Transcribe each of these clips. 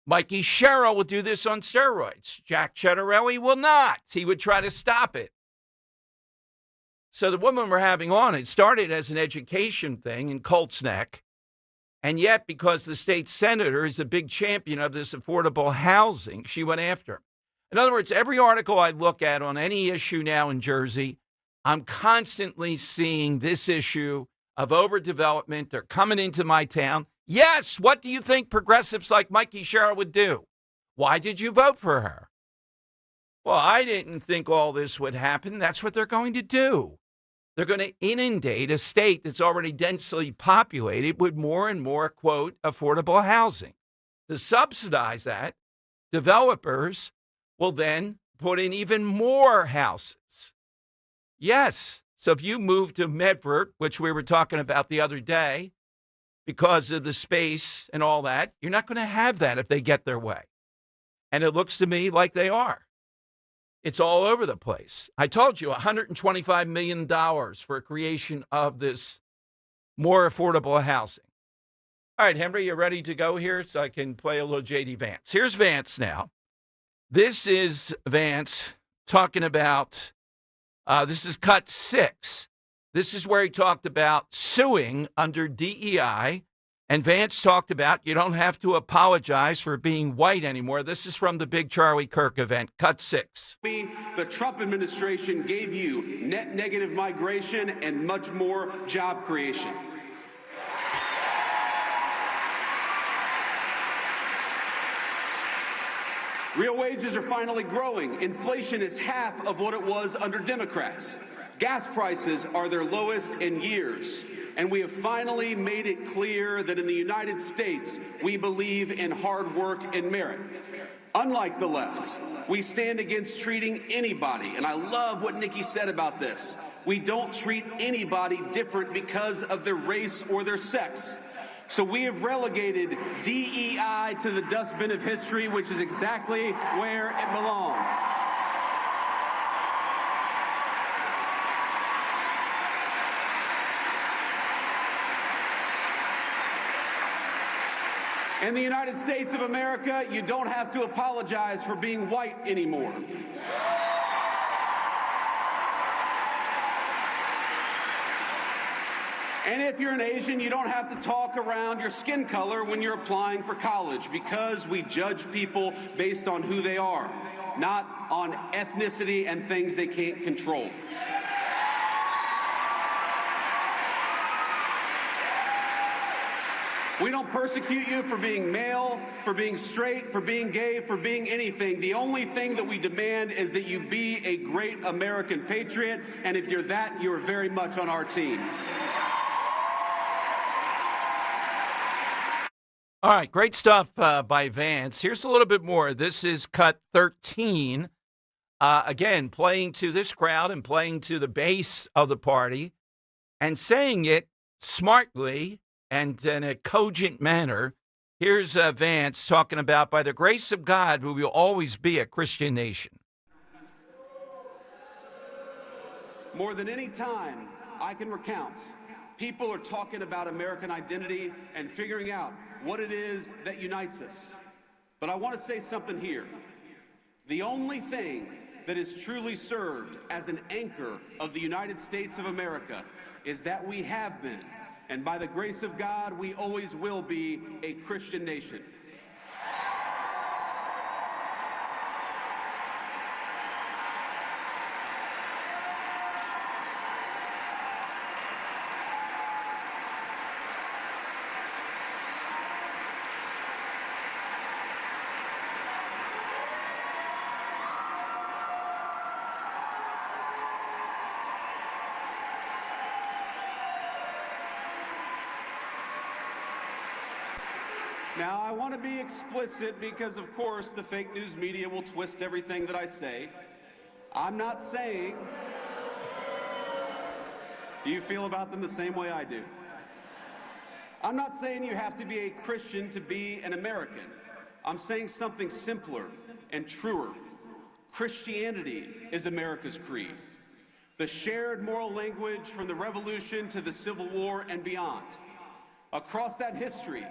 Mikey Sherrill will do this on steroids. Jack Ciattarelli will not. He would try to stop it. So the woman we're having on, it started as an education thing in Colts Neck. And yet, because the state senator is a big champion of this affordable housing, she went after him. In other words, every article I look at on any issue now in Jersey, I'm constantly seeing this issue of overdevelopment. They're coming into my town. Yes, what do you think progressives like Mikey Sherrill would do? Why did you vote for her? Well, I didn't think all this would happen. That's what they're going to do. They're going to inundate a state that's already densely populated with more and more, quote, affordable housing. To subsidize that, developers will then put in even more houses. Yes. So if you move to Medford, which we were talking about the other day, because of the space and all that, you're not going to have that if they get their way. And it looks to me like they are. It's all over the place. I told you, $125 million for creation of this more affordable housing. All right, Henry, you ready to go here so I can play a little J.D. Vance? Here's Vance now. This is Vance talking about, this is cut 6. This is where he talked about suing under DEI. And Vance talked about you don't have to apologize for being white anymore. This is from the big Charlie Kirk event, cut 6. The Trump administration gave you net negative migration and much more job creation. Real wages are finally growing. Inflation is half of what it was under Democrats. Gas prices are their lowest in years. And we have finally made it clear that in the United States, we believe in hard work and merit. Unlike the left, we stand against treating anybody, and I love what Nikki said about this. We don't treat anybody different because of their race or their sex. So we have relegated DEI to the dustbin of history, which is exactly where it belongs. In the United States of America, you don't have to apologize for being white anymore. And if you're an Asian, you don't have to talk around your skin color when you're applying for college, because we judge people based on who they are, not on ethnicity and things they can't control. We don't persecute you for being male, for being straight, for being gay, for being anything. The only thing that we demand is that you be a great American patriot, and if you're that, you're very much on our team. All right, great stuff by Vance. Here's a little bit more. This is cut 13. Again, playing to this crowd and playing to the base of the party and saying it smartly and in a cogent manner. Here's Vance talking about, by the grace of God, we will always be a Christian nation. More than any time I can recount, people are talking about American identity and figuring out what it is that unites us. But I want to say something here. The only thing that has truly served as an anchor of the United States of America is that we have been, and by the grace of God, we always will be, a Christian nation. Now, I want to be explicit because, of course, the fake news media will twist everything that I say. I'm not saying you feel about them the same way I do. I'm not saying you have to be a Christian to be an American. I'm saying something simpler and truer. Christianity is America's creed. The shared moral language from the Revolution to the Civil War and beyond. Across that history,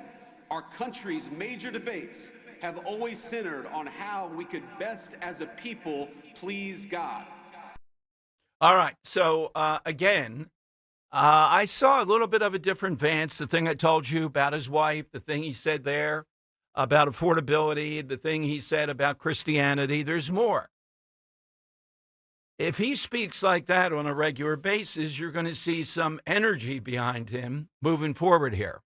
our country's major debates have always centered on how we could best as a people please God. All right. So, again, I saw a little bit of a different Vance, the thing I told you about his wife, the thing he said there about affordability, the thing he said about Christianity. There's more. If he speaks like that on a regular basis, you're going to see some energy behind him moving forward here.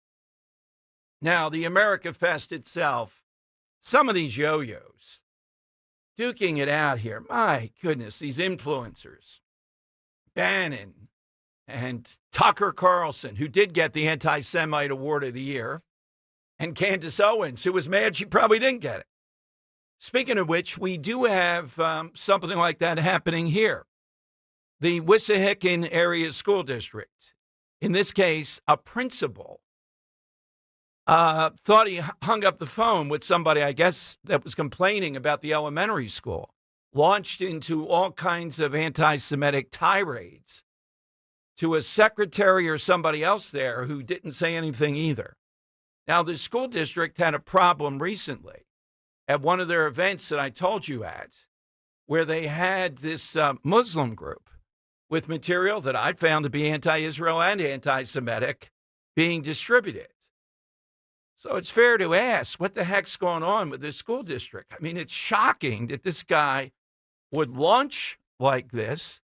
Now, the America Fest itself, some of these yo-yos, duking it out here. My goodness, these influencers, Bannon and Tucker Carlson, who did get the Anti-Semite Award of the Year, and Candace Owens, who was mad she probably didn't get it. Speaking of which, we do have something like that happening here. The Wissahickon Area School District, in this case, a principal, thought he hung up the phone with somebody, I guess, that was complaining about the elementary school, launched into all kinds of anti-Semitic tirades to a secretary or somebody else there who didn't say anything either. Now, the school district had a problem recently at one of their events that I told you at, where they had this Muslim group with material that I found to be anti-Israel and anti-Semitic being distributed. So it's fair to ask, what the heck's going on with this school district? I mean, it's shocking that this guy would launch like this,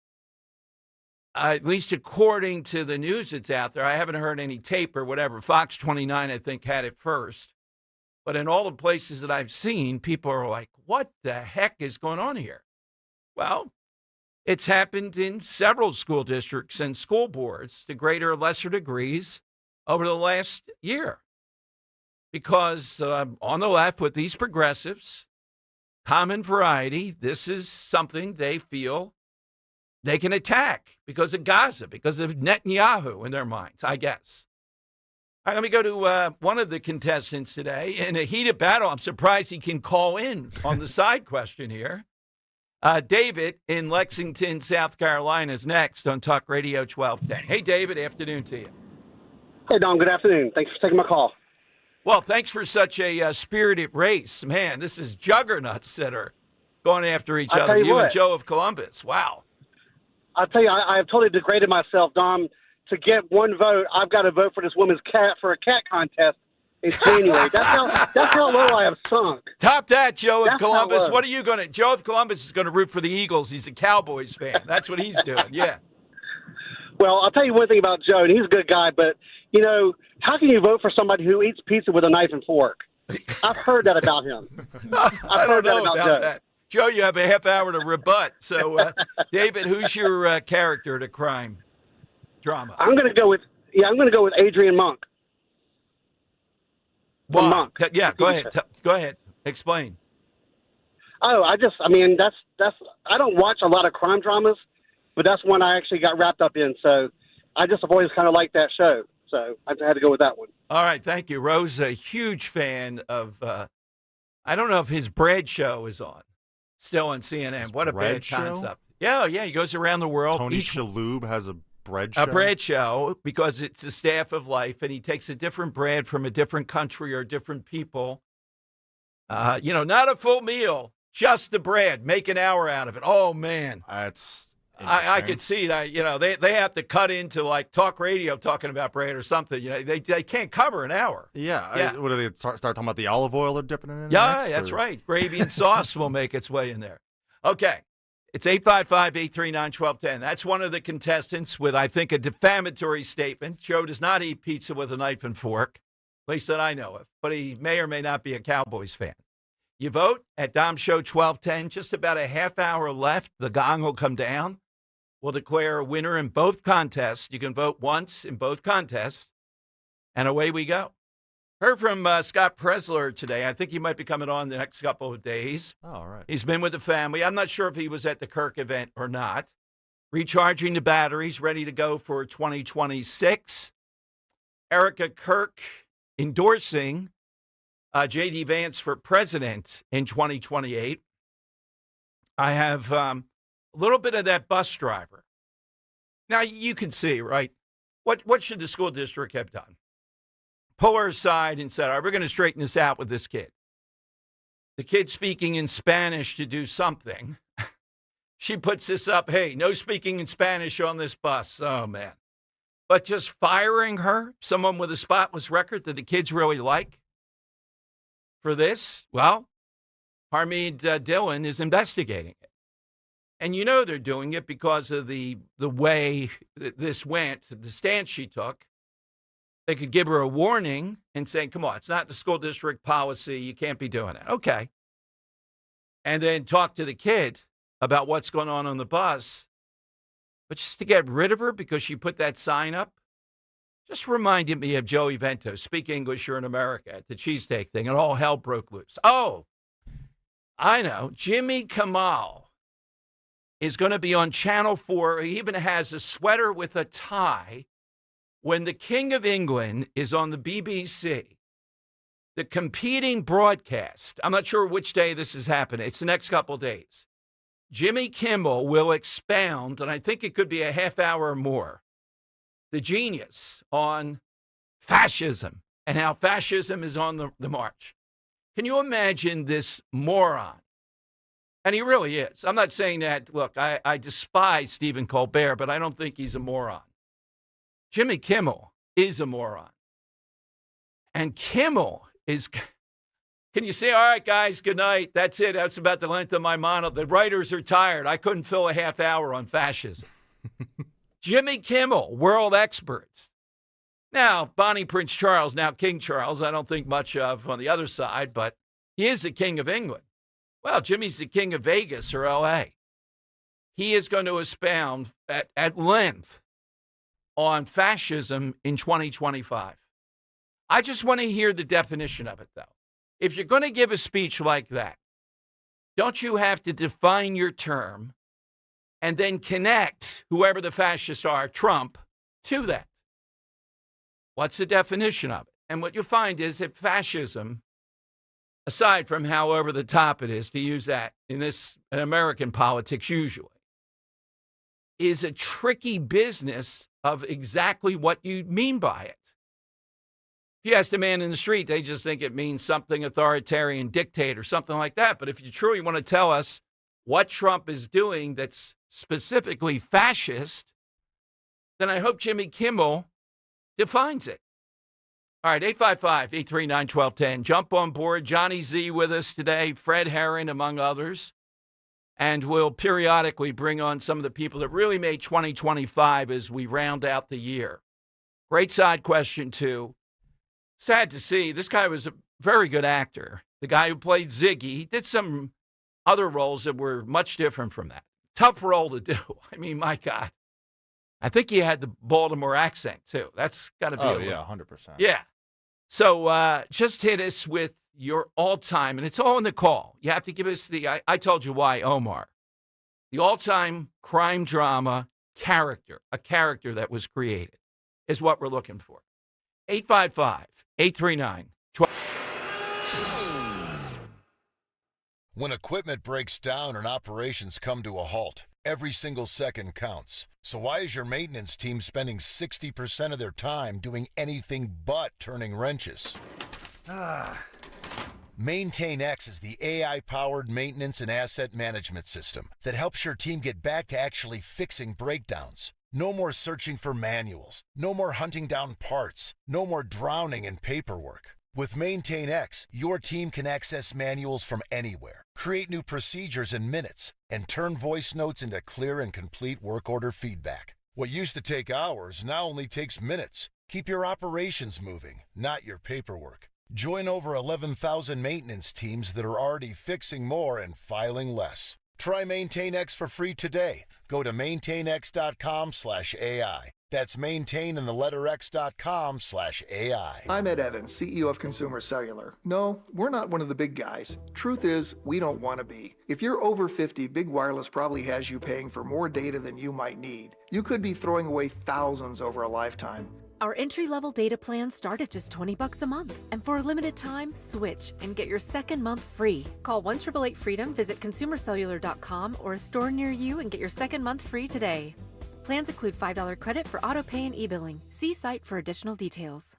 at least according to the news that's out there. I haven't heard any tape or whatever. Fox 29, I think, had it first. But in all the places that I've seen, people are like, what the heck is going on here? Well, it's happened in several school districts and school boards to greater or lesser degrees over the last year. Because on the left, with these progressives, common variety, this is something they feel they can attack because of Gaza, because of Netanyahu in their minds, I guess. All right, let me go to one of the contestants today. In a heated battle, I'm surprised he can call in on the side question here. David in Lexington, South Carolina is next on Talk Radio 1210. Hey, David, afternoon to you. Hey, Don, good afternoon. Thanks for taking my call. Well, thanks for such a spirited race. Man, this is juggernauts that are going after each other. You and Joe of Columbus. Wow. I'll tell you, I have totally degraded myself, Don. To get one vote, I've got to vote for this woman's cat for a cat contest in January. That's how low I have sunk. Top that, Joe of Columbus. What are you going to? Joe of Columbus is going to root for the Eagles. He's a Cowboys fan. That's what he's doing. Yeah. Well, I'll tell you one thing about Joe, and he's a good guy, but, you know, how can you vote for somebody who eats pizza with a knife and fork? I've heard that about him. I don't know about that. Joe, you have a half hour to rebut. So, David, who's your character to crime drama? I'm going to go with Adrian Monk. Monk. Yeah, go ahead. Go ahead. Explain. Oh, I don't watch a lot of crime dramas, but that's one I actually got wrapped up in. So I just have always kind of liked that show. So I had to go with that one. All right. Thank you. Rose, a huge fan of, I don't know if his bread show is on, still on CNN. What a bad concept. Yeah. He goes around the world. Tony Shalhoub has a bread show? A bread show, because it's a staff of life, and he takes a different bread from a different country or different people. Not a full meal, just the bread. Make an hour out of it. Oh, man. That's I could see that. They have to cut into like talk radio talking about bread or something. They can't cover an hour. Yeah. What do they start talking about? The olive oil they're dipping it in? Yeah, that's right. Gravy and sauce will make its way in there. Okay. It's 855-839-1210. That's one of the contestants with, I think, a defamatory statement. Joe does not eat pizza with a knife and fork, at least that I know of, but he may or may not be a Cowboys fan. You vote at Dom Show 1210. Just about a half hour left. The gong will come down. We'll declare a winner in both contests. You can vote once in both contests, and away we go. Heard from Scott Presler today. I think he might be coming on the next couple of days. Oh, all right. He's been with the family. I'm not sure if he was at the Kirk event or not. Recharging the batteries, ready to go for 2026. Erica Kirk endorsing J.D. Vance for president in 2028. I have a little bit of that bus driver. Now, you can see, right? What should the school district have done? Pull her aside and said, all right, we're going to straighten this out with this kid. the kid speaking in Spanish to do something. She puts this up, hey, no speaking in Spanish on this bus. Oh, man. But just firing her, someone with a spotless record that the kids really like for this, well, Harmeed Dillon is investigating it. And you know they're doing it because of the way that this went, the stance she took. They could give her a warning and say, come on, it's not the school district policy. You can't be doing that. Okay. And then talk to the kid about what's going on the bus. But just to get rid of her because she put that sign up, just reminded me of Joey Vento, speak English, you're in America, at the cheesesteak thing, and all hell broke loose. Oh, I know. Jimmy Kimmel is going to be on Channel 4. He even has a sweater with a tie. When the King of England is on the BBC, the competing broadcast, I'm not sure which day this is happening. It's the next couple of days. Jimmy Kimmel will expound, and I think it could be a half hour or more, the genius on fascism and how fascism is on the march. Can you imagine this moron? And he really is. I'm not saying that, look, I despise Stephen Colbert, but I don't think he's a moron. Jimmy Kimmel is a moron. And Kimmel is, can you say, all right, guys, good night. That's it. That's about the length of my monologue. The writers are tired. I couldn't fill a half hour on fascism. Jimmy Kimmel, world experts. Now, Bonnie Prince Charles, now King Charles, I don't think much of on the other side, but he is the King of England. Well, Jimmy's the King of Vegas or L.A. He is going to expound at length on fascism in 2025. I just want to hear the definition of it, though. If you're going to give a speech like that, don't you have to define your term and then connect whoever the fascists are, Trump, to that? What's the definition of it? And what you'll find is that fascism, aside from how over the top it is to use that in American politics usually, is a tricky business of exactly what you mean by it. If you ask a man in the street, they just think it means something authoritarian, dictator, something like that. But if you truly want to tell us what Trump is doing that's specifically fascist, then I hope Jimmy Kimmel defines it. All right, 855-839-1210. Jump on board. Johnny Z with us today, Fred Herron, among others. And we'll periodically bring on some of the people that really made 2025 as we round out the year. Great side question, too. Sad to see. This guy was a very good actor. The guy who played Ziggy, he did some other roles that were much different from that. Tough role to do. I mean, my God. I think he had the Baltimore accent, too. That's got to be Oh, yeah, 100%. Yeah. So just hit us with your all-time, and it's all in the call. You have to give us I told you why, Omar. The all-time crime drama character, a character that was created, is what we're looking for. 855-839-12. When equipment breaks down and operations come to a halt, every single second counts. So why is your maintenance team spending 60% of their time doing anything but turning wrenches? MaintainX is the AI-powered maintenance and asset management system that helps your team get back to actually fixing breakdowns. No more searching for manuals. No more hunting down parts. No more drowning in paperwork. With MaintainX, your team can access manuals from anywhere, create new procedures in minutes, and turn voice notes into clear and complete work order feedback. What used to take hours now only takes minutes. Keep your operations moving, not your paperwork. Join over 11,000 maintenance teams that are already fixing more and filing less. Try MaintainX for free today. Go to maintainx.com/AI. That's maintain in the letter x.com/AI. I'm Ed Evans, CEO of Consumer Cellular. No, we're not one of the big guys. Truth is, we don't want to be. If you're over 50, Big Wireless probably has you paying for more data than you might need. You could be throwing away thousands over a lifetime. Our entry-level data plans start at just $20 a month. And for a limited time, switch and get your second month free. Call 1-888-FREEDOM, visit consumercellular.com or a store near you and get your second month free today. Plans include $5 credit for auto pay and e-billing. See site for additional details.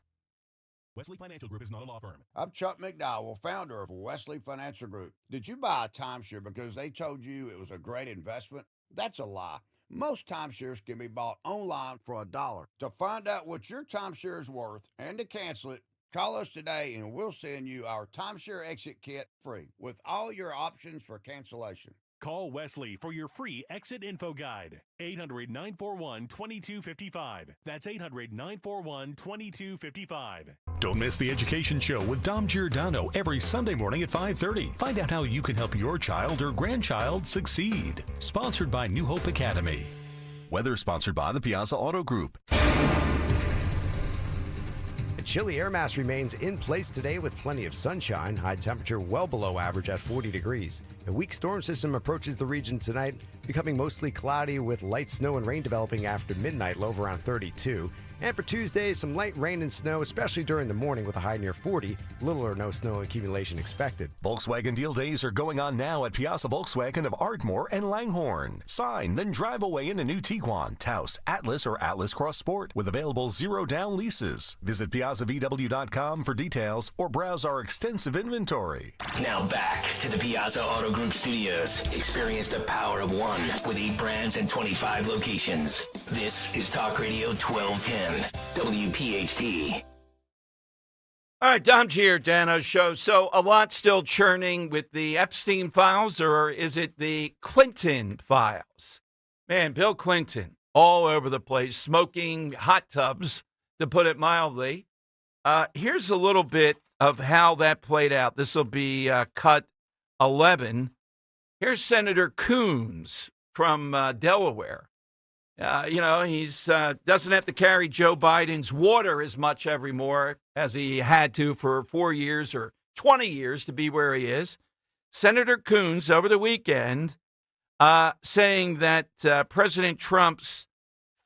Wesley Financial Group is not a law firm. I'm Chuck McDowell, founder of Wesley Financial Group. Did you buy a timeshare because they told you it was a great investment? That's a lie. Most timeshares can be bought online for $1. To find out what your timeshare is worth and to cancel it, call us today and we'll send you our timeshare exit kit free with all your options for cancellation. Call Wesley for your free exit info guide. 800-941-2255. That's 800-941-2255. Don't miss the Education Show with Dom Giordano every Sunday morning at 5:30. Find out how you can help your child or grandchild succeed. Sponsored by New Hope Academy. Weather sponsored by the Piazza Auto Group. A chilly air mass remains in place today with plenty of sunshine. High temperature well below average at 40 degrees. A weak storm system approaches the region tonight, becoming mostly cloudy with light snow and rain developing after midnight, low of around 32. And for Tuesday, some light rain and snow, especially during the morning with a high near 40. Little or no snow accumulation expected. Volkswagen deal days are going on now at Piazza Volkswagen of Ardmore and Langhorne. Sign, then drive away in a new Tiguan, Taos, Atlas, or Atlas Cross Sport with available zero-down leases. Visit PiazzaVW.com for details or browse our extensive inventory. Now back to the Piazza Auto Group studios. Experience the power of one with 8 brands and 25 locations. This is Talk Radio 1210, WPHT. All right, Dom Giordano Show. So a lot still churning with the Epstein files, or is it the Clinton files? Man, Bill Clinton, all over the place, smoking hot tubs, to put it mildly. Here's a little bit of how that played out. This will be cut 11. Here's Senator Coons from Delaware. He's doesn't have to carry Joe Biden's water as much evermore as he had to for 4 years or 20 years to be where he is. Senator Coons over the weekend saying that President Trump's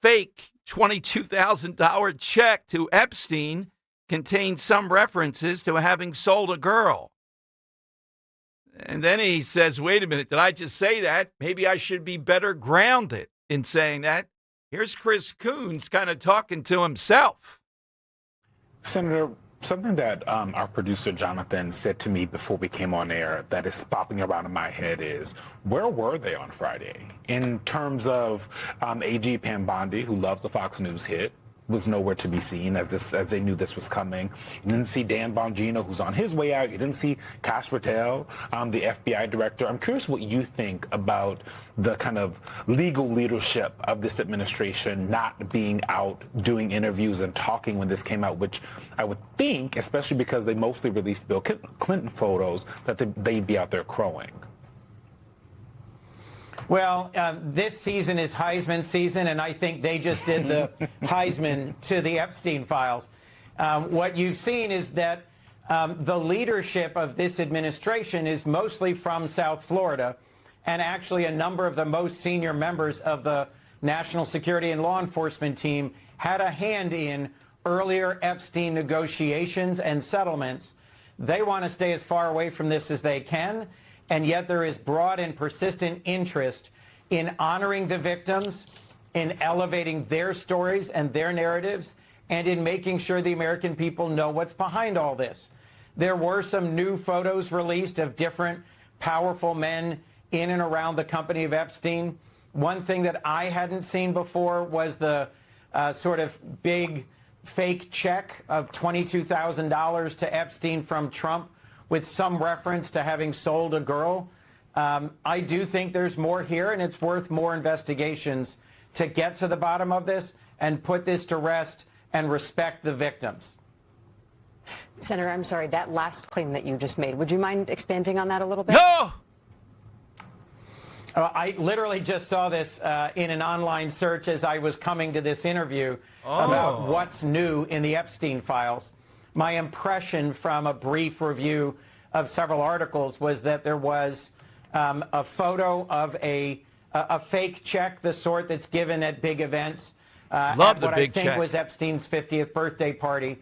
fake $22,000 check to Epstein contained some references to having sold a girl. And then he says, wait a minute, did I just say that? Maybe I should be better grounded in saying that. Here's Chris Coons kind of talking to himself. Senator, something that our producer Jonathan said to me before we came on air that is popping around in my head is, where were they on Friday? In terms of AG Pam Bondi, who loves the Fox News hit, was nowhere to be seen as they knew this was coming. You didn't see Dan Bongino, who's on his way out. You didn't see Kash Patel, the FBI director. I'm curious what you think about the kind of legal leadership of this administration not being out doing interviews and talking when this came out, which I would think, especially because they mostly released Bill Clinton photos, that they'd be out there crowing. Well, this season is Heisman season, and I think they just did the Heisman to the Epstein files. What you've seen is that the leadership of this administration is mostly from South Florida, and actually a number of the most senior members of the National Security and Law Enforcement team had a hand in earlier Epstein negotiations and settlements. They want to stay as far away from this as they can. And yet there is broad and persistent interest in honoring the victims, in elevating their stories and their narratives, and in making sure the American people know what's behind all this. There were some new photos released of different powerful men in and around the company of Epstein. One thing that I hadn't seen before was the sort of big fake check of $22,000 to Epstein from Trump, with some reference to having sold a girl. I do think there's more here, and it's worth more investigations to get to the bottom of this and put this to rest and respect the victims. Senator, I'm sorry, that last claim that you just made, would you mind expanding on that a little bit? No! I literally just saw this in an online search as I was coming to this interview about what's new in the Epstein files. My impression from a brief review of several articles was that there was a photo of a fake check, the sort that's given at big events. Love the what big I think check. was Epstein's 50th birthday party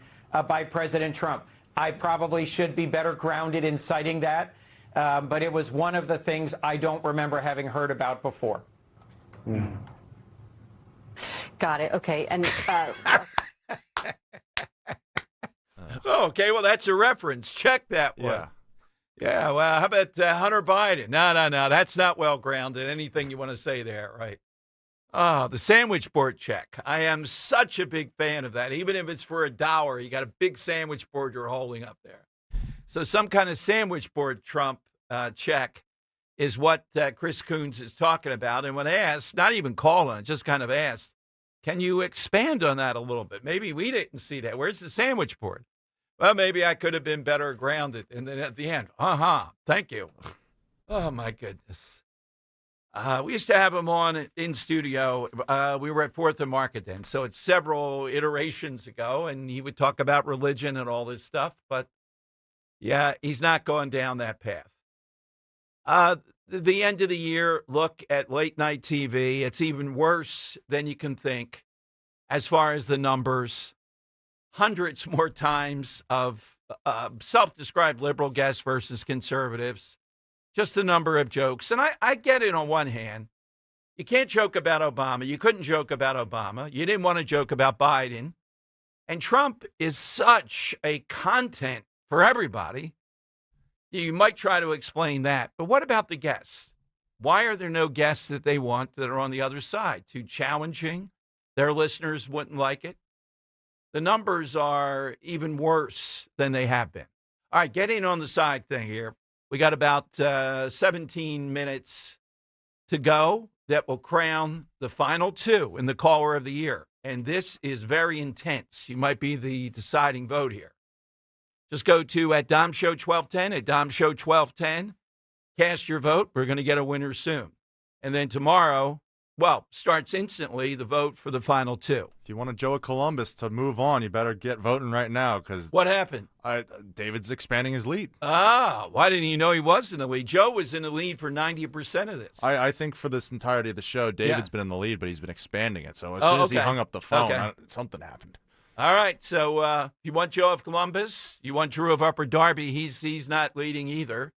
by President Trump. I probably should be better grounded in citing that, but it was one of the things I don't remember having heard about before. Got it. Okay. And Okay, well, that's a reference. Check that one. Yeah. Yeah, well, how about Hunter Biden? No, that's not well-grounded. Anything you want to say there, right? Oh, the sandwich board check. I am such a big fan of that. Even if it's for $1, you got a big sandwich board you're holding up there. So some kind of sandwich board Trump check is what Chris Coons is talking about. And when asked, not even called on, just kind of asked, can you expand on that a little bit? Maybe we didn't see that. Where's the sandwich board? Well, maybe I could have been better grounded. And then at the end, thank you. Oh, my goodness. We used to have him on in studio. We were at 4th and Market then. So it's several iterations ago. And he would talk about religion and all this stuff. But, yeah, he's not going down that path. The end of the year look at late night TV. It's even worse than you can think as far as the numbers. Hundreds more times of self-described liberal guests versus conservatives. Just the number of jokes. And I get it on one hand. You can't joke about Obama. You couldn't joke about Obama. You didn't want to joke about Biden. And Trump is such a content for everybody. You might try to explain that. But what about the guests? Why are there no guests that they want that are on the other side? Too challenging? Their listeners wouldn't like it? The numbers are even worse than they have been. All right, getting on the side thing here. We got about 17 minutes to go that will crown the final two in the caller of the year. And this is very intense. You might be the deciding vote here. Just go to at Dom Show 1210, at Dom Show 1210. Cast your vote. We're going to get a winner soon. And then tomorrow, starts instantly the vote for the final two. If you want a Joe at Columbus to move on, you better get voting right now. Because what happened? David's expanding his lead. Why didn't you know he was in the lead? Joe was in the lead for 90% of this. I think for this entirety of the show, David's been in the lead, but he's been expanding it. So as soon as he hung up the phone, something happened. All right, so if you want Joe of Columbus, you want Drew of Upper Darby, he's not leading either.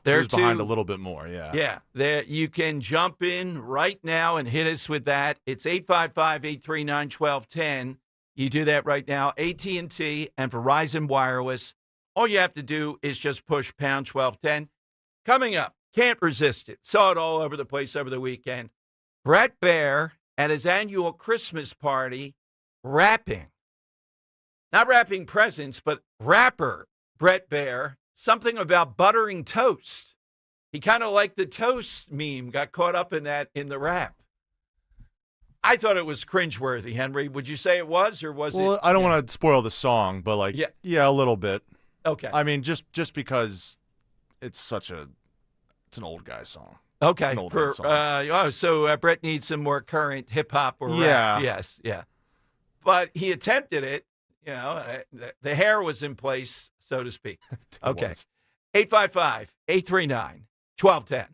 Drew's behind a little bit more, yeah. Yeah, there you can jump in right now and hit us with that. It's 855-839-1210. You do that right now. AT&T and Verizon Wireless. All you have to do is just push pound 1210. Coming up, can't resist it. Saw it all over the place over the weekend. Brett Baer at his annual Christmas party rapping. Not wrapping presents, but rapper Brett Baer. Something about buttering toast. He kind of like the toast meme, got caught up in that in the rap. I thought it was cringeworthy, Henry. Would you say it was, or was it? Well, I don't want to spoil the song, but yeah, a little bit. Okay. I mean, just because it's an old guy song. Okay. It's an old hit song. So Brett needs some more current hip hop or yeah. rap. Yes, yeah. But he attempted it. You know, the hair was in place, so to speak. Okay. 855-839-1210.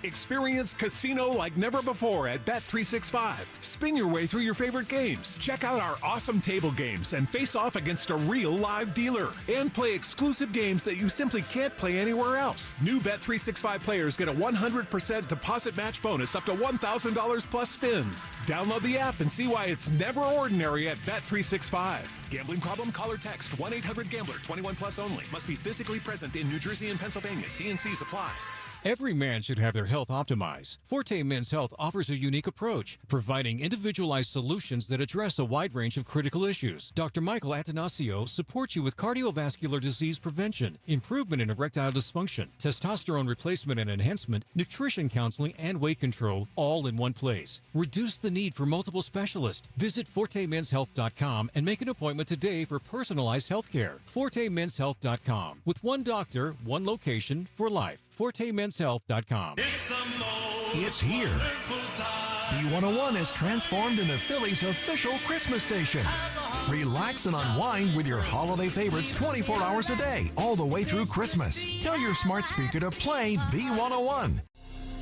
Experience casino like never before at Bet365. Spin your way through your favorite games. Check out our awesome table games and face off against a real live dealer. And play exclusive games that you simply can't play anywhere else. New Bet365 players get a 100% deposit match bonus up to $1,000 plus spins. Download the app and see why it's never ordinary at Bet365. Gambling problem? Call or text 1-800-GAMBLER. 21 plus only. Must be physically present in New Jersey and Pennsylvania. T&Cs apply. Every man should have their health optimized. Forte Men's Health offers a unique approach, providing individualized solutions that address a wide range of critical issues. Dr. Michael Atanasio supports you with cardiovascular disease prevention, improvement in erectile dysfunction, testosterone replacement and enhancement, nutrition counseling, and weight control, all in one place. Reduce the need for multiple specialists. Visit ForteMen'sHealth.com and make an appointment today for personalized health care. ForteMen'sHealth.com. With one doctor, one location for life. ForteMen'sHealth.com. It's here. B101 is transformed into Philly's official Christmas station. Relax and unwind with your holiday favorites 24 hours a day, all the way through Christmas. Tell your smart speaker to play B101.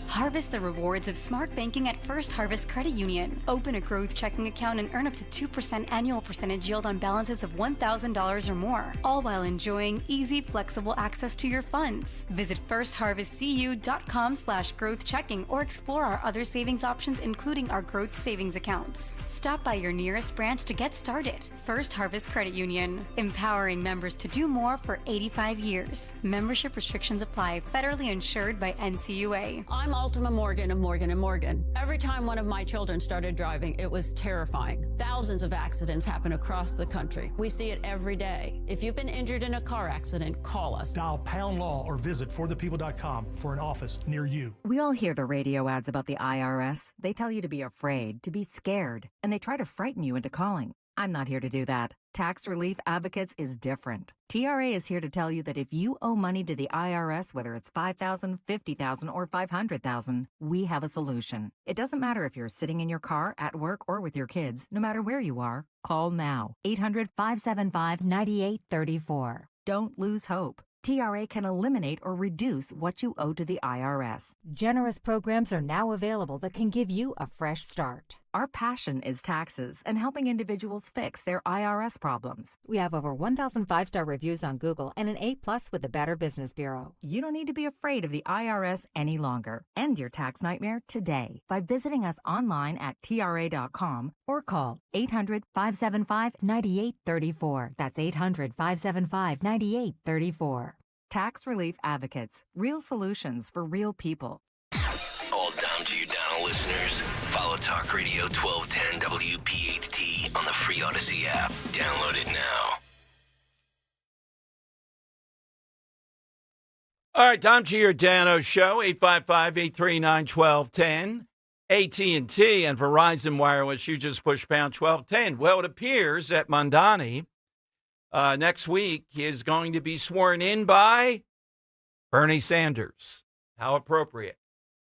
Harvest the rewards of smart banking at First Harvest Credit Union. Open a growth checking account and earn up to 2% annual percentage yield on balances of $1,000 or more, all while enjoying easy, flexible access to your funds. Visit firstharvestcu.com/growth checking or explore our other savings options, including our growth savings accounts. Stop by your nearest branch to get started. First Harvest Credit Union, empowering members to do more for 85 years. Membership restrictions apply. Federally insured by NCUA. I'm Ultima Morgan of Morgan & Morgan. Every time one of my children started driving, it was terrifying. Thousands of accidents happen across the country. We see it every day. If you've been injured in a car accident, call us. Dial pound law or visit forthepeople.com for an office near you. We all hear the radio ads about the IRS. They tell you to be afraid, to be scared, and they try to frighten you into calling. I'm not here to do that. Tax Relief Advocates is different. TRA is here to tell you that if you owe money to the IRS, whether it's $5,000, $50,000, or $500,000, we have a solution. It doesn't matter if you're sitting in your car, at work, or with your kids. No matter where you are, call now. 800-575-9834. Don't lose hope. TRA can eliminate or reduce what you owe to the IRS. Generous programs are now available that can give you a fresh start. Our passion is taxes and helping individuals fix their IRS problems. We have over 1,000 5-star reviews on Google and an A+ with the Better Business Bureau. You don't need to be afraid of the IRS any longer. End your tax nightmare today by visiting us online at TRA.com or call 800-575-9834. That's 800-575-9834. Tax Relief Advocates. Real solutions for real people. All Dom Giordano listeners, follow Talk Radio 1210 WPHT on the free Odyssey app. Download it now. All right, Dom Giordano Show, 855-839-1210. AT&T and Verizon Wireless, you just push pound 1210. Well, it appears that Mondani next week is going to be sworn in by Bernie Sanders. How appropriate.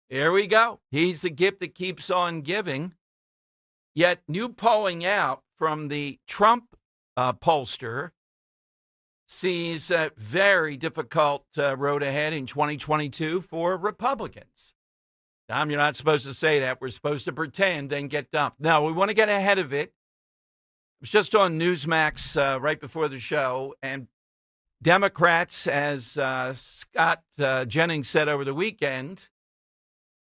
Here we go. He's the gift that keeps on giving. Yet new polling out from the Trump pollster sees a very difficult road ahead in 2022 for Republicans. Tom, you're not supposed to say that. We're supposed to pretend, then get dumped. No, we want to get ahead of it. It was just on Newsmax right before the show, and Democrats, as Scott Jennings said over the weekend,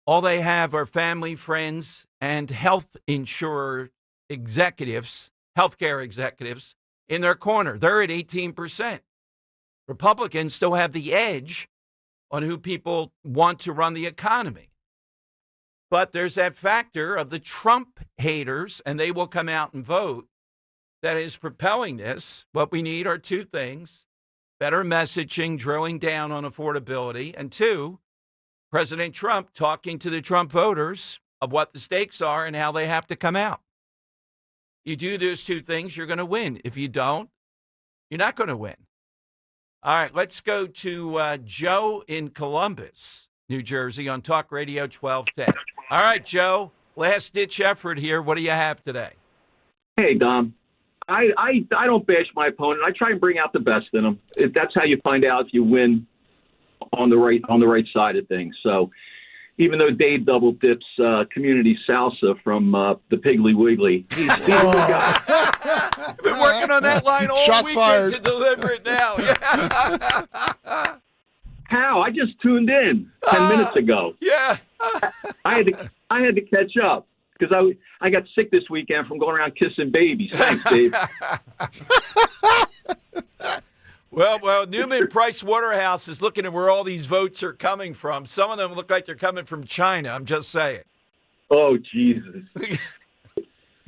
all they have are family, friends, and health insurer executives, healthcare executives in their corner. They're at 18%. Republicans still have the edge on who people want to run the economy. But there's that factor of the Trump haters, and they will come out and vote, that is propelling this. What we need are two things: better messaging, drilling down on affordability, and two, President Trump talking to the Trump voters of what the stakes are and how they have to come out. You do those two things, you're going to win. If you don't, you're not going to win. All right, let's go to Joe in Columbus, New Jersey, on Talk Radio 1210. All right, Joe, last-ditch effort here. What do you have today? Hey, Dom. I don't bash my opponent. I try and bring out the best in them. That's how you find out if you win on the right side of things. So even though Dave double dips community salsa from the Piggly Wiggly, he's a good guy. I've been working on that line all Shots weekend fired. to deliver it now. How? I just tuned in 10 minutes ago. Yeah. I had to catch up because I got sick this weekend from going around kissing babies. Thanks, Dave. Well, Newman Price Waterhouse is looking at where all these votes are coming from. Some of them look like they're coming from China. I'm just saying. Oh, Jesus.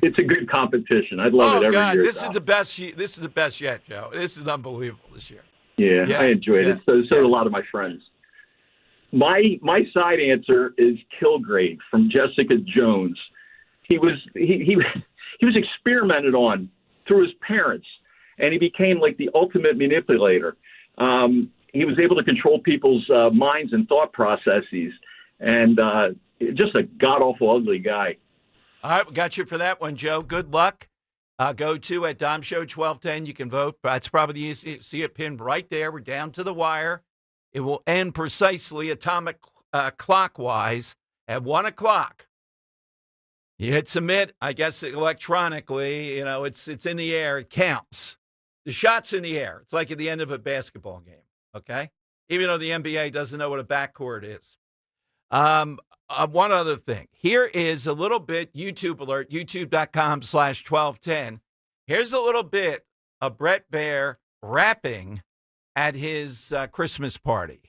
It's a good competition. I love it every God, year. this is the best. This is the best yet, Joe. This is unbelievable this year. Yeah, I enjoyed it. So did a lot of my friends. My side answer is Kilgrave from Jessica Jones. He was experimented on through his parents, and he became like the ultimate manipulator. He was able to control people's minds and thought processes, and just a god-awful ugly guy. All right, we got you for that one, Joe. Good luck. Go to at Dom Show 1210. You can vote. That's probably the easiest. See it pinned right there. We're down to the wire. It will end precisely atomic clockwise at 1 o'clock. You hit submit, I guess electronically, it's in the air. It counts. The shot's in the air. It's like at the end of a basketball game, okay? Even though the NBA doesn't know what a backcourt is. One other thing. Here is a little bit, YouTube alert, youtube.com/1210. Here's a little bit of Brett Baer rapping at his Christmas party.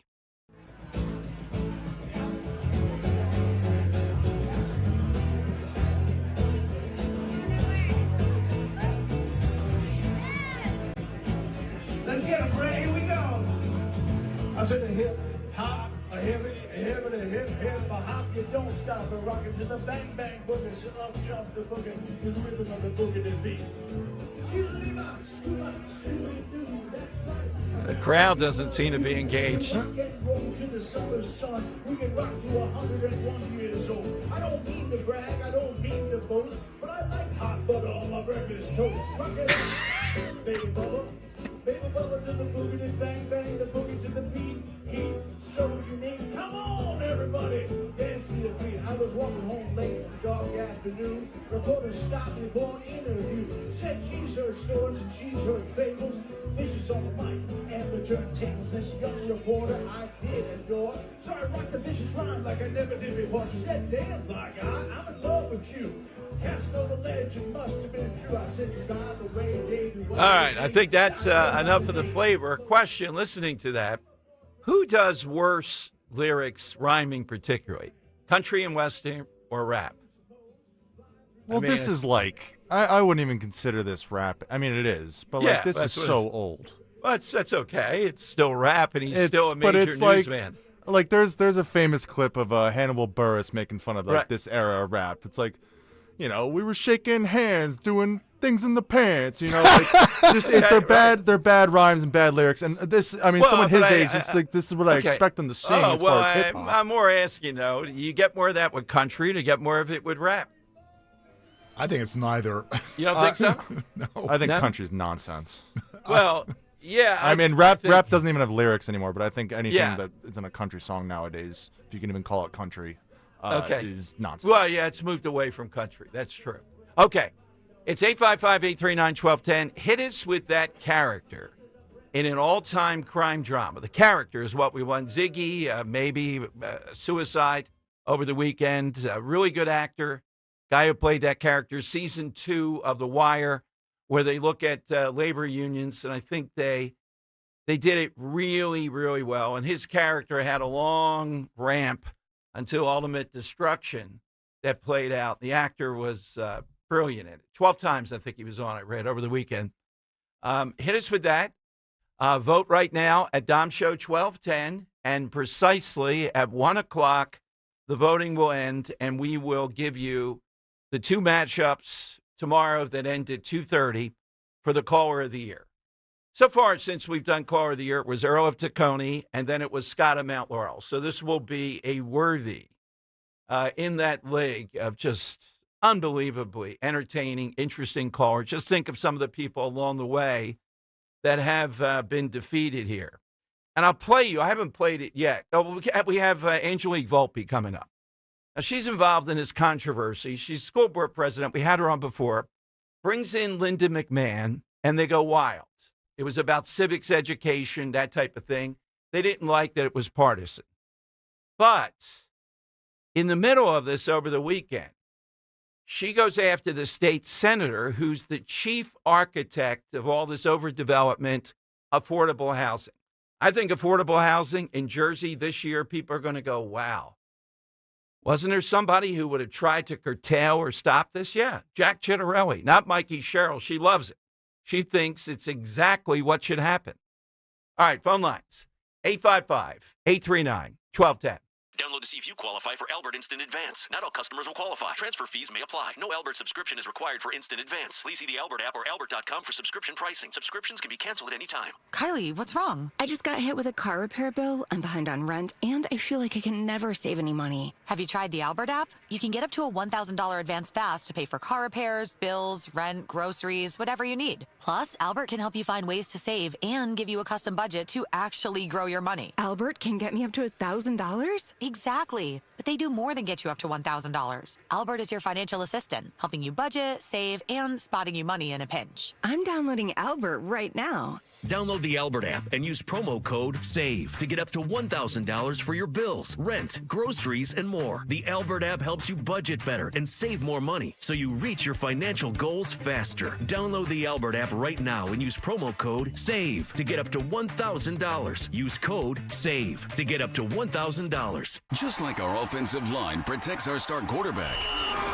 Let's get it, Brett. Here we go. I said a hip hop, a hip, a hop. You don't stop and rock it to the bang bang boogie. So up jump the boogie, the rhythm of the boogie to beat. The crowd doesn't seem to be engaged. We can roll to the summer sun. We can rock to 101 years old. I don't mean to brag, I don't mean to boast, but I like hot butter on my breakfast toast. Rock it up, baby bubba. Baby bubba to the boogie, bang bang, the boogie to the beat. Heat so unique. Come on, everybody, dance to the beat. I was walking home late in the dark afternoon. Reporter stopped me for an interview. Said she's heard stories and she's heard fables. Vicious on the mic and the turntables. This young reporter I did adore. So I rocked the vicious rhyme like I never did before. She said, "Damn, fly guy, I'm in love with you." Cast over ledge, it must have been true. I said, "You got the way, David." All right, I think that's enough of the flavor. Question, listening to that, who does worse lyrics, rhyming particularly? Country and Western or rap? Well, this is like, I wouldn't even consider this rap. I mean, it is, but like this is so old. Well, that's okay. It's still rap, and he's still a major newsman. Like there's a famous clip of Hannibal Buress making fun of this era of rap. It's like, we were shaking hands, doing things in the pants, like they're bad rhymes and bad lyrics. And this, I mean, someone his age, it's like this is what I expect them to sing as far as hip hop. I'm more asking though, you get more of that with country, to get more of it with rap. I think it's neither. You don't think so? No. I think country's nonsense. Well, yeah. I mean, rap doesn't even have lyrics anymore, but I think anything that is in a country song nowadays, if you can even call it country, is nonsense. Well, yeah, it's moved away from country. That's true. Okay. It's 855-839-1210. Hit us with that character in an all-time crime drama. The character is what we want. Ziggy, maybe suicide over the weekend. A really good actor. Guy who played that character. Season 2 of The Wire, where they look at labor unions, and I think they did it really, really well. And his character had a long ramp until ultimate destruction that played out. The actor was brilliant in it. 12 times I think he was on, I read, over the weekend. Hit us with that. Vote right now at Dom Show 1210, and precisely at 1 o'clock, the voting will end, and we will give you the 2 matchups tomorrow that end at 2:30 for the Caller of the Year. So far, since we've done Caller of the Year, it was Earl of Tacony, and then it was Scott of Mount Laurel. So this will be a worthy in that league of just unbelievably entertaining, interesting callers. Just think of some of the people along the way that have been defeated here. And I'll play you. I haven't played it yet. Oh, we have Angelique Volpe coming up. Now, she's involved in this controversy. She's school board president. We had her on before. Brings in Linda McMahon, and they go wild. It was about civics education, that type of thing. They didn't like that it was partisan. But in the middle of this over the weekend, she goes after the state senator who's the chief architect of all this overdevelopment, affordable housing. I think affordable housing in Jersey this year, people are going to go, wow. Wasn't there somebody who would have tried to curtail or stop this? Yeah, Jack Chittarelli, not Mikey Sherrill. She loves it. She thinks it's exactly what should happen. All right, phone lines, 855-839-1210. Download to see if you qualify for Albert Instant Advance. Not all customers will qualify. Transfer fees may apply. No Albert subscription is required for Instant Advance. Please see the Albert app or albert.com for subscription pricing. Subscriptions can be canceled at any time. Kylie, what's wrong? I just got hit with a car repair bill. I'm behind on rent, and I feel like I can never save any money. Have you tried the Albert app? You can get up to a $1,000 advance fast to pay for car repairs, bills, rent, groceries, whatever you need. Plus, Albert can help you find ways to save and give you a custom budget to actually grow your money. Albert can get me up to $1,000? Exactly. But they do more than get you up to $1,000. Albert is your financial assistant, helping you budget, save, and spotting you money in a pinch. I'm downloading Albert right now. Download the Albert app and use promo code SAVE to get up to $1,000 for your bills, rent, groceries, and more. The Albert app helps you budget better and save more money so you reach your financial goals faster. Download the Albert app right now and use promo code SAVE to get up to $1,000. Use code SAVE to get up to $1,000. Just like our offensive line protects our star quarterback,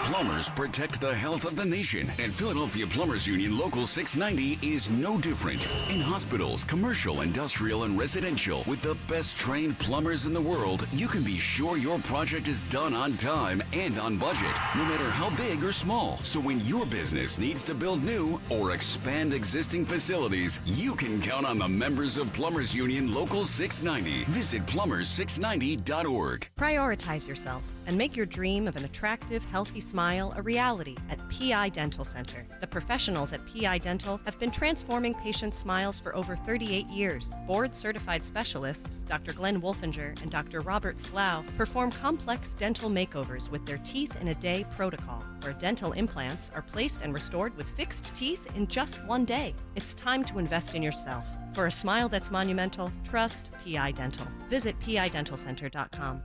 plumbers protect the health of the nation. And Philadelphia Plumbers Union Local 690 is no different. In hospitals, commercial, industrial, and residential, with the best trained plumbers in the world, you can be sure your project is done on time and on budget, no matter how big or small. So when your business needs to build new or expand existing facilities, you can count on the members of Plumbers Union Local 690. Visit plumbers690.org. Prioritize yourself and make your dream of an attractive, healthy smile a reality at PI Dental Center. The professionals at PI Dental have been transforming patients' smiles for over 38 years. Board-certified specialists, Dr. Glenn Wolfinger and Dr. Robert Slough, perform complex dental makeovers with their Teeth in a Day protocol, where dental implants are placed and restored with fixed teeth in just one day. It's time to invest in yourself. For a smile that's monumental, trust PI Dental. Visit pidentalcenter.com.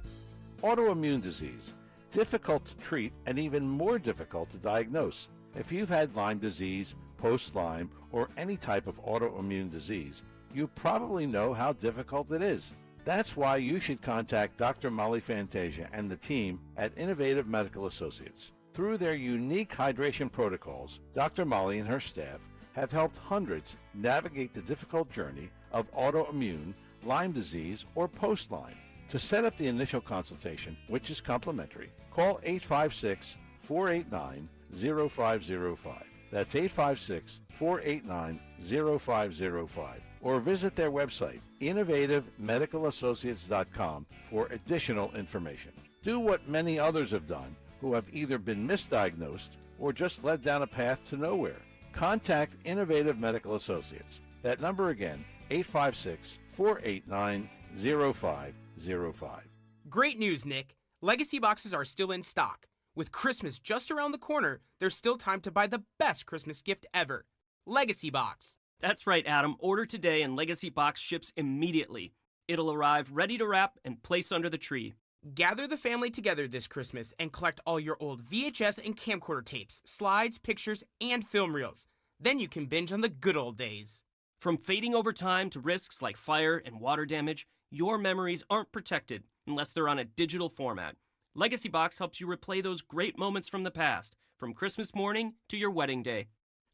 Autoimmune disease, difficult to treat and even more difficult to diagnose. If you've had Lyme disease, post-Lyme, or any type of autoimmune disease, you probably know how difficult it is. That's why you should contact Dr. Molly Fantasia and the team at Innovative Medical Associates. Through their unique hydration protocols, Dr. Molly and her staff have helped hundreds navigate the difficult journey of autoimmune, Lyme disease, or post-Lyme. To set up the initial consultation, which is complimentary, call 856-489-0505. That's 856-489-0505. Or visit their website, innovativemedicalassociates.com, for additional information. Do what many others have done who have either been misdiagnosed or just led down a path to nowhere. Contact Innovative Medical Associates. That number again, 856-489-0505. Great news, Nick. Legacy boxes are still in stock. With Christmas just around the corner, there's still time to buy the best Christmas gift ever. Legacy Box. That's right, Adam. Order today and Legacy Box ships immediately. It'll arrive ready to wrap and place under the tree. Gather the family together this Christmas and collect all your old VHS and camcorder tapes, slides, pictures, and film reels. Then you can binge on the good old days. From fading over time to risks like fire and water damage, your memories aren't protected unless they're on a digital format. Legacy Box helps you replay those great moments from the past, from Christmas morning to your wedding day.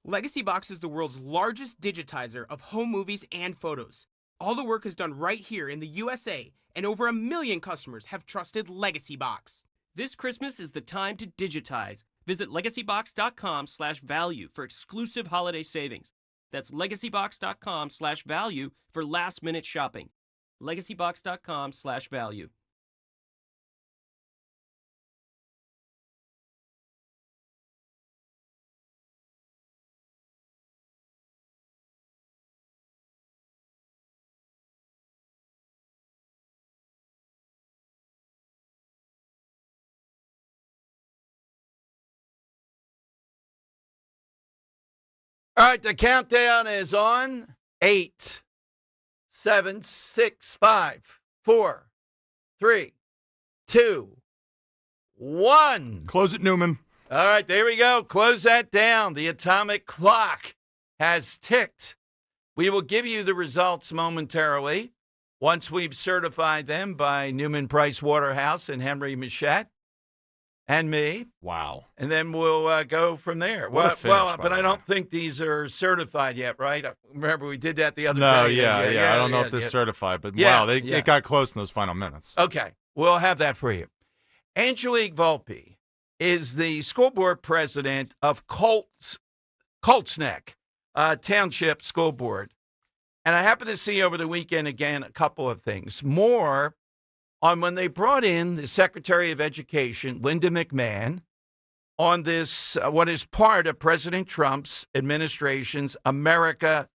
Legacy Box is the world's largest digitizer of home movies and photos. All the work is done right here in the USA, and over 1 million customers have trusted Legacy Box. This Christmas is the time to digitize. Visit legacybox.com/value for exclusive holiday savings. That's legacybox.com/value for last-minute shopping. legacybox.com/value. All right, the countdown is on. 8, 7, 6, 5, 4, 3, 2, 1. Close it, Newman. All right, there we go. Close that down. The atomic clock has ticked. We will give you the results momentarily once we've certified them by Newman Price Waterhouse and Henry Michette and me. Wow. And then we'll go from there. What a finish, But I don't think these are certified yet, right? Remember, we did that the other No, day. yeah. I don't know if they're certified, but wow, they got close in those final minutes. Okay, we'll have that for you. Angelique Volpe is the school board president of Colts Neck Township School Board. And I happened to see over the weekend, again, a couple of things. More on when they brought in the Secretary of Education, Linda McMahon, on this, what is part of President Trump's administration's America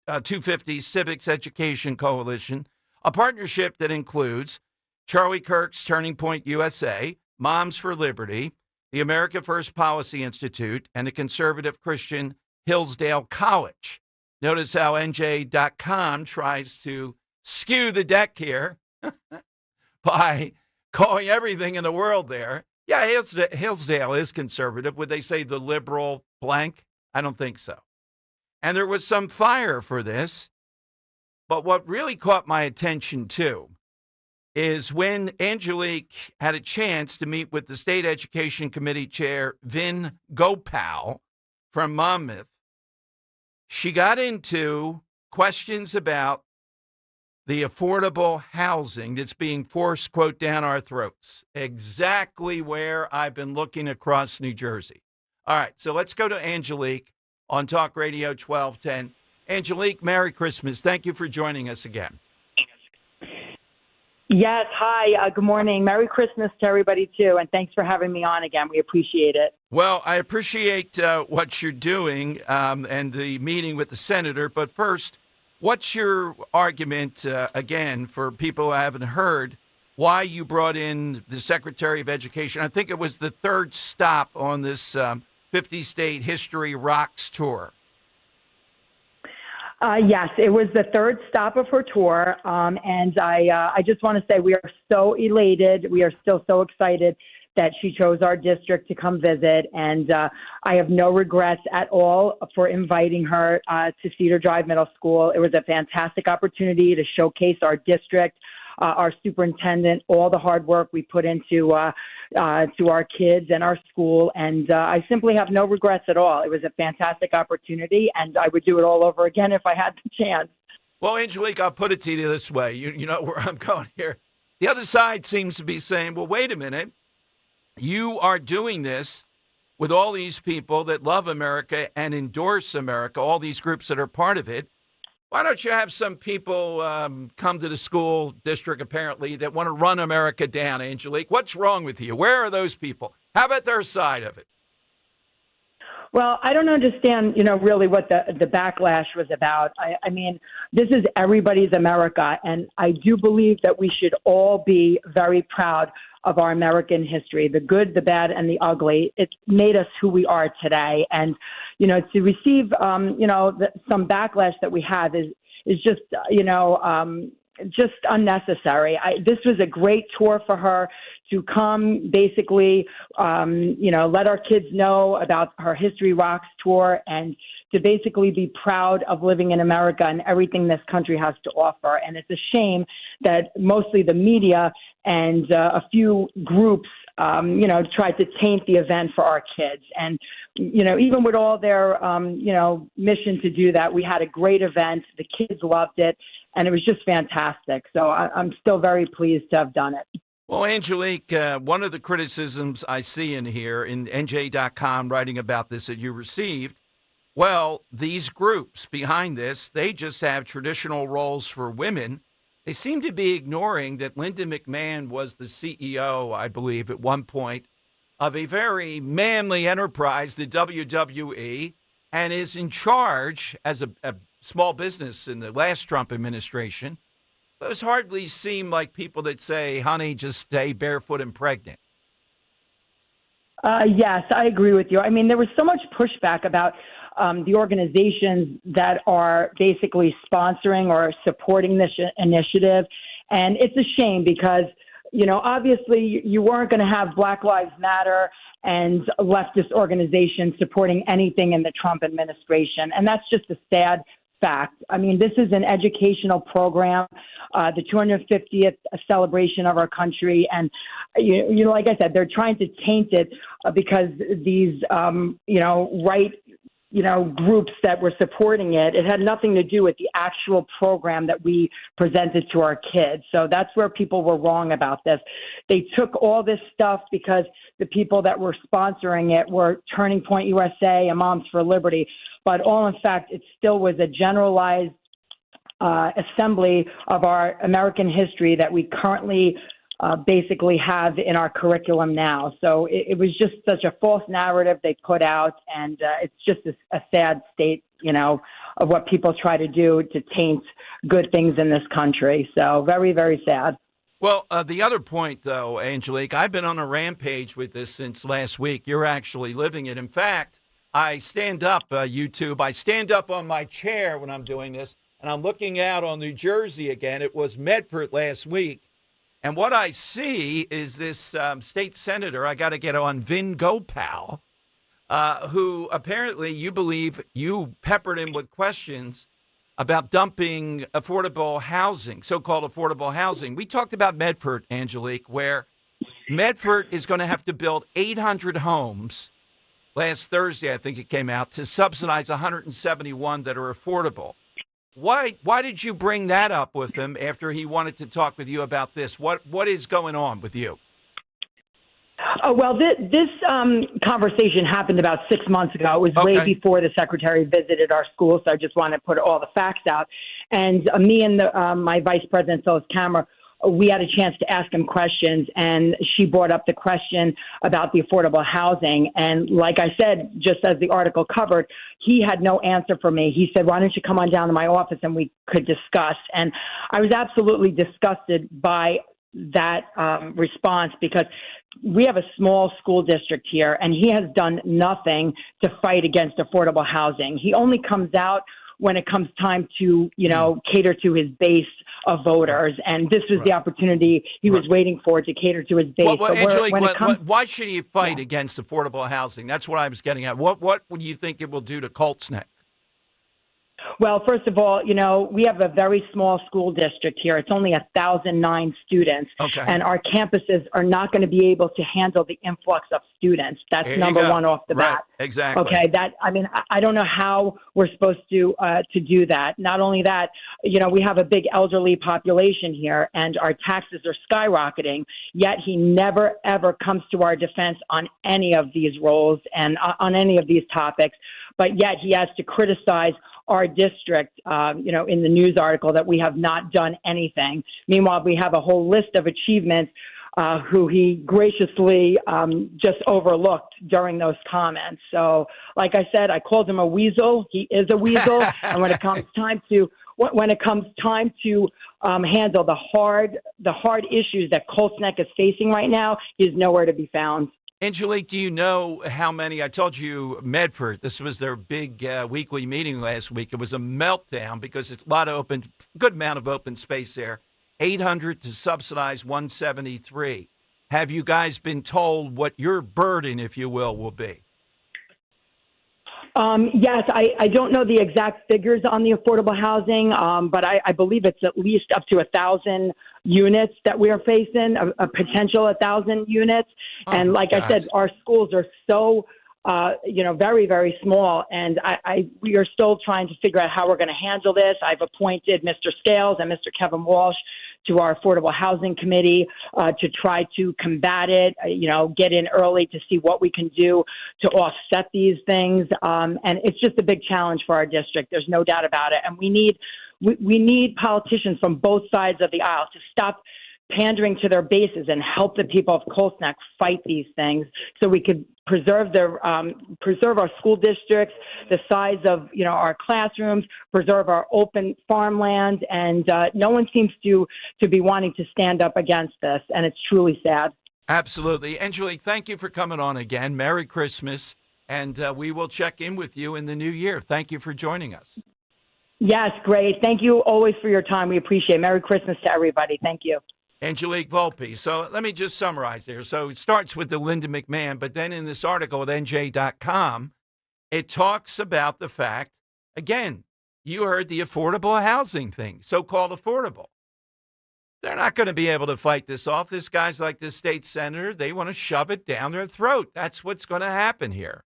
250 Civics Education Coalition, a partnership that includes Charlie Kirk's Turning Point USA, Moms for Liberty, the America First Policy Institute, and the conservative Christian Hillsdale College. Notice how NJ.com tries to skew the deck here by calling everything in the world there. Yeah, Hillsdale is conservative. Would they say the liberal blank? I don't think so. And there was some fire for this. But what really caught my attention, too, is when Angelique had a chance to meet with the State Education Committee Chair, Vin Gopal from Monmouth, she got into questions about the affordable housing that's being forced, quote, down our throats. Exactly where I've been looking across New Jersey. All right, so let's go to Angelique on Talk Radio 1210. Angelique, Merry Christmas. Thank you for joining us again. Yes, hi. Good morning. Merry Christmas to everybody, too, and thanks for having me on again. We appreciate it. Well, I appreciate what you're doing and the meeting with the senator. But first, what's your argument, again, for people who haven't heard, why you brought in the Secretary of Education? I think it was the third stop on this 50-state History Rocks tour. Yes, it was the third stop of her tour, and I just want to say we are so elated. We are still so excited that she chose our district to come visit, and I have no regrets at all for inviting her to Cedar Drive Middle School. It was a fantastic opportunity to showcase our district, our superintendent, all the hard work we put into to our kids and our school, and I simply have no regrets at all. It was a fantastic opportunity, and I would do it all over again if I had the chance. Well, Angelique, I'll put it to you this way. You know where I'm going here. The other side seems to be saying, well, wait a minute. You are doing this with all these people that love America and endorse America, all these groups that are part of it. Why don't you have some people come to the school district, apparently, that want to run America down, Angelique? What's wrong with you? Where are those people? How about their side of it? Well, I don't understand, really what the backlash was about. I mean, this is everybody's America, and I do believe that we should all be very proud of our American history, the good, the bad, and the ugly. It made us who we are today. And, to receive, some backlash that we have is just, just unnecessary. This was a great tour for her to come, basically, let our kids know about her History Rocks tour and to basically be proud of living in America and everything this country has to offer. And it's a shame that mostly the media and a few groups, tried to taint the event for our kids. And, even with all their, mission to do that, we had a great event. The kids loved it, and it was just fantastic. So I'm still very pleased to have done it. Well, Angelique, one of the criticisms I see in here in NJ.com writing about this that you received, well, these groups behind this, they just have traditional roles for women. They seem to be ignoring that Linda McMahon was the CEO, I believe, at one point, of a very manly enterprise, the WWE, and is in charge as a small business in the last Trump administration. Those hardly seem like people that say, honey, just stay barefoot and pregnant. Yes, I agree with you. I mean, there was so much pushback about the organizations that are basically sponsoring or supporting this initiative. And it's a shame because, obviously you weren't going to have Black Lives Matter and leftist organizations supporting anything in the Trump administration. And that's just a sad fact. I mean, this is an educational program, the 250th celebration of our country. And, like I said, they're trying to taint it because these, right, groups that were supporting it. It had nothing to do with the actual program that we presented to our kids. So that's where people were wrong about this. They took all this stuff because the people that were sponsoring it were Turning Point USA and Moms for Liberty. But all in fact, it still was a generalized assembly of our American history that we currently basically have in our curriculum now. So it was just such a false narrative they put out, and it's just a sad state, of what people try to do to taint good things in this country. So very, very sad. Well, the other point, though, Angelique, I've been on a rampage with this since last week. You're actually living it. In fact, I stand up, YouTube. I stand up on my chair when I'm doing this, and I'm looking out on New Jersey again. It was Medford last week. And what I see is this state senator, I got to get on, Vin Gopal, who apparently you believe you peppered him with questions about dumping affordable housing, so-called affordable housing. We talked about Medford, Angelique, where Medford is going to have to build 800 homes. Last Thursday, I think it came out, to subsidize 171 that are affordable. Why did you bring that up with him after he wanted to talk with you about this? What is going on with you? Well, this conversation happened about 6 months ago. It was way before the secretary visited our school, so I just want to put all the facts out. And me and my vice president, Phyllis Kammer, we had a chance to ask him questions, and she brought up the question about the affordable housing. And like I said, just as the article covered, he had no answer for me. He said, why don't you come on down to my office and we could discuss? And I was absolutely disgusted by that response, because we have a small school district here, and he has done nothing to fight against affordable housing. He only comes out when it comes time to, cater to his base of voters. And this was the opportunity he was waiting for, to cater to his base. Well, Angelique, why should he fight against affordable housing? That's what I was getting at. What do you think it will do to Colts Neck? Well, first of all, we have a very small school district here. It's only 1,009 students. Okay. And our campuses are not going to be able to handle the influx of students. That's number one off the bat. Exactly. Okay. I don't know how we're supposed to do that. Not only that, we have a big elderly population here, and our taxes are skyrocketing, yet he never, ever comes to our defense on any of these roles and on any of these topics. But yet he has to criticize our district, in the news article, that we have not done anything. Meanwhile, we have a whole list of achievements who he graciously just overlooked during those comments. So, like I said, I called him a weasel. He is a weasel, and when it comes time to handle the hard issues that Colts Neck is facing right now, he's nowhere to be found. Angelique, do you know how many? I told you Medford, this was their big weekly meeting last week. It was a meltdown because it's a good amount of open space there. 800 to subsidize 173. Have you guys been told what your burden, if you will be? Yes, I don't know the exact figures on the affordable housing, but I believe it's at least up to 1,000 units that we are facing, a potential 1,000 units. And like I said, our schools are so, very, very small. And we are still trying to figure out how we're going to handle this. I've appointed Mr. Scales and Mr. Kevin Walsh to our Affordable Housing Committee to try to combat it, get in early to see what we can do to offset these things. And it's just a big challenge for our district. There's no doubt about it. And we need politicians from both sides of the aisle to stop pandering to their bases and help the people of Colts Neck fight these things, so we could preserve our school districts, the size of our classrooms, preserve our open farmland, and no one seems to be wanting to stand up against this, and it's truly sad. Absolutely. Angelique, thank you for coming on again. Merry Christmas, and we will check in with you in the new year. Thank you for joining us. Yes, great. Thank you always for your time. We appreciate it. Merry Christmas to everybody. Thank you. Angelique Volpe. So let me just summarize here. So it starts with the Linda McMahon, but then in this article at NJ.com, it talks about the fact, again, you heard the affordable housing thing, so-called affordable. They're not going to be able to fight this off. This guy's like this state senator. They want to shove it down their throat. That's what's going to happen here.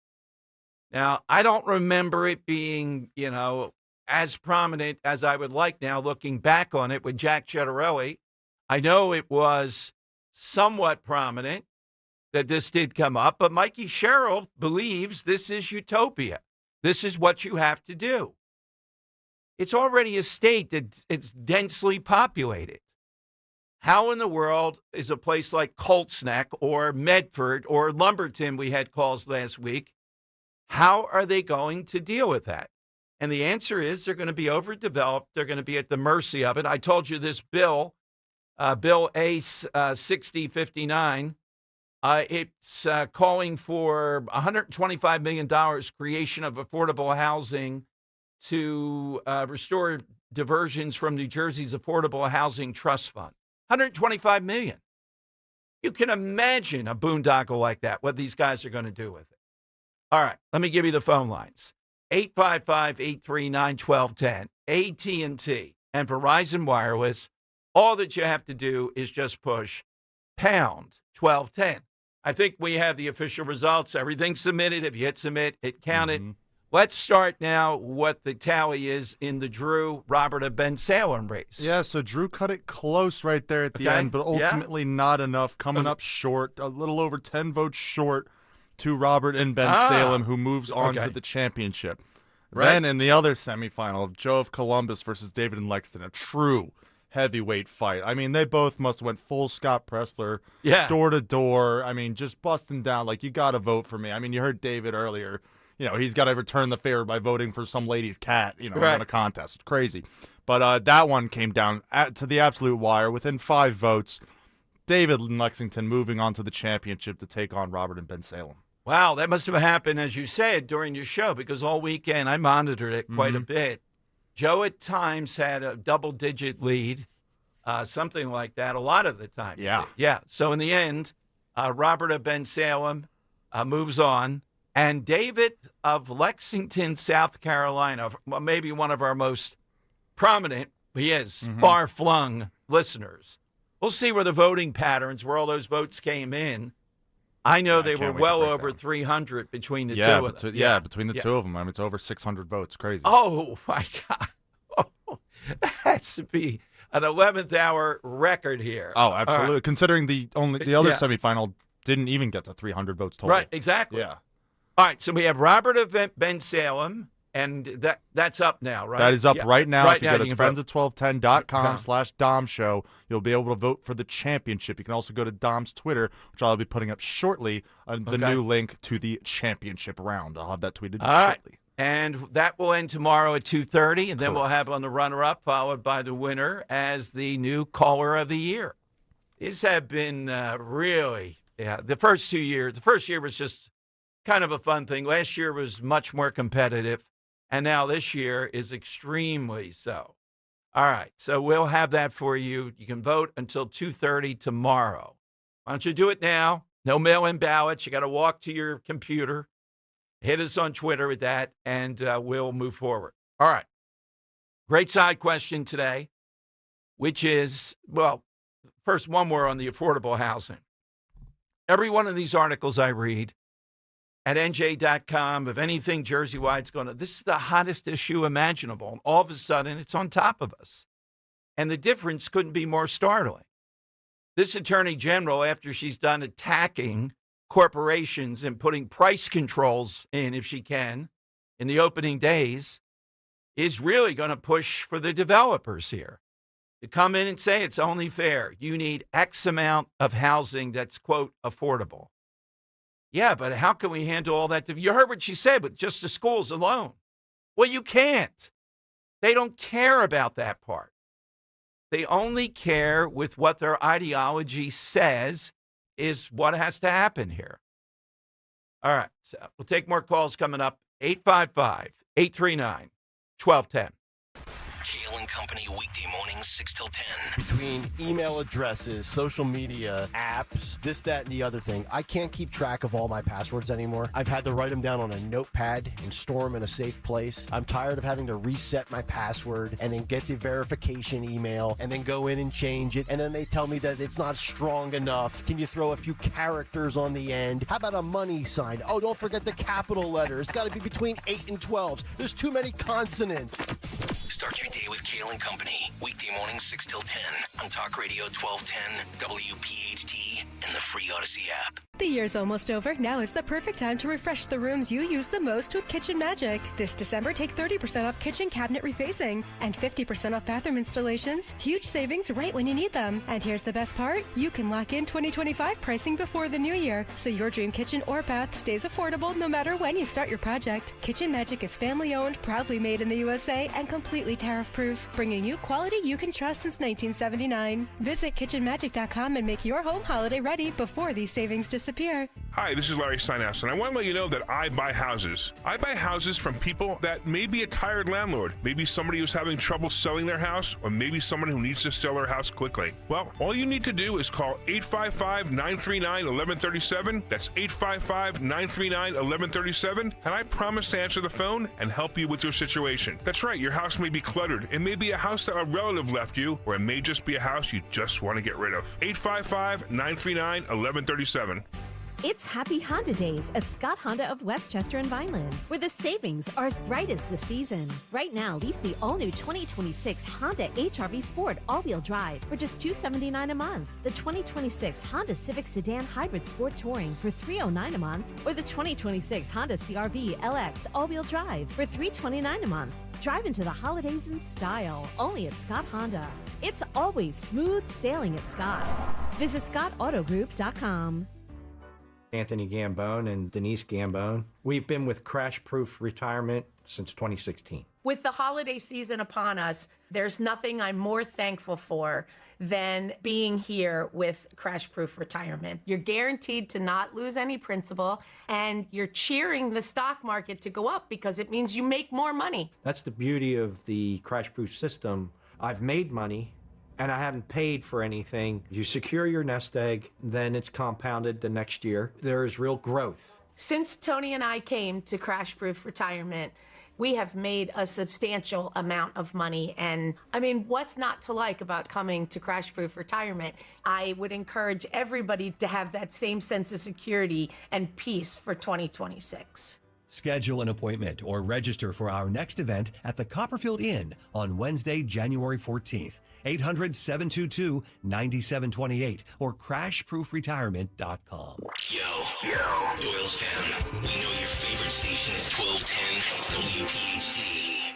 Now, I don't remember it being, as prominent as I would like now, looking back on it with Jack Ciattarelli. I know it was somewhat prominent that this did come up, but Mikey Sherrill believes this is utopia. This is what you have to do. It's already a state that it's densely populated. How in the world is a place like Colts Neck or Medford or Lumberton, we had calls last week, how are they going to deal with that? And the answer is they're going to be overdeveloped. They're going to be at the mercy of it. I told you this bill Bill Ace 6059. It's calling for $125 million creation of affordable housing to restore diversions from New Jersey's Affordable Housing Trust Fund. $125 million. You can imagine a boondoggle like that, what these guys are going to do with it. All right, let me give you the phone lines. 855-839-1210, AT&T, and Verizon Wireless. All that you have to do is just push pound 1210. I think we have the official results. Everything's submitted. If you hit submit, it counted. Mm-hmm. Let's start now what the tally is in the Drew, Robert of Ben Salem race. Yeah, so Drew cut it close right there at the end, but ultimately not enough. Coming up short, a little over 10 votes short to Robert and Ben Salem, who moves on to the championship. Right. Then in the other semifinal of Joe of Columbus versus David and Lexington, a true heavyweight fight. I mean, they both must have went full Scott Pressler, door to door. I mean, just busting down like, you got to vote for me. I mean, you heard David earlier. You know, he's got to return the favor by voting for some lady's cat, in a contest. It's crazy. But that one came down to the absolute wire within 5 votes. David and Lexington moving on to the championship to take on Robert and Ben Salem. Wow, that must have happened, as you said, during your show, because all weekend I monitored it quite a bit. Joe at times had a double-digit lead, something like that, a lot of the time. Yeah. Yeah. So in the end, Robert of Ben Salem moves on. And David of Lexington, South Carolina, maybe one of our most prominent, far-flung listeners. We'll see where the voting patterns, where all those votes came in. I know they were well over 300 between the two of them. Between the two of them. I mean, it's over 600 votes. Crazy. Oh, my God. Oh, that has to be an 11th hour record here. Oh, absolutely. Right. Considering the other semifinal didn't even get to 300 votes total. Right, exactly. Yeah. All right, so we have Robert of Ben Salem, and that's up now, right? That is up right now. Right if you go to friendsat1210.com/Dom Show, you'll be able to vote for the championship. You can also go to Dom's Twitter, which I'll be putting up shortly, the new link to the championship round. I'll have that tweeted shortly. Right. And that will end tomorrow at 2:30, and then we'll have on the runner-up, followed by the winner as the new caller of the year. These have been the first 2 years. The first year was just kind of a fun thing. Last year was much more competitive, and now this year is extremely so. All right, so we'll have that for you. You can vote until 2:30 tomorrow. Why don't you do it now? No mail-in ballots. You got to walk to your computer. Hit us on Twitter with that, and we'll move forward. All right. Great side question today, which is, first one more on the affordable housing. Every one of these articles I read at NJ.com, of anything Jersey-wide's going on, this is the hottest issue imaginable. And all of a sudden, it's on top of us. And the difference couldn't be more startling. This attorney general, after she's done attacking corporations and putting price controls in, if she can, in the opening days, is really going to push for the developers here to come in and say it's only fair. You need X amount of housing that's, quote, affordable. Yeah, but how can we handle all that? You heard what she said, with just the schools alone. Well, you can't. They don't care about that part. They only care with what their ideology says is what has to happen here. All right, so we'll take more calls coming up. 855-839-1210. Kale and Company weekday mornings 6 till 10. Between email addresses, social media, apps, this, that, and the other thing, I can't keep track of all my passwords anymore. I've had to write them down on a notepad and store them in a safe place. I'm tired of having to reset my password and then get the verification email and then go in and change it. And then they tell me that it's not strong enough. Can you throw a few characters on the end? How about a money sign? Oh, don't forget the capital letters. It's got to be between 8 and 12s. There's too many consonants. Start your day with Kale and Company. Weekday mornings 6 till 10 on Talk Radio 1210, WPHT, and the free audio Odyssey app. The year's almost over. Now is the perfect time to refresh the rooms you use the most with Kitchen Magic. This December, take 30% off kitchen cabinet refacing and 50% off bathroom installations. Huge savings right when you need them. And here's the best part. You can lock in 2025 pricing before the new year, so your dream kitchen or bath stays affordable no matter when you start your project. Kitchen Magic is family-owned, proudly made in the USA, and completely tariff-proof, bringing you quality you can trust since 1979. Visit kitchenmagic.com and make your home holiday ready before these savings disappear. Hi, this is Larry Steinhaus, and I want to let you know that I buy houses. I buy houses from people that may be a tired landlord, maybe somebody who's having trouble selling their house, or maybe someone who needs to sell their house quickly. Well, all you need to do is call 855-939-1137. That's 855-939-1137, and I promise to answer the phone and help you with your situation. That's right, your house may be cluttered. It may be a house that a relative left you, or it may just be a house you just want to get rid of. 855-939-1137. It's Happy Honda Days at Scott Honda of Westchester and Vineland, where the savings are as bright as the season. Right now, lease the all-new 2026 Honda HR-V Sport all-wheel drive for just $279 a month, the 2026 Honda Civic Sedan Hybrid Sport Touring for $309 a month, or the 2026 Honda CR-V LX all-wheel drive for $329 a month. Drive into the holidays in style, only at Scott Honda. It's always smooth sailing at Scott. Visit ScottAutoGroup.com. Anthony Gambone and Denise Gambone. We've been with Crash Proof Retirement since 2016. With the holiday season upon us, there's nothing I'm more thankful for than being here with Crash Proof Retirement. You're guaranteed to not lose any principal, and you're cheering the stock market to go up because it means you make more money. That's the beauty of the Crash Proof system. I've made money, and I haven't paid for anything. You secure your nest egg, then it's compounded the next year. There is real growth. Since Tony and I came to Crash Proof Retirement, we have made a substantial amount of money. And I mean, what's not to like about coming to Crash Proof Retirement? I would encourage everybody to have that same sense of security and peace for 2026. Schedule an appointment or register for our next event at the Copperfield Inn on Wednesday, January 14th. 800-722-9728 or crashproofretirement.com. Yo, Doylestown. We know your favorite station is 1210 WPHT.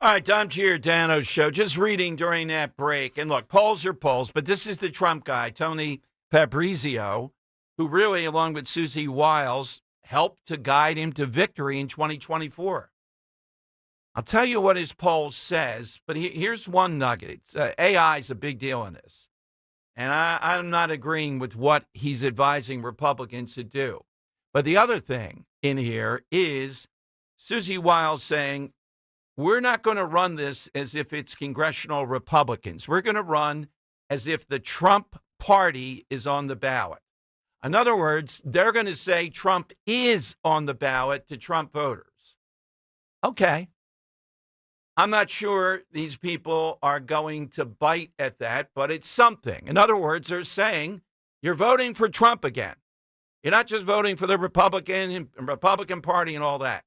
All right, Dom Giordano's show. Just reading during that break. And look, polls are polls, but this is the Trump guy, Tony Fabrizio, who really, along with Susie Wiles, helped to guide him to victory in 2024. I'll tell you what his poll says, but here's one nugget. AI is a big deal in this. And I'm not agreeing with what he's advising Republicans to do. But the other thing in here is Susie Wiles saying, we're not going to run this as if it's congressional Republicans. We're going to run as if the Trump party is on the ballot. In other words, they're going to say Trump is on the ballot to Trump voters. Okay. I'm not sure these people are going to bite at that, but it's something. In other words, they're saying you're voting for Trump again. You're not just voting for the Republican Party and all that.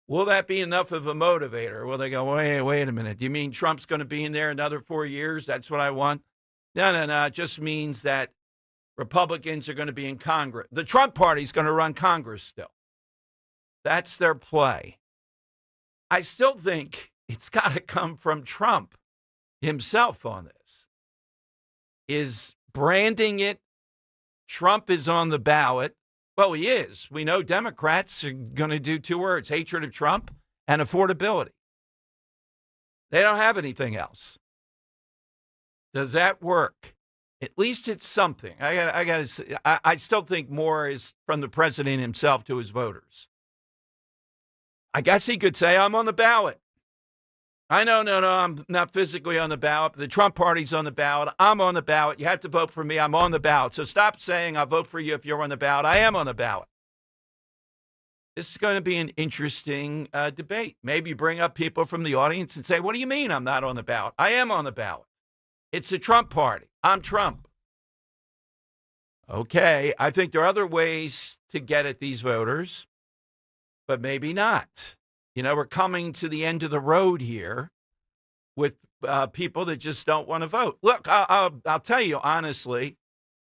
Will that be enough of a motivator? Will they go, wait a minute. Do you mean Trump's going to be in there another 4 years? That's what I want? No. It just means that Republicans are going to be in Congress. The Trump party's going to run Congress still. That's their play. I still think it's got to come from Trump himself on this. Is branding it, Trump is on the ballot. Well, he is. We know Democrats are going to do two words, hatred of Trump and affordability. They don't have anything else. Does that work? At least it's something. I still think more is from the president himself to his voters. I guess he could say, I'm on the ballot. I know, no, I'm not physically on the ballot. The Trump party's on the ballot. I'm on the ballot. You have to vote for me. I'm on the ballot. So stop saying I'll vote for you if you're on the ballot. I am on the ballot. This is going to be an interesting debate. Maybe bring up people from the audience and say, what do you mean I'm not on the ballot? I am on the ballot. It's the Trump party. I'm Trump. Okay, I think there are other ways to get at these voters, but maybe not. You know, we're coming to the end of the road here with people that just don't want to vote. Look, I'll tell you honestly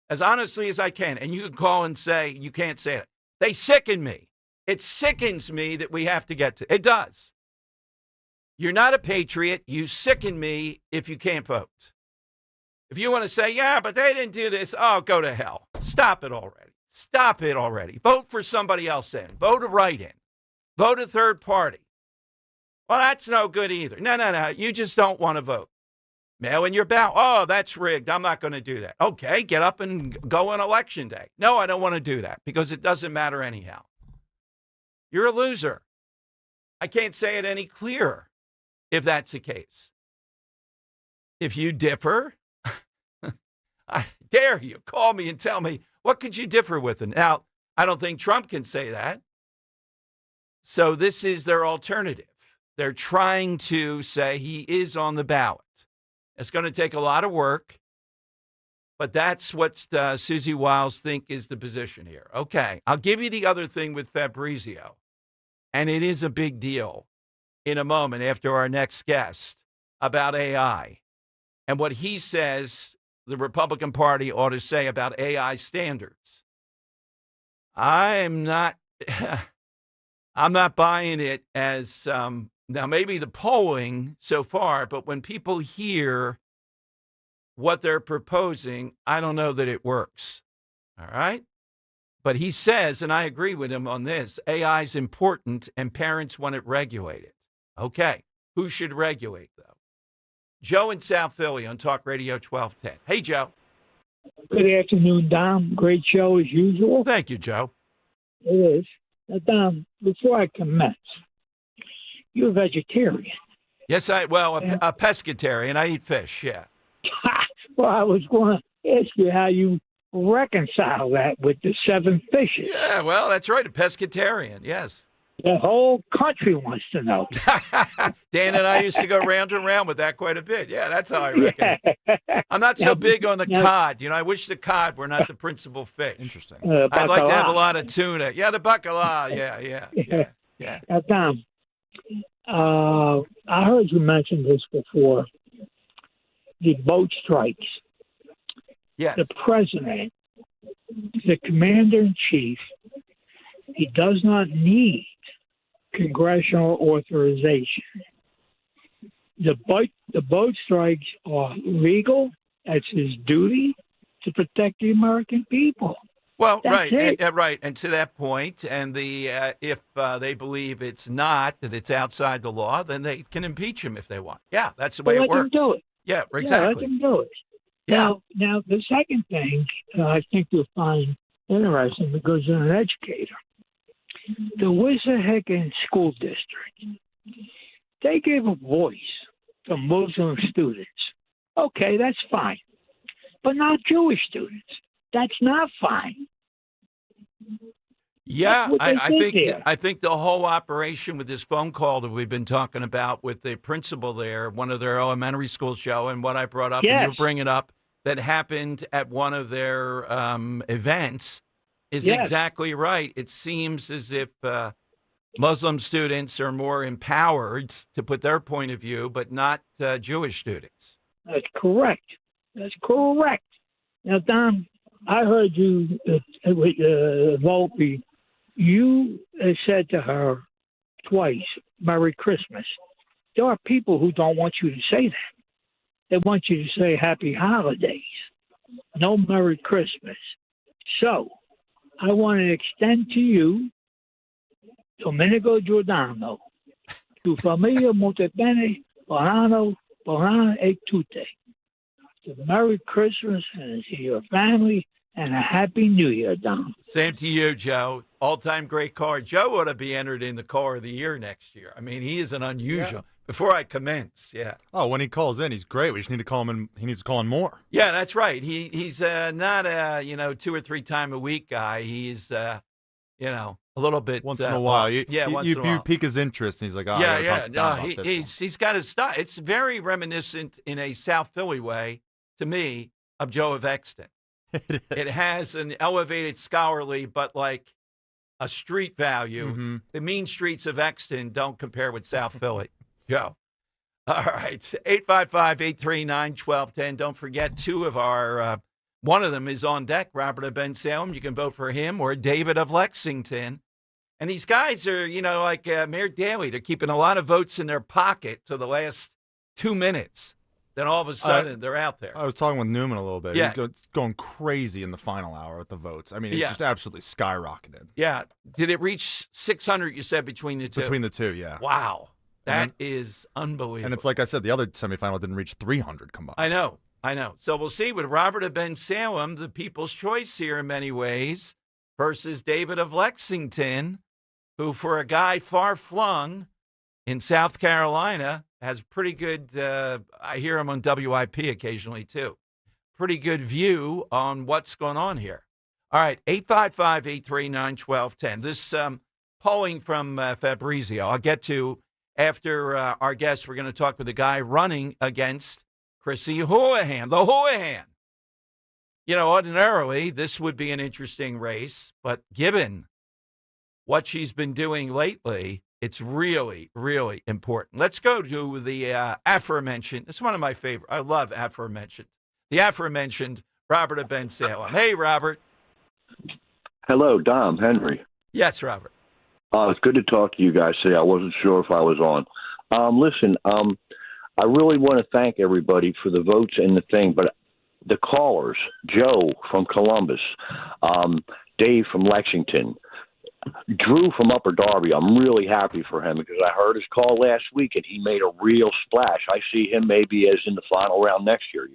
as I can, and you can call and say you can't say it. They sicken me. It sickens me that we have to get to. It does. You're not a patriot. You sicken me if you can't vote. If you want to say, yeah, but they didn't do this, oh, go to hell. Stop it already. Stop it already. Vote for somebody else in. Vote a write-in. Vote a third party. Well, that's no good either. No. You just don't want to vote. Mail in your ballot. Oh, that's rigged. I'm not going to do that. Okay, get up and go on election day. No, I don't want to do that because it doesn't matter anyhow. You're a loser. I can't say it any clearer if that's the case. If you differ, I dare you. Call me and tell me, what could you differ with? And now, I don't think Trump can say that. So this is their alternative. They're trying to say he is on the ballot. It's going to take a lot of work, but that's what Susie Wiles think is the position here. Okay, I'll give you the other thing with Fabrizio, and it is a big deal in a moment after our next guest about AI and what he says the Republican Party ought to say about AI standards. I'm not buying it as now maybe the polling so far, but when people hear what they're proposing, I don't know that it works. All right? But he says, and I agree with him on this, AI is important and parents want it regulated. Okay. Who should regulate, though? Joe in South Philly on Talk Radio 1210. Hey, Joe. Good afternoon, Dom. Great show as usual. Thank you, Joe. It is. Now, Dom, before I commence, you're a vegetarian. Yes, a pescatarian. I eat fish, yeah. Well, I was going to ask you how you reconcile that with the 7 fishes. Yeah, well, that's right. A pescatarian, yes. The whole country wants to know. Dan and I used to go round and round with that quite a bit. Yeah, that's how I reckon. Yeah. I'm not so big on the cod. I wish the cod were not the principal fish. Interesting. I'd like to have a lot of tuna. Yeah, the bacala. Yeah. Now, Dom, I heard you mention this before. The boat strikes. Yes. The president, the commander-in-chief, he does not need congressional authorization. The boat strikes are legal. That's his duty to protect the American people. Well, That's it. right. And to that point, and if they believe it's not, that it's outside the law, then they can impeach him if they want. Yeah, that's the way it Let works. them do it. Yeah, Yeah, exactly. let them do it. Yeah. Now, the second thing I think you'll find interesting because you're an educator. The Wissahickon School District, they gave a voice to Muslim students. Okay, that's fine. But not Jewish students. That's not fine. Yeah, That's what they I did think there. I think the whole operation with this phone call that we've been talking about with the principal there, one of their elementary school show, and what I brought up, and Yes. you're bringing up, that happened at one of their events, is Yes. exactly right. It seems as if Muslim students are more empowered to put their point of view, but not Jewish students. That's correct. That's correct. Now, Don, I heard you, Volpe, you said to her twice, Merry Christmas. There are people who don't want you to say that. They want you to say Happy Holidays. No Merry Christmas. So, I want to extend to you, Domenico Giordano, tu famiglia molto bene, buon anno e tutte. Merry Christmas and to your family, and a Happy New Year, Don. Same to you, Joe. All-time great car. Joe ought to be entered in the car of the year next year. I mean, he is an unusual. Yeah. Before I commence, yeah. Oh, when he calls in, he's great. We just need to call him in. He needs to call in more. Yeah, that's right. He's not a 2 or 3 time a week guy. He's a little bit Once in a while, once in a you while. pique his interest, and he's like, oh, Yeah. No, he's he's got his style. It's very reminiscent in a South Philly way to me of Joe of Exton. It has an elevated scholarly, but like a street value. Mm-hmm. The mean streets of Exton don't compare with South Philly. Joe. All right, 855-839-1210. Don't forget, two of our, one of them is on deck, Robert of Ben Salem. You can vote for him or David of Lexington. And these guys are, like Mayor Daley. They're keeping a lot of votes in their pocket to the last 2 minutes. Then all of a sudden, they're out there. I was talking with Newman a little bit. Yeah. He's going crazy in the final hour with the votes. I mean, it's just absolutely skyrocketed. Yeah. Did it reach 600, you said, between the two? Between the two, yeah. Wow. That is unbelievable. And it's like I said, the other semifinal didn't reach 300 combined. I know. So we'll see with Robert of Ben Salem, the people's choice here in many ways, versus David of Lexington, who for a guy far-flung in South Carolina has pretty good, I hear him on WIP occasionally too, pretty good view on what's going on here. All right, 855-839-1210. This polling from Fabrizio, I'll get to after our guests. We're going to talk with the guy running against Chrissy Houlihan, the Houlihan. Ordinarily, this would be an interesting race, but given what she's been doing lately, it's really, really important. Let's go to the aforementioned. It's one of my favorite. I love aforementioned. The aforementioned Robert of Ben Salem. Hey, Robert. Hello, Dom, Henry. Yes, Robert. It's good to talk to you guys today. I wasn't sure if I was on. Listen, I really want to thank everybody for the votes and the thing, but the callers, Joe from Columbus, Dave from Lexington, Drew from Upper Darby, I'm really happy for him because I heard his call last week and he made a real splash. I see him maybe as in the final round next year,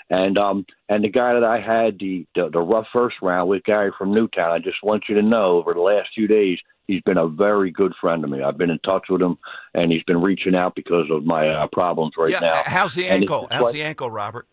And the guy that I had the rough first round with, Gary from Newtown, I just want you to know over the last few days, he's been a very good friend of me. I've been in touch with him, and he's been reaching out because of my problems now. How's the ankle? How's the ankle, Robert?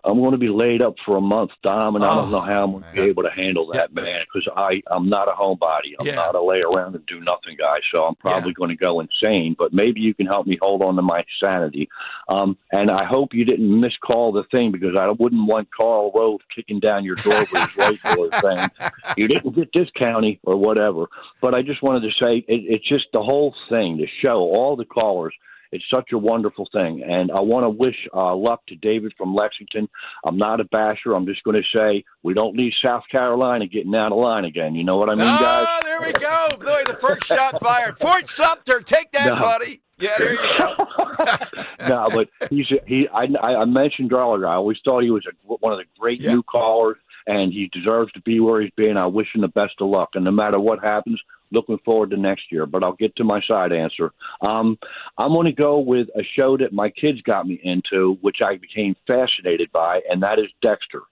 I'm going to be laid up for a month, Dom, and I don't know how I'm going to be able to handle that, man, because I'm not a homebody. I'm not a lay around and do nothing guy, so I'm probably going to go insane, but maybe you can help me hold on to my sanity. And I hope you didn't miscall the thing because I wouldn't want Carl Rove kicking down your door with his rifle or saying, you didn't get this county or whatever. But I just wanted to say it's just the whole thing, the show, all the callers. It's such a wonderful thing, and I want to wish luck to David from Lexington. I'm not a basher. I'm just going to say we don't need South Carolina getting out of line again. You know what I mean, guys? Oh, there we go. Boy, the first shot fired. Fort Sumter, take that, buddy. Yeah, there you go. No, but I mentioned earlier, I always thought he was one of the great new callers, and he deserves to be where he's been. I wish him the best of luck, and no matter what happens, looking forward to next year. But I'll get to my side answer. I'm going to go with a show that my kids got me into, which I became fascinated by, and that is Dexter.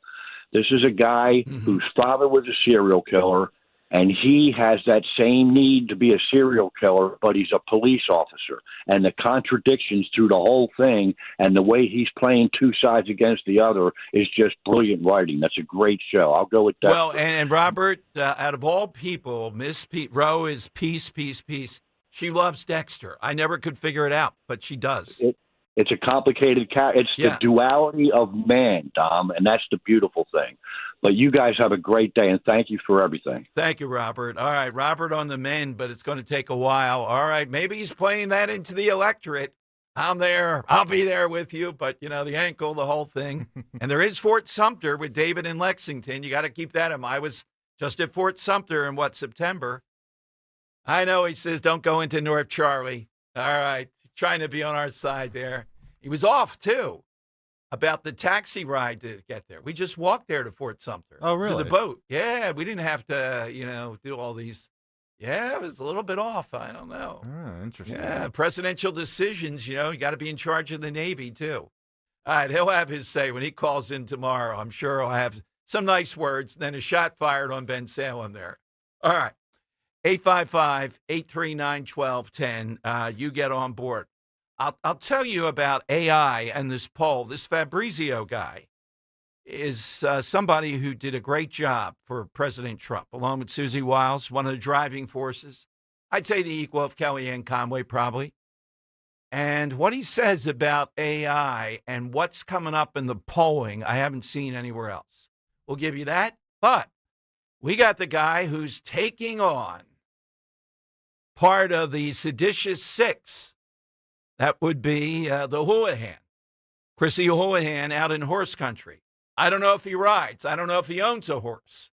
This is a guy whose father was a serial killer, and he has that same need to be a serial killer, but he's a police officer. And the contradictions through the whole thing and the way he's playing two sides against the other is just brilliant writing. That's a great show. I'll go with that. Well, and Robert, out of all people, Miss Rowe is peace, peace, peace. She loves Dexter. I never could figure it out, but she does. It's a complicated It's the duality of man, Dom, and that's the beautiful thing. But you guys have a great day, and thank you for everything. Thank you, Robert. All right, Robert on the mend, but it's going to take a while. All right, maybe he's playing that into the electorate. I'm there. I'll be there with you. But, the ankle, the whole thing. And there is Fort Sumter with David in Lexington. You got to keep that in mind. I was just at Fort Sumter in, September. I know he says don't go into North Charlie. All right, trying to be on our side there. He was off, too, about the taxi ride to get there. We just walked there to Fort Sumter. Oh, really? To the boat. Yeah, we didn't have to, do all these. Yeah, it was a little bit off. I don't know. Oh, interesting. Yeah, presidential decisions, you got to be in charge of the Navy, too. All right, he'll have his say when he calls in tomorrow. I'm sure he'll have some nice words, then a shot fired on Ben Salem there. All right, 855-839-1210. You get on board. I'll tell you about AI and this poll. This Fabrizio guy is somebody who did a great job for President Trump, along with Susie Wiles, one of the driving forces. I'd say the equal of Kellyanne Conway, probably. And what he says about AI and what's coming up in the polling, I haven't seen anywhere else. We'll give you that. But we got the guy who's taking on part of the seditious six That would be the Houlihan, Chrissy Houlihan out in horse country. I don't know if he rides. I don't know if he owns a horse.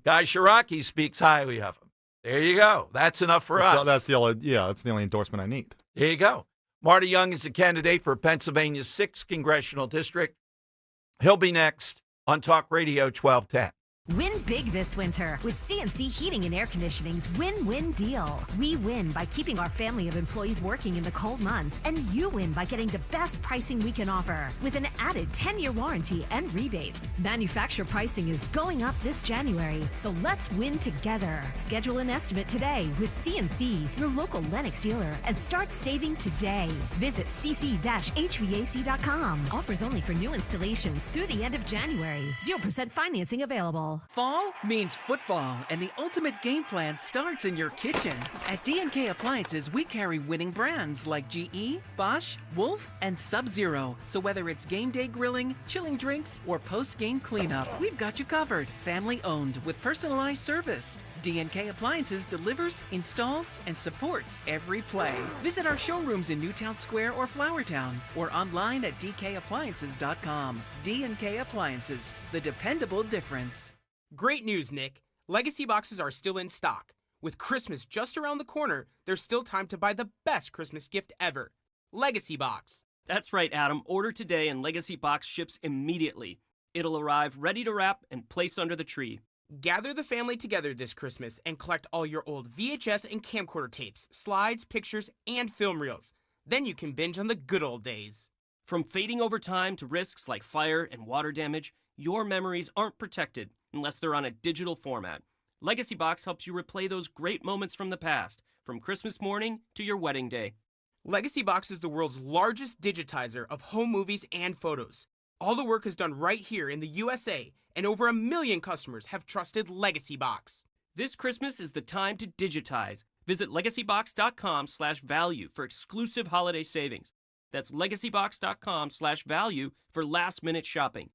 Guy Shiraki speaks highly of him. There you go. That's enough for us. That's the only endorsement I need. There you go. Marty Young is a candidate for Pennsylvania's 6th congressional district. He'll be next on Talk Radio 1210. Win big this winter with CNC Heating and Air Conditioning's win-win deal. We win by keeping our family of employees working in the cold months, and you win by getting the best pricing we can offer with an added 10-year warranty and rebates. Manufacturer pricing is going up this January, so let's win together. Schedule an estimate today with CNC, your local Lennox dealer, and start saving today. Visit cc-hvac.com. Offers only for new installations through the end of January. 0% financing available. Fall means football, and the ultimate game plan starts in your kitchen. At D&K Appliances, we carry winning brands like GE, Bosch, Wolf, and Sub-Zero. So whether it's game day grilling, chilling drinks, or post-game cleanup, we've got you covered. Family owned with personalized service. D&K Appliances delivers, installs, and supports every play. Visit our showrooms in Newtown Square or Flowertown, or online at dkappliances.com. D&K Appliances, the dependable difference. Great news, Nick. Legacy boxes are still in stock. With Christmas just around the corner, there's still time to buy the best Christmas gift ever. Legacy Box. That's right, Adam. Order today and Legacy Box ships immediately. It'll arrive ready to wrap and place under the tree. Gather the family together this Christmas and collect all your old VHS and camcorder tapes, slides, pictures, and film reels. Then you can binge on the good old days. From fading over time to risks like fire and water damage, your memories aren't protected unless they're on a digital format. Legacy Box helps you replay those great moments from the past, from Christmas morning to your wedding day. Legacy Box is the world's largest digitizer of home movies and photos. All the work is done right here in the USA, and over 1 million customers have trusted Legacy Box. This Christmas is the time to digitize. Visit legacybox.com/value for exclusive holiday savings. That's legacybox.com/value for last-minute shopping.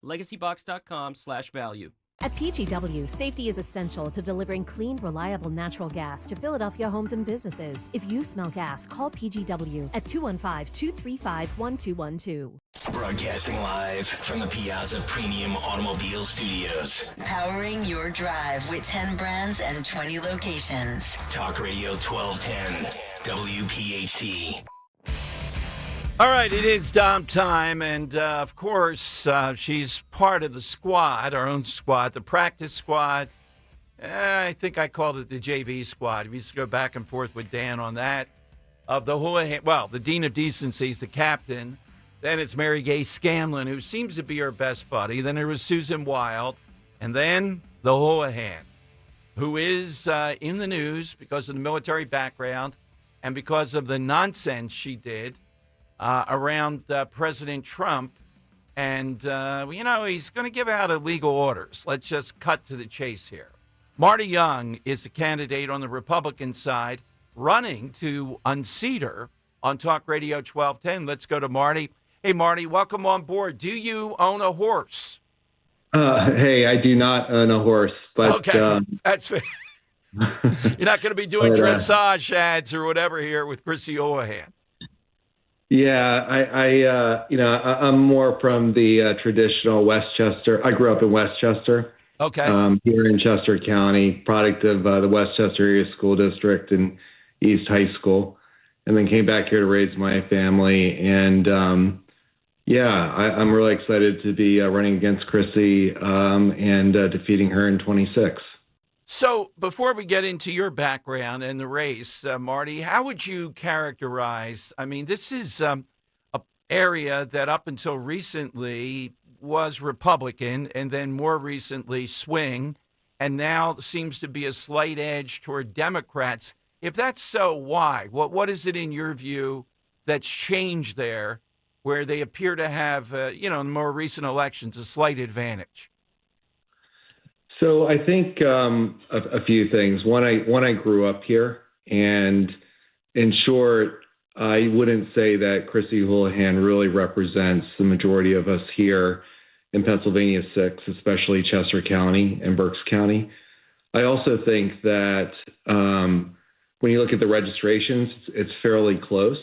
legacybox.com/value. At PGW, safety is essential to delivering clean, reliable natural gas to Philadelphia homes and businesses. If you smell gas, call PGW at 215-235-1212. Broadcasting live from the Piazza Premium Automobile Studios. Powering your drive with 10 brands and 20 locations. Talk Radio 1210, WPHT. All right, it is Dom time, and of course, she's part of the squad, our own squad, the practice squad. I think I called it the JV squad. We used to go back and forth with Dan on that. Of the Houlihan, well, the Dean of Decency is the captain. Then it's Mary Gay Scanlon, who seems to be her best buddy. Then there was Susan Wild, and then the Houlihan, who is in the news because of the military background and because of the nonsense she did around President Trump. And, he's going to give out illegal orders. Let's just cut to the chase here. Marty Young is a candidate on the Republican side running to unseat her on Talk Radio 1210. Let's go to Marty. Hey, Marty, welcome on board. Do you own a horse? Hey, I do not own a horse. But, okay, that's fair. You're not going to be doing dressage ads or whatever here with Chrissy Houlihan. Yeah, I'm more from the traditional Westchester. I grew up in Westchester. Okay. Here in Chester County, product of the Westchester Area School District and East High School, and then came back here to raise my family. And I'm really excited to be running against Chrissy and defeating her in 26. So before we get into your background and the race, Marty, how would you characterize, I mean, this is an area that up until recently was Republican and then more recently swing, and now seems to be a slight edge toward Democrats. If that's so, why? What is it in your view that's changed there where they appear to have, in more recent elections, a slight advantage? So I think a few things. One, I grew up here, and in short, I wouldn't say that Chrissy Houlihan really represents the majority of us here in Pennsylvania 6, especially Chester County and Berks County. I also think that when you look at the registrations, it's fairly close.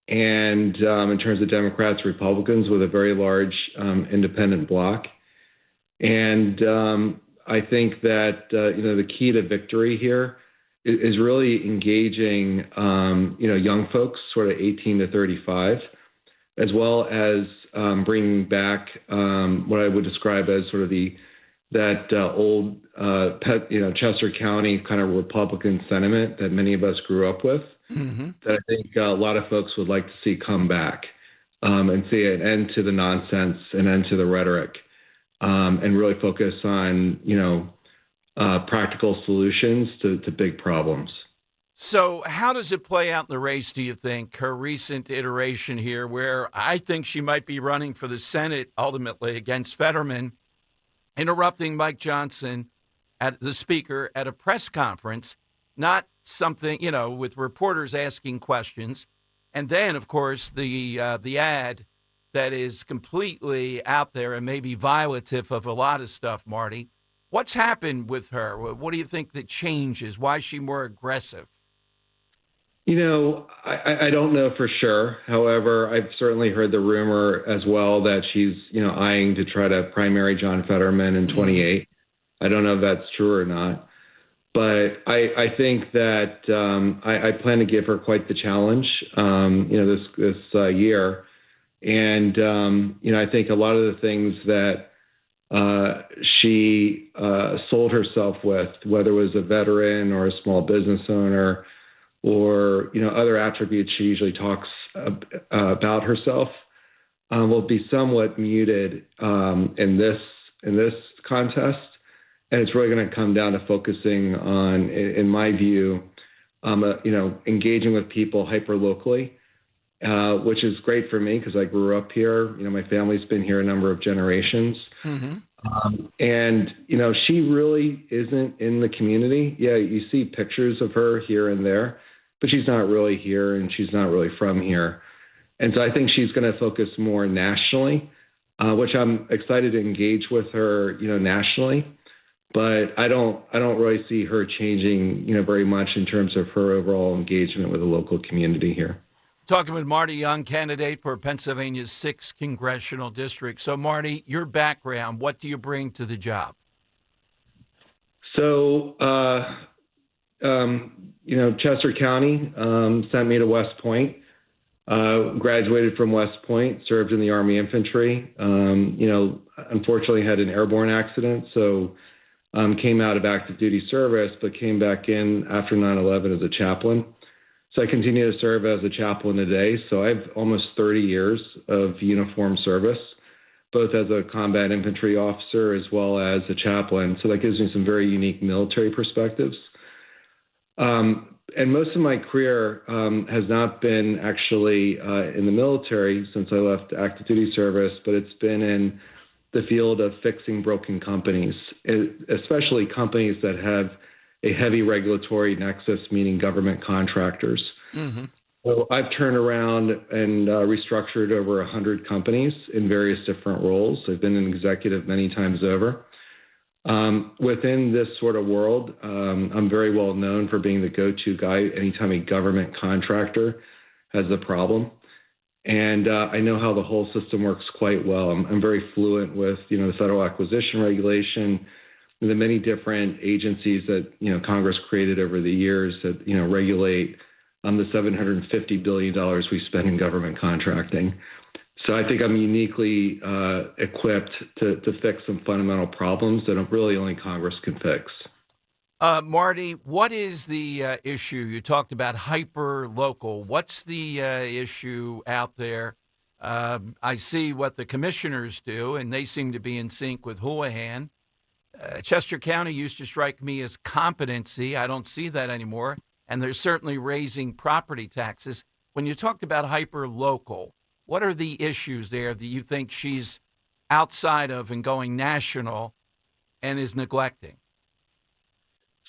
and in terms of Democrats, Republicans, with a very large independent bloc. And I think that the key to victory here is really engaging young folks, sort of 18 to 35, as well as bringing back what I would describe as sort of that old Chester County kind of Republican sentiment that many of us grew up with. Mm-hmm. That I think a lot of folks would like to see come back and see an end to the nonsense, an end to the rhetoric, and really focus on practical solutions to big problems. So how does it play out in the race, do you think, her recent iteration here, where I think she might be running for the Senate ultimately against Fetterman, interrupting Mike Johnson, at the speaker, at a press conference, not something, with reporters asking questions. And then, of course, the ad that is completely out there and maybe violative of a lot of stuff, Marty. What's happened with her? What do you think that changes? Why is she more aggressive? I don't know for sure. However, I've certainly heard the rumor as well that she's, eyeing to try to primary John Fetterman in 28. I don't know if that's true or not. But I think that I plan to give her quite the challenge, this year. And, I think a lot of the things that she sold herself with, whether it was a veteran or a small business owner or, other attributes she usually talks about herself, will be somewhat muted in this contest. And it's really going to come down to focusing on, in my view, engaging with people hyper locally, which is great for me because I grew up here. My family's been here a number of generations. Mm-hmm. And she really isn't in the community. Yeah, you see pictures of her here and there, but she's not really here and she's not really from here. And so I think she's going to focus more nationally, which I'm excited to engage with her, nationally. But I don't really see her changing, very much in terms of her overall engagement with the local community here. Talking with Marty Young, candidate for Pennsylvania's 6th congressional district. So, Marty, your background, what do you bring to the job? So, Chester County sent me to West Point. Graduated from West Point, served in the Army Infantry. Unfortunately had an airborne accident, so came out of active duty service, but came back in after 9/11 as a chaplain. So I continue to serve as a chaplain today. So I have almost 30 years of uniform service, both as a combat infantry officer as well as a chaplain. So that gives me some very unique military perspectives. And most of my career has not been actually in the military since I left active duty service, but it's been in the field of fixing broken companies, especially companies that have a heavy regulatory nexus, meaning government contractors. Mm-hmm. So I've turned around and restructured over 100 companies in various different roles. I've been an executive many times over. Within this sort of world, I'm very well known for being the go-to guy anytime a government contractor has a problem. And I know how the whole system works quite well. I'm very fluent with, the federal acquisition regulation, the many different agencies that, Congress created over the years that, regulate the $750 billion we spend in government contracting. So I think I'm uniquely equipped to fix some fundamental problems that really only Congress can fix. Marty, what is the issue? You talked about hyper-local. What's the issue out there? I see what the commissioners do, and they seem to be in sync with Houlihan. Chester County used to strike me as competency. I don't see that anymore. And they're certainly raising property taxes. When you talked about hyper-local, what are the issues there that you think she's outside of and going national and is neglecting?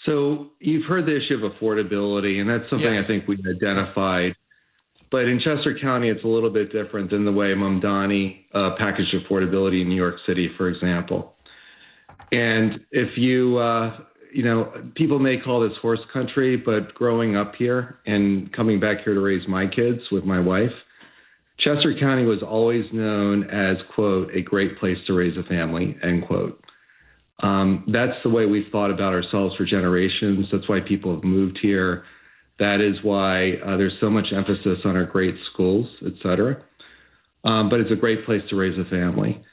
So you've heard the issue of affordability, and that's something I think we've identified. But in Chester County, it's a little bit different than the way Mamdani packaged affordability in New York City, for example. And if you, people may call this horse country, but growing up here and coming back here to raise my kids with my wife, Chester County was always known as, quote, a great place to raise a family, end quote. That's the way we've thought about ourselves for generations. That's why people have moved here. That is why there's so much emphasis on our great schools, et cetera. But it's a great place to raise a family.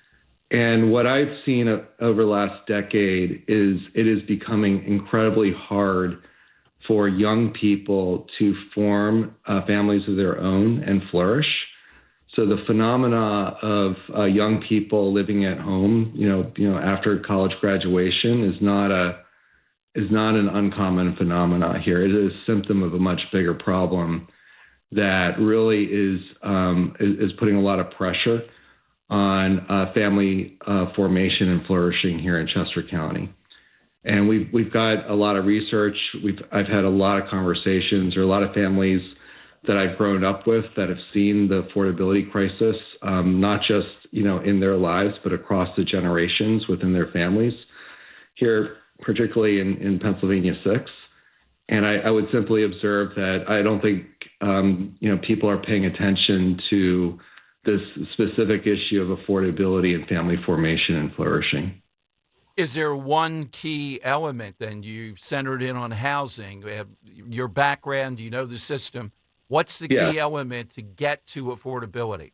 And what I've seen over the last decade is it is becoming incredibly hard for young people to form families of their own and flourish. So the phenomena of young people living at home, after college graduation is not an uncommon phenomena here. It is a symptom of a much bigger problem that really is putting a lot of pressure on family formation and flourishing here in Chester County. And we've got a lot of research. I've had a lot of conversations. There are a lot of families that I've grown up with that have seen the affordability crisis, not just in their lives, but across the generations within their families. Here, particularly in Pennsylvania 6. And I would simply observe that I don't think people are paying attention to this specific issue of affordability and family formation and flourishing. Is there one key element then? You centered in on housing. Your background, you know the system. What's the key element to get to affordability?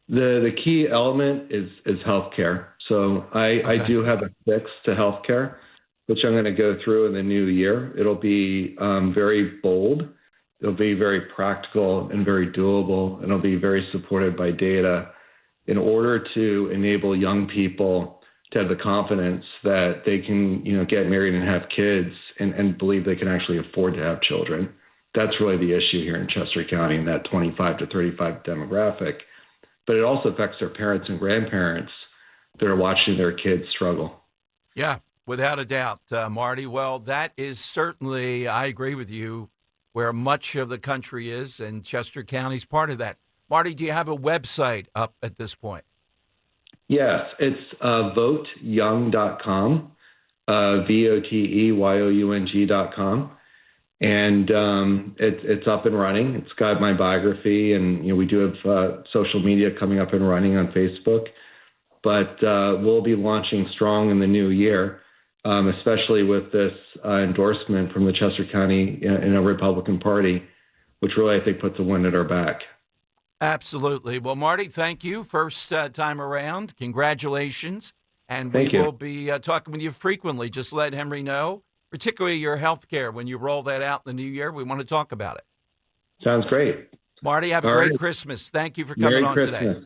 The key element is healthcare. So I do have a fix to healthcare, which I'm going to go through in the new year. It'll be very bold. It'll be very practical and very doable, and it'll be very supported by data in order to enable young people to have the confidence that they can, get married and have kids and believe they can actually afford to have children. That's really the issue here in Chester County in that 25 to 35 demographic. But it also affects their parents and grandparents that are watching their kids struggle. Yeah, without a doubt, Marty. Well, that is certainly, I agree with you, where much of the country is, and Chester County's part of that. Marty, do you have a website up at this point? Yes, it's voteyoung.com, voteyoung.com. And it's up and running. It's got my biography, and we do have social media coming up and running on Facebook. But we'll be launching strong in the new year, especially with this endorsement from the Chester County Republican Party, which really, I think, puts a wind at our back. Absolutely. Well, Marty, thank you. First time around. Congratulations. And we will be talking with you frequently. Just let Henry know, particularly your health care. When you roll that out in the new year, we want to talk about it. Sounds great. Marty, have a great Christmas. Thank you for coming on today.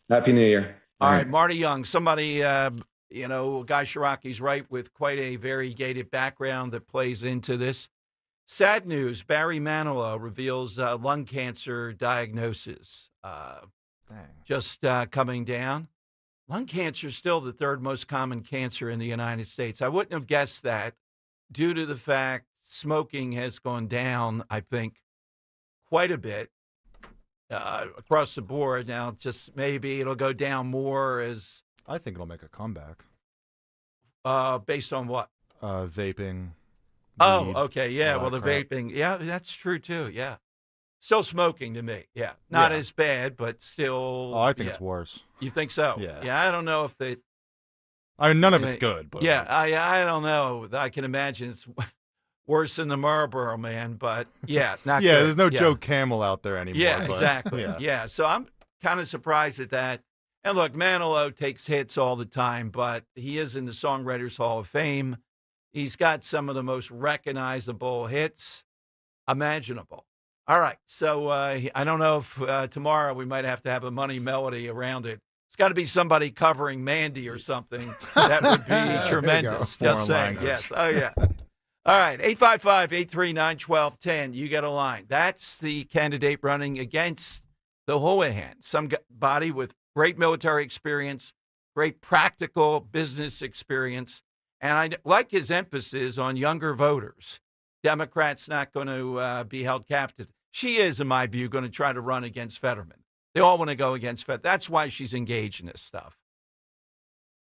Happy New Year. All right, Marty Young, somebody, Guy Shiraki's right, with quite a variegated background that plays into this. Sad news, Barry Manilow reveals lung cancer diagnosis. Just coming down. Lung cancer is still the third most common cancer in the United States. I wouldn't have guessed that due to the fact smoking has gone down, I think, quite a bit across the board. Now, just maybe it'll go down more as... I think it'll make a comeback. Based on what? Vaping. Oh, weed, okay, yeah, well, the crap. vaping, yeah, that's true, too, yeah. Still smoking to me, yeah. Not as bad, but still... Oh, I think it's worse. You think so? Yeah. Yeah, I don't know if they... I mean, none of it's good, but... Yeah, I don't know. I can imagine it's worse than the Marlboro Man, but yeah, not yeah, good. there's no Joe Camel out there anymore. Yeah, but, exactly. Yeah. Yeah, so I'm kind of surprised at that. And look, Manilow takes hits all the time, but he is in the Songwriters Hall of Fame. He's got some of the most recognizable hits imaginable. All right, so I don't know if tomorrow we might have to have a money melody around it. It's got to be somebody covering Mandy or something. That would be tremendous. Just saying. Language. Yes. Oh, yeah. All right, 855-839-1210. You get a line. That's the candidate running against the Houlihan, somebody with great military experience, great practical business experience, and I like his emphasis on younger voters. Democrats not going to be held captive. She is, in my view, going to try to run against Fetterman. They all want to go against Fetterman. That's why she's engaged in this stuff.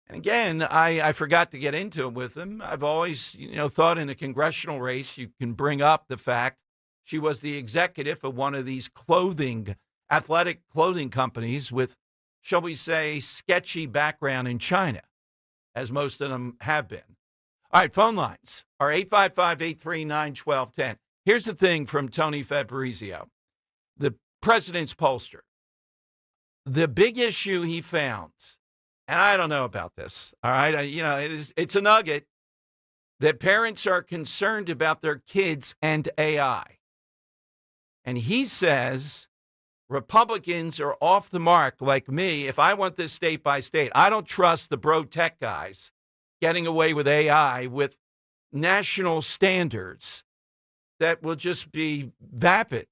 And again, I forgot to get into it with him. I've always, thought in a congressional race, you can bring up the fact she was the executive of one of these clothing athletic clothing companies with, shall we say, sketchy background in China, as most of them have been. All right, phone lines are 855-839-1210. Here's the thing from Tony Fabrizio, the president's pollster. The big issue he found, and I don't know about this, all right, it's a nugget, that parents are concerned about their kids and AI. And he says Republicans are off the mark like me. If I want this state by state, I don't trust the bro tech guys getting away with AI with national standards that will just be vapid.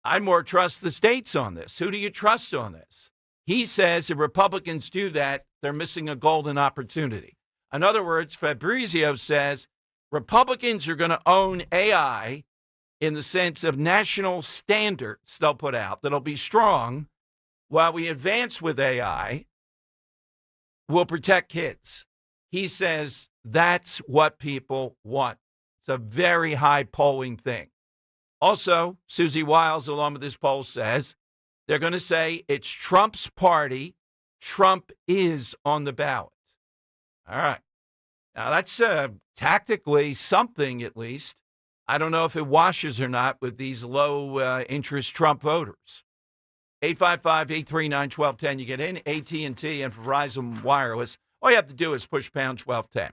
I more trust the states on this. Who do you trust on this? He says if Republicans do that, they're missing a golden opportunity. In other words, Fabrizio says Republicans are going to own AI in the sense of national standards they'll put out that'll be strong while we advance with AI. We'll protect kids. He says that's what people want. It's a very high polling thing. Also, Susie Wiles, along with this poll, says they're going to say it's Trump's party. Trump is on the ballot. All right. Now, that's tactically something, at least. I don't know if it washes or not with these low-interest Trump voters. 855-839-1210. You get in AT&T and Verizon Wireless. All you have to do is push pound 1210.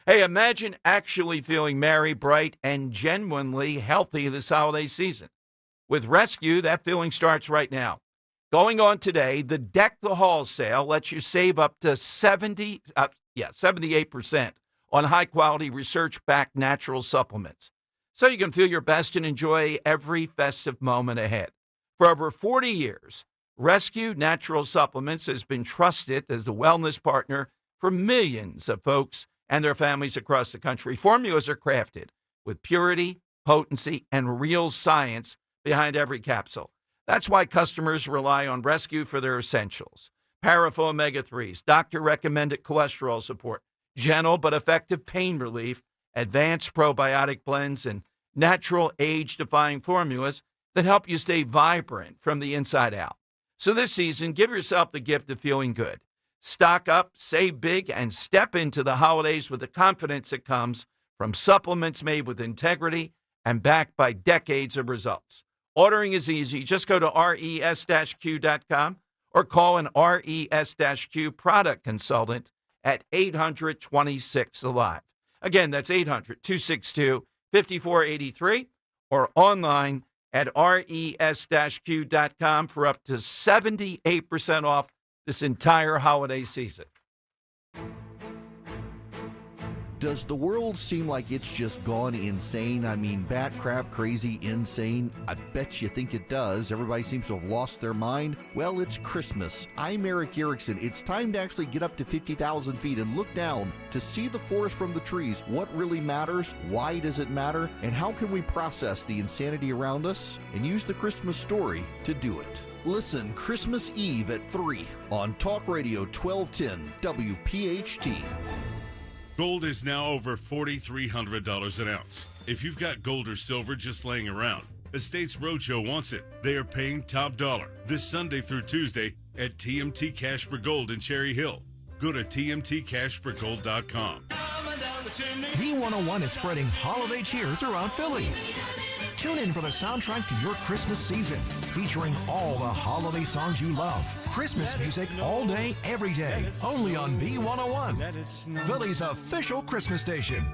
Hey, imagine actually feeling merry, bright, and genuinely healthy this holiday season. With Rescue, that feeling starts right now. Going on today, the Deck the Hall sale lets you save up to 78% on high-quality, research-backed natural supplements. So you can feel your best and enjoy every festive moment ahead. For over 40 years, Rescue Natural Supplements has been trusted as the wellness partner for millions of folks and their families across the country. Formulas are crafted with purity, potency, and real science behind every capsule. That's why customers rely on Rescue for their essentials. Powerful omega-3s, doctor-recommended cholesterol support, gentle but effective pain relief, advanced probiotic blends, and natural age-defying formulas that help you stay vibrant from the inside out. So this season, give yourself the gift of feeling good. Stock up, save big, and step into the holidays with the confidence that comes from supplements made with integrity and backed by decades of results. Ordering is easy. Just go to res-q.com or call an res-q product consultant at 800-26-ALIVE. Again, that's 800-262-5483 or online at res-q.com for up to 78% off this entire holiday season. Does the world seem like it's just gone insane? I mean, bat crap, crazy, insane? I bet you think it does. Everybody seems to have lost their mind. Well, it's Christmas. I'm Eric Erickson. It's time to actually get up to 50,000 feet and look down to see the forest from the trees. What really matters? Why does it matter? And how can we process the insanity around us and use the Christmas story to do it? Listen Christmas Eve at 3 on Talk Radio 1210 WPHT. Gold is now over $4,300 an ounce. If you've got gold or silver just laying around, Estates Roadshow wants it. They are paying top dollar this Sunday through Tuesday at TMT Cash for Gold in Cherry Hill. Go to tmtcashforgold.com. B101 is spreading holiday cheer throughout Philly. Tune in for the soundtrack to your Christmas season, featuring all the holiday songs you love. Christmas music all day, every day, only on B101, Philly's official Christmas station.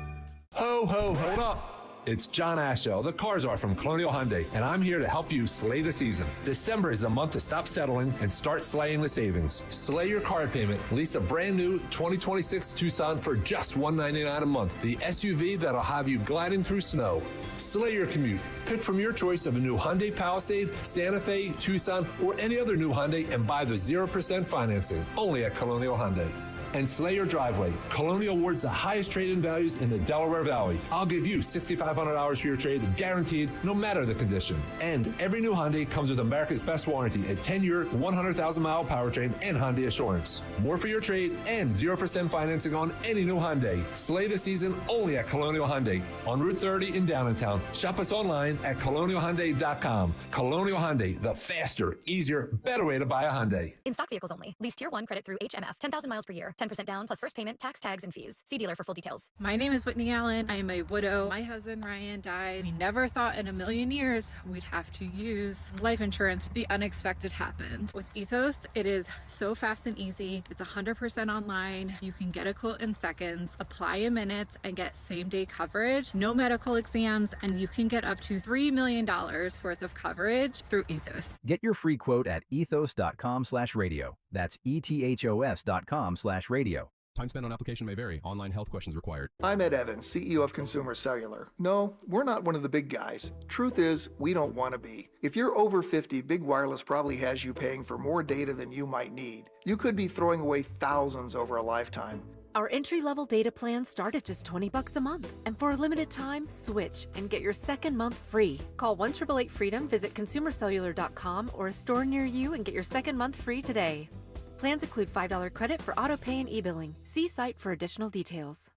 Ho, ho, hold up. It's John Ashell, the Car Czar from Colonial Hyundai, and I'm here to help you slay the season. December is the month to stop settling and start slaying the savings. Slay your car payment. Lease a brand new 2026 Tucson for just $199 a month. The SUV that'll have you gliding through snow. Slay your commute. Pick from your choice of a new Hyundai Palisade, Santa Fe, Tucson, or any other new Hyundai and buy the 0% financing. Only at Colonial Hyundai. and slay your driveway. Colonial awards the highest trade-in values in the Delaware Valley. I'll give you $6,500 for your trade, guaranteed, no matter the condition. And every new Hyundai comes with America's best warranty, a 10-year, 100,000-mile powertrain and Hyundai Assurance. More for your trade and 0% financing on any new Hyundai. Slay the season only at Colonial Hyundai on Route 30 in Downtown. Shop us online at colonialhyundai.com. Colonial Hyundai, the faster, easier, better way to buy a Hyundai. In stock vehicles only. Lease tier 1 credit through HMF. 10,000 miles per year. 10% down plus first payment, tax, tags, and fees. See dealer for full details. My name is Whitney Allen. I am a widow. My husband Ryan died. We never thought in a million years we'd have to use life insurance. The unexpected happened. With Ethos, it is so fast and easy. It's 100% online. You can get a quote in seconds, apply in minutes, and get same-day coverage. No medical exams, and you can get up to $3 million worth of coverage through Ethos. Get your free quote at ethos.com/radio. That's ethos.com/radio. Time spent on application may vary. Online health questions required. I'm Ed Evans, CEO of Consumer Cellular. No, we're not one of the big guys. Truth is, we don't want to be. If you're over 50, Big Wireless probably has you paying for more data than you might need. You could be throwing away thousands over a lifetime. Our entry-level data plans start at just $20 a month. And for a limited time, switch and get your second month free. Call 1-888-FREEDOM, visit consumercellular.com or a store near you and get your second month free today. Plans include $5 credit for auto pay and e-billing. See site for additional details.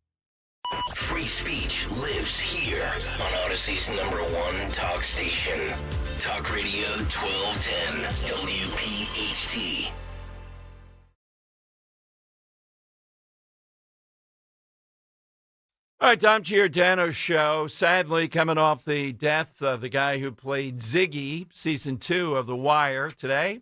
Free speech lives here on Odyssey's #1 talk station. Talk Radio 1210 WPHT. All right, Tom Giordano's show. Sadly, coming off the death of the guy who played Ziggy, season 2 of The Wire today.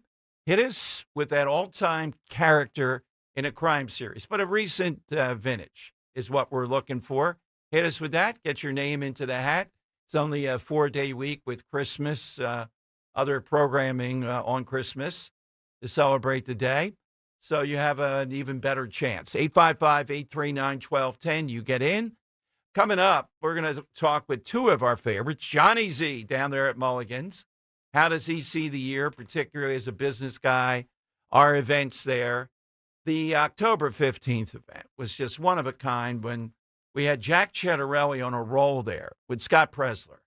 Hit us with that all-time character in a crime series, but a recent vintage is what we're looking for. Hit us with that. Get your name into the hat. It's only a 4-day week with Christmas, other programming on Christmas to celebrate the day. So you have an even better chance. 855-839-1210. You get in. Coming up, we're going to talk with two of our favorites, Johnny Z down there at Mulligan's. How does he see the year, particularly as a business guy? Our events there. The October 15th event was just one of a kind when we had Jack Chettarelli on a roll there with Scott Presler.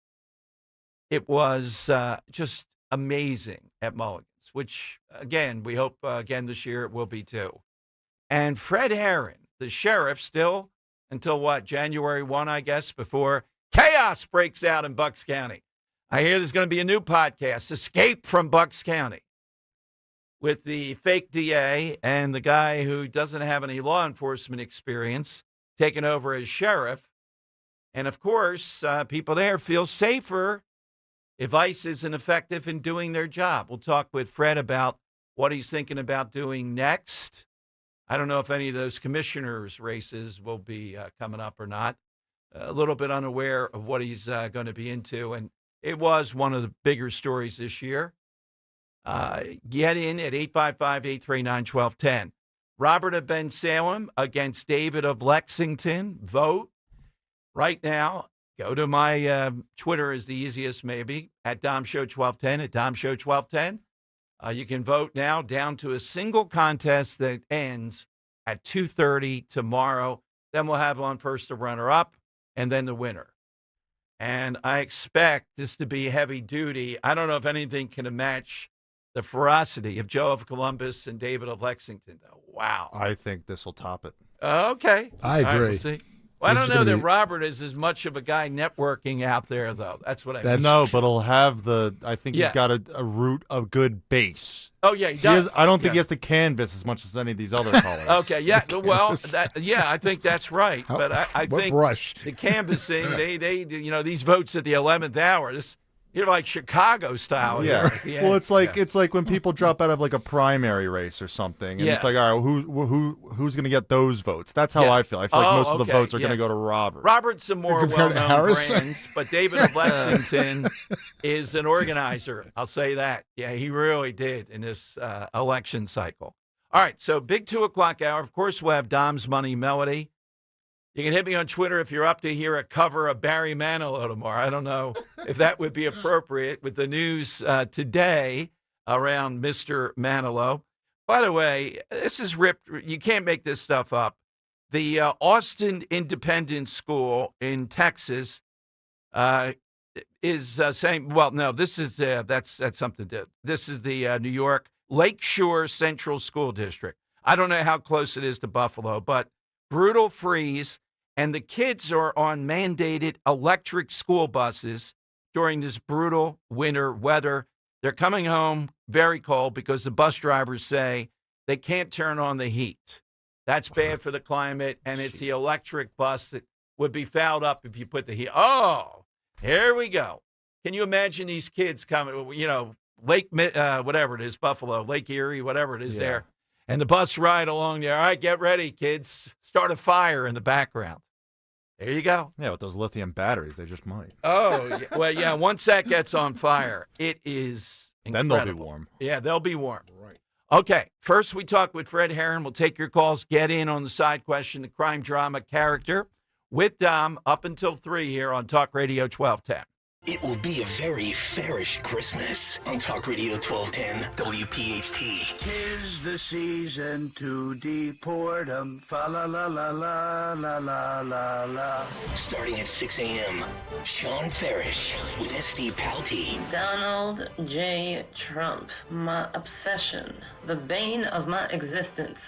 It was just amazing at Mulligan's, which, again, we hope again this year it will be too. And Fred Herron, the sheriff, still until what, January 1, I guess, before chaos breaks out in Bucks County. I hear there's going to be a new podcast, Escape from Bucks County, with the fake DA and the guy who doesn't have any law enforcement experience taking over as sheriff. And, of course, people there feel safer if ICE isn't effective in doing their job. We'll talk with Fred about what he's thinking about doing next. I don't know if any of those commissioners' races will be coming up or not. A little bit unaware of what he's going to be into. And it was one of the bigger stories this year. Get in at 855-839-1210. Robert of Bensalem against David of Lexington. Vote right now. Go to my Twitter is the easiest maybe, at DomShow1210, at DomShow1210. You can vote now down to a single contest that ends at 2:30 tomorrow. Then we'll have on first the runner-up and then the winner. And I expect this to be heavy duty. I don't know if anything can match the ferocity of Joe of Columbus and David of Lexington, though. Wow. I think this will top it. Okay. I agree. All right, we'll see. Well, I don't know that Robert is as much of a guy networking out there, though. That's what I mean. No, but he'll have I think he's got a good base. Oh, yeah, he does. I don't think he has to canvas as much as any of these other callers. Okay, yeah. Well, I think that's right. But I think the canvassing, they these votes at the 11th hour, you're like Chicago style. Yeah. Here Well, it's like when people drop out of like a primary race or something, and it's like, all right, who's going to get those votes? That's how I feel. I feel like most of the votes are going to go to Robert. Robert's a more well-known brand, but David of Lexington is an organizer. I'll say that. Yeah, he really did in this election cycle. All right, so big 2 o'clock hour. Of course, we'll have Dom's Money Melody. You can hit me on Twitter if you're up to hear a cover of Barry Manilow tomorrow. I don't know if that would be appropriate with the news today around Mr. Manilow. By the way, this is ripped. You can't make this stuff up. The Austin Independent School in Texas is saying, well, no, this is that's something. This is the New York Lakeshore Central School District. I don't know how close it is to Buffalo, but brutal freeze, and the kids are on mandated electric school buses during this brutal winter weather. They're coming home very cold because the bus drivers say they can't turn on the heat. That's bad for the climate, and it's the electric bus that would be fouled up if you put the heat. Oh, here we go. Can you imagine these kids coming, Lake, whatever it is, Buffalo, Lake Erie, whatever it is there, and the bus ride along there. All right, get ready, kids. Start a fire in the background. There you go. Yeah, with those lithium batteries, they just might. Oh, well, yeah, once that gets on fire, it is incredible. Then they'll be warm. Yeah, they'll be warm. Right. Okay, first we talk with Fred Herron. We'll take your calls. Get in on the side question, the crime drama character, with Dom up until 3 here on Talk Radio 1210. It will be a very fairish Christmas on Talk Radio 1210 WPHT. 'Tis the season to deport 'em, fa la la la la la la la la. Starting at 6 a.m., Sean Farish with SD Palti. Donald J. Trump, my obsession, the bane of my existence.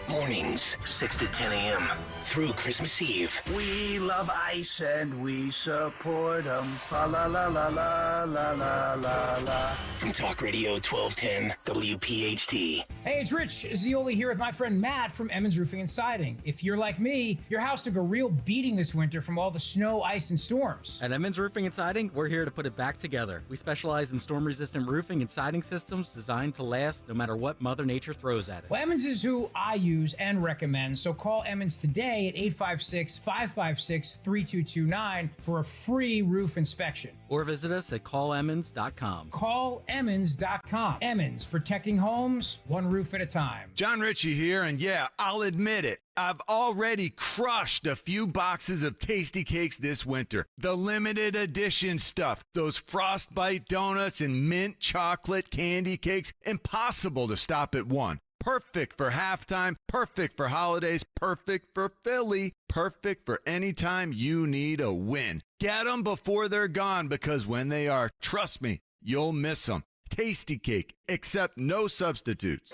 Mornings, 6 to 10 a.m. through Christmas Eve. We love ice and we support 'em, fa la la la la la la la la. From Talk Radio 1210 WPHT. Hey, it's Rich Zioli here with my friend Matt from Emmons Roofing and Siding. If you're like me, your house took a real beating this winter from all the snow, ice, and storms. At Emmons Roofing and Siding, we're here to put it back together. We specialize in storm-resistant roofing and siding systems designed to last no matter what Mother Nature throws at it. Well, Emmons is who I use and recommend, so call Emmons today at 856-556-3229 for a free roof inspection. Or visit us at callemmons.com. Callemmons.com. Emmons, protecting homes, one roof at a time. John Ritchie here, and yeah, I'll admit it. I've already crushed a few boxes of Tasty Cakes this winter. The limited edition stuff. Those Frostbite donuts and mint chocolate candy cakes. Impossible to stop at one. Perfect for halftime, perfect for holidays, perfect for Philly, perfect for any time you need a win. Get them before they're gone, because when they are, trust me, you'll miss them. Tasty Cake, accept no substitutes.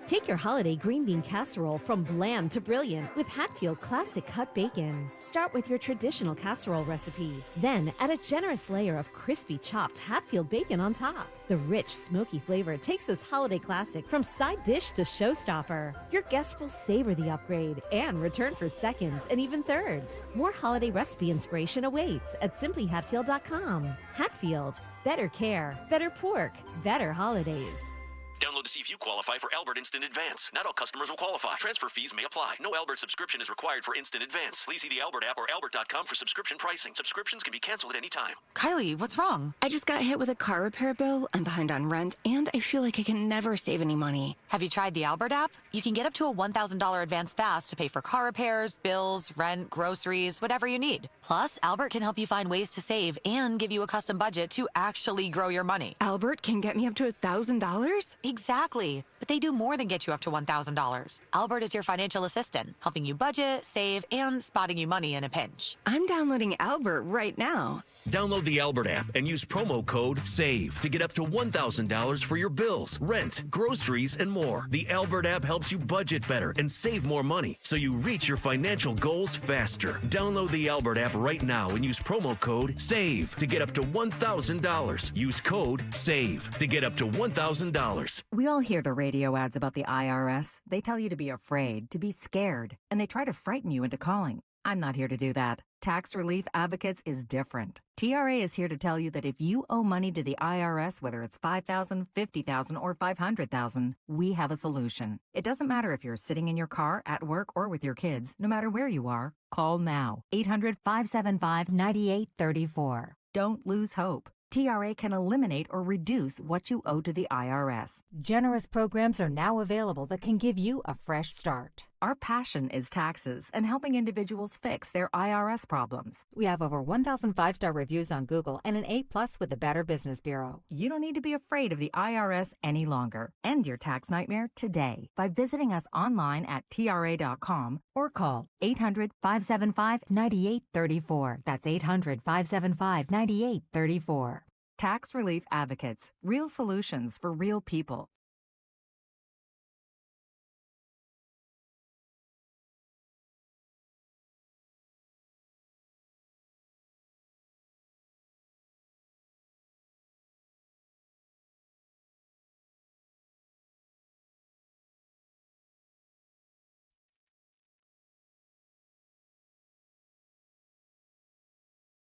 Take your holiday green bean casserole from bland to brilliant with Hatfield Classic Cut Bacon. Start with your traditional casserole recipe. Then add a generous layer of crispy chopped Hatfield bacon on top. The rich, smoky flavor takes this holiday classic from side dish to showstopper. Your guests will savor the upgrade and return for seconds and even thirds. More holiday recipe inspiration awaits at simplyhatfield.com. Hatfield, better care, better pork, better holidays. Download to see if you qualify for Albert Instant Advance. Not all customers will qualify. Transfer fees may apply. No Albert subscription is required for Instant Advance. Please see the Albert app or albert.com for subscription pricing. Subscriptions can be canceled at any time. Kylie, what's wrong? I just got hit with a car repair bill. I'm behind on rent, and I feel like I can never save any money. Have you tried the Albert app? You can get up to a $1,000 advance fast to pay for car repairs, bills, rent, groceries, whatever you need. Plus, Albert can help you find ways to save and give you a custom budget to actually grow your money. Albert can get me up to $1,000? Exactly. But they do more than get you up to $1,000. Albert is your financial assistant, helping you budget, save, and spotting you money in a pinch. I'm downloading Albert right now. Download the Albert app and use promo code SAVE to get up to $1,000 for your bills, rent, groceries, and more. The Albert app helps you budget better and save more money so you reach your financial goals faster. Download the Albert app right now and use promo code SAVE to get up to $1,000. Use code SAVE to get up to $1,000. We all hear the radio ads about the IRS. They tell you to be afraid, to be scared, and they try to frighten you into calling. I'm not here to do that. Tax Relief Advocates is different. TRA is here to tell you that if you owe money to the IRS, whether it's $5,000, $50,000, or $500,000, we have a solution. It doesn't matter if you're sitting in your car, at work, or with your kids. No matter where you are, call now. 800-575-9834. Don't lose hope. TRA can eliminate or reduce what you owe to the IRS. Generous programs are now available that can give you a fresh start. Our passion is taxes and helping individuals fix their IRS problems. We have over 1,000 5-star reviews on Google and an A+ with the Better Business Bureau. You don't need to be afraid of the IRS any longer. End your tax nightmare today by visiting us online at TRA.com or call 800-575-9834. That's 800-575-9834. Tax Relief Advocates. Real solutions for real people.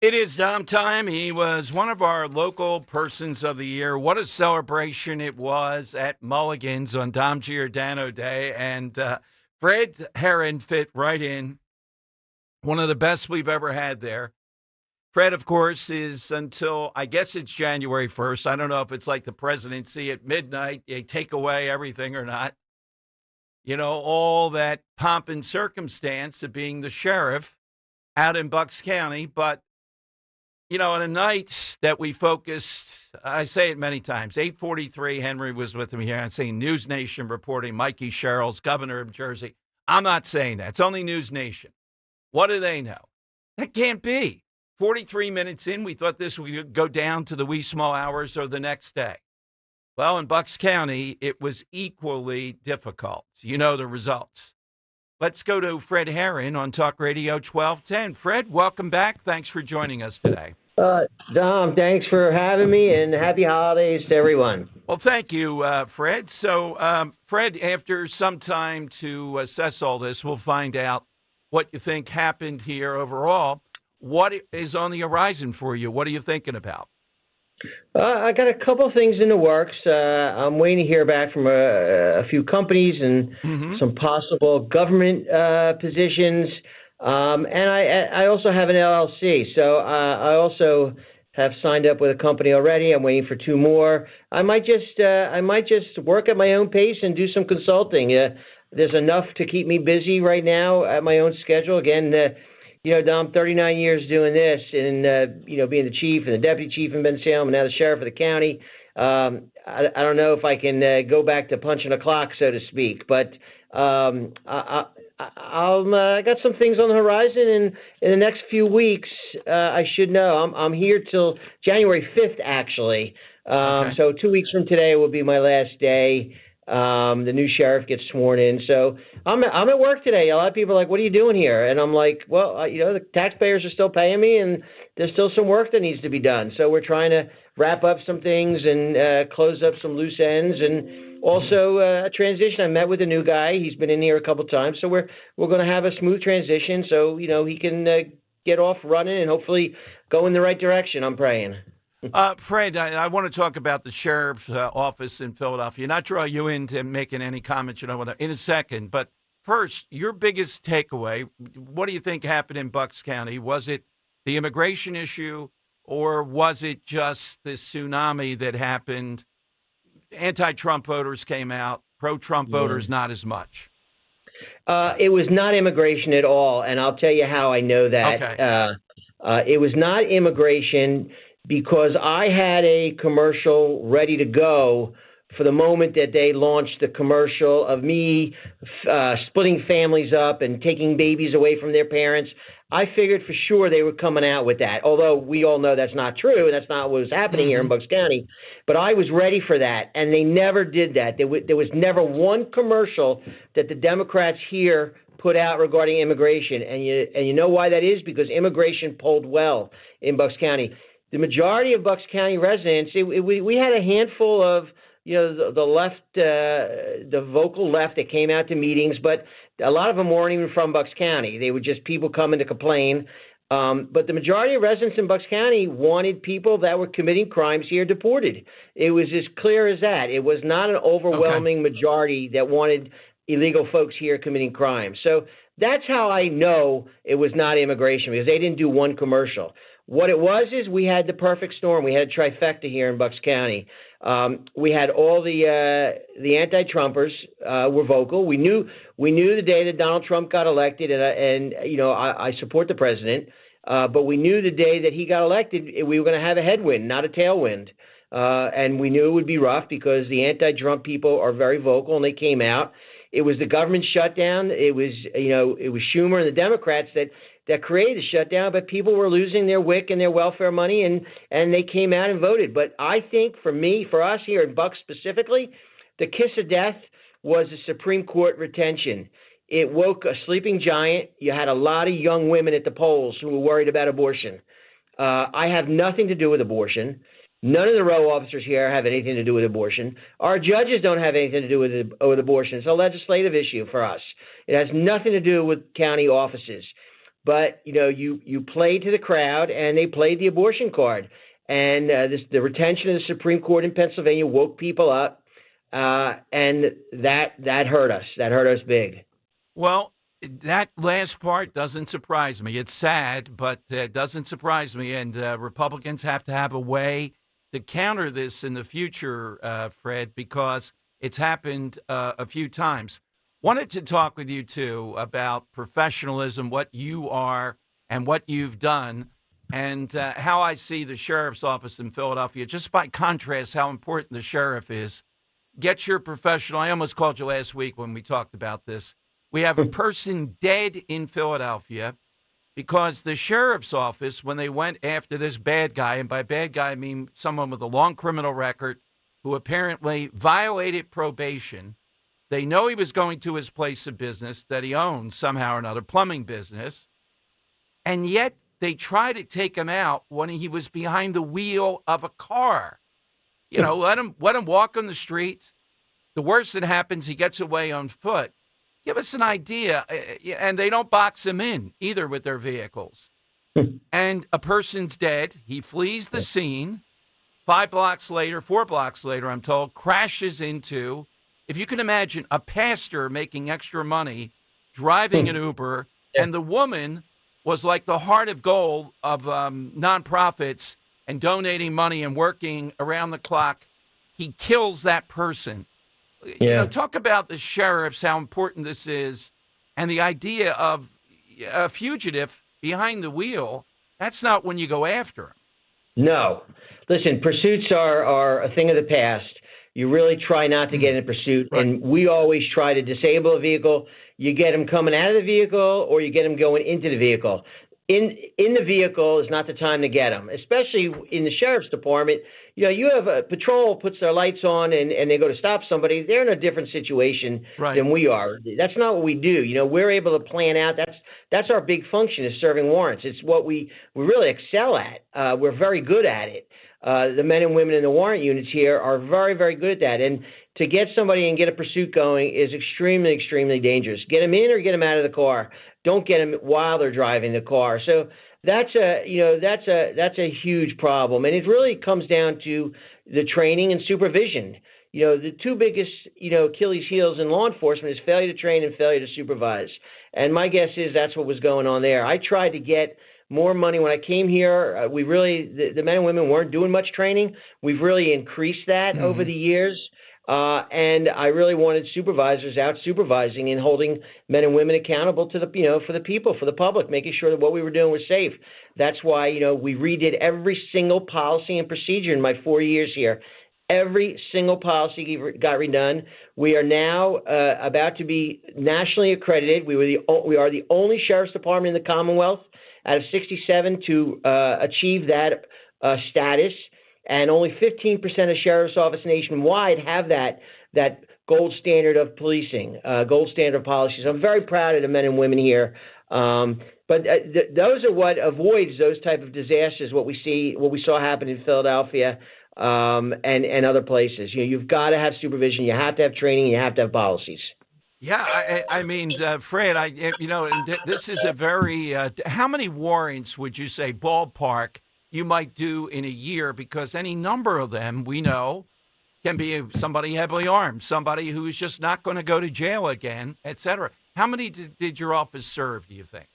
It is Dom time. He was one of our local persons of the year. What a celebration it was at Mulligan's on Dom Giordano Day. And Fred Herron fit right in. One of the best we've ever had there. Fred, of course, is until, I guess it's January 1st. I don't know if it's like the presidency at midnight. They take away everything or not. You know, all that pomp and circumstance of being the sheriff out in Bucks County. But you know, on a night that we focused, I say it many times, 8:43, Henry was with me here. I'm saying News Nation reporting Mikey Sherrill's governor of Jersey. I'm not saying that. It's only News Nation. What do they know? That can't be. 43 minutes in, we thought this would go down to the wee small hours or the next day. Well, in Bucks County, it was equally difficult. You know the results. Let's go to Fred Herron on Talk Radio 1210. Fred, welcome back. Thanks for joining us today. Dom, thanks for having me, and happy holidays to everyone. Well, thank you, Fred. So, Fred, after some time to assess all this, we'll find out what you think happened here overall. What is on the horizon for you? What are you thinking about? I got a couple things in the works. I'm waiting to hear back from a few companies and some possible government positions. And I also have an LLC. So I also have signed up with a company already. I'm waiting for 2 more. I might just work at my own pace and do some consulting. There's enough to keep me busy right now at my own schedule. Again, you know, Dom, 39 years doing this and, you know, being the chief and the deputy chief in Bensalem and now the sheriff of the county. I don't know if I can go back to punching a clock, so to speak, but I got some things on the horizon, and in the next few weeks, I should know. I'm here till January 5th, actually. Okay. So 2 weeks from today will be my last day. The new sheriff gets sworn in. So I'm at work today. A lot of people are like, what are you doing here? And I'm like, well, you know, the taxpayers are still paying me, and there's still some work that needs to be done. So we're trying to wrap up some things and close up some loose ends, and also a transition. I met with a new guy. He's been in here a couple times. So we're going to have a smooth transition so, you know, he can get off running and hopefully go in the right direction. I'm praying. Fred, I want to talk about the sheriff's office in Philadelphia. Not draw you into making any comments, you know, in a second. But first, your biggest takeaway, what do you think happened in Bucks County? Was it the immigration issue, or was it just this tsunami that happened? Anti-Trump voters came out, pro-Trump voters not as much. It was not immigration at all, and I'll tell you how I know that. Okay. It was not immigration because I had a commercial ready to go for the moment that they launched the commercial of me splitting families up and taking babies away from their parents. I figured for sure they were coming out with that, although we all know that's not true, and that's not what was happening here in Bucks County. But I was ready for that, and they never did that. There was never one commercial that the Democrats here put out regarding immigration, and you know why that is? Because immigration polled well in Bucks County. The majority of Bucks County residents, we had a handful of, you know, the left, the vocal left that came out to meetings, but a lot of them weren't even from Bucks County. They were just people coming to complain. But the majority of residents in Bucks County wanted people that were committing crimes here deported. It was as clear as that. It was not an overwhelming majority that wanted illegal folks here committing crimes. So that's how I know it was not immigration, because they didn't do one commercial. What it was is we had the perfect storm. We had a trifecta here in Bucks County. We had all the anti-Trumpers were vocal. We knew the day that Donald Trump got elected, and I support the president. But we knew the day that he got elected, we were going to have a headwind, not a tailwind. And we knew it would be rough because the anti-Trump people are very vocal, and they came out. It was the government shutdown. It was Schumer and the Democrats that created the shutdown, but people were losing their WIC and their welfare money, and they came out and voted. But I think for us here in Bucks specifically, the kiss of death was the Supreme Court retention. It woke a sleeping giant. You had a lot of young women at the polls who were worried about abortion. I have nothing to do with abortion. None of the row officers here have anything to do with abortion. Our judges don't have anything to do with abortion. It's a legislative issue for us. It has nothing to do with county offices. But, you played to the crowd, and they played the abortion card. And the retention of the Supreme Court in Pennsylvania woke people up, and that hurt us. That hurt us big. Well, that last part doesn't surprise me. It's sad, but it doesn't surprise me. And Republicans have to have a way to counter this in the future, Fred, because it's happened a few times. Wanted to talk with you, too, about professionalism, what you are and what you've done, and how I see the sheriff's office in Philadelphia, just by contrast, how important the sheriff is. Get your professional. I almost called you last week when we talked about this. We have a person dead in Philadelphia because the sheriff's office, when they went after this bad guy, and by bad guy I mean someone with a long criminal record who apparently violated probation, they know he was going to his place of business that he owned somehow or another, plumbing business, and yet they try to take him out when he was behind the wheel of a car. Let him walk on the street. The worst that happens, he gets away on foot. Give us an idea. And they don't box him in either with their vehicles. And a person's dead. He flees the scene. 4 blocks later, I'm told, crashes into, if you can imagine, a pastor making extra money, driving an Uber, and the woman was like the heart of gold of nonprofits and donating money and working around the clock. He kills that person. Talk about the sheriffs, how important this is, and the idea of a fugitive behind the wheel. That's not when you go after him. No. Listen, pursuits are a thing of the past. You really try not to get in pursuit, and we always try to disable a vehicle. You get them coming out of the vehicle, or you get them going into the vehicle. In the vehicle is not the time to get them, especially in the sheriff's department. You have a patrol puts their lights on and they go to stop somebody. They're in a different situation than we are. That's not what we do. We're able to plan out. That's our big function, is serving warrants. It's what we really excel at. We're very good at it. The men and women in the warrant units here are very, very good at that. And to get somebody and get a pursuit going is extremely, extremely dangerous. Get them in or get them out of the car. Don't get them while they're driving the car. So that's a huge problem, and it really comes down to the training and supervision. The two biggest Achilles heels in law enforcement is failure to train and failure to supervise. And my guess is that's what was going on there. I tried to get more money when I came here. The men and women weren't doing much training. We've really increased that over the years. And I really wanted supervisors out supervising and holding men and women accountable to for the people, for the public, making sure that what we were doing was safe. That's why, we redid every single policy and procedure in my 4 years here. Every single policy got redone. We are now about to be nationally accredited. We are the only sheriff's department in the Commonwealth out of 67 to achieve that status. And only 15% of sheriff's office nationwide have that gold standard of policing, gold standard of policies. I'm very proud of the men and women here. But those are what avoids those type of disasters, what we saw happen in Philadelphia and other places. You've got to have supervision. You have to have training. You have to have policies. Yeah, I mean, Fred, this is a very how many warrants would you say, ballpark, you might do in a year? Because any number of them, we know, can be somebody heavily armed, somebody who's just not going to go to jail again, et cetera. How many did your office serve, do you think?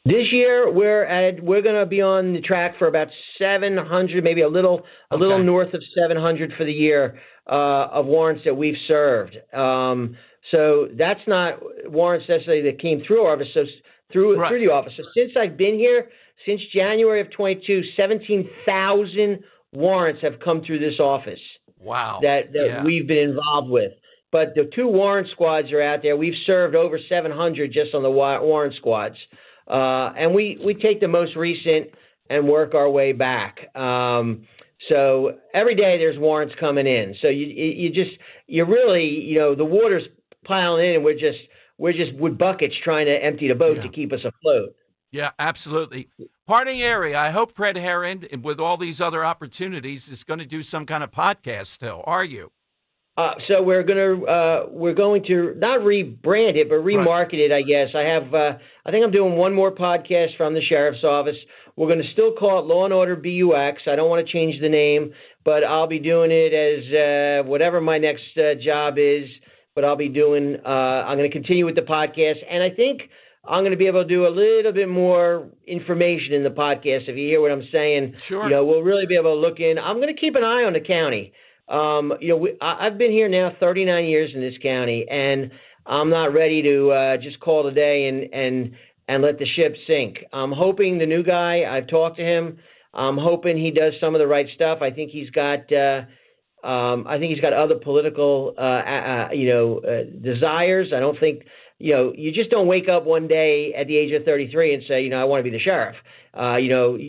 This year, we're going to be on the track for about 700, maybe a little north of 700 for the year of warrants that we've served. So that's not warrants necessarily that came through our office, through the office. So since I've been here, since January of 22, 17,000 warrants have come through this office. Wow. That we've been involved with. But the 2 warrant squads are out there. We've served over 700 just on the warrant squads. And we take the most recent and work our way back. So every day there's warrants coming in. So you really, the water's piling in, and we're just with buckets trying to empty the boat to keep us afloat. Yeah, absolutely. Parting area. I hope Fred Herron, with all these other opportunities, is going to do some kind of podcast still. Are you? So we're going to not rebrand it, but remarket it, I guess. I think I'm doing one more podcast from the sheriff's office. We're going to still call it Law and Order BUX. I don't want to change the name, but I'll be doing it as whatever my next job is. But I'll be doing. I'm going to continue with the podcast, and I think I'm going to be able to do a little bit more information in the podcast. If you hear what I'm saying, sure. We'll really be able to look in. I'm going to keep an eye on the county. I've been here now 39 years in this county, and I'm not ready to just call it a day and let the ship sink. I'm hoping the new guy, I've talked to him, I'm hoping he does some of the right stuff. I think he's got other political, desires. I don't think, you just don't wake up one day at the age of 33 and say, I want to be the sheriff.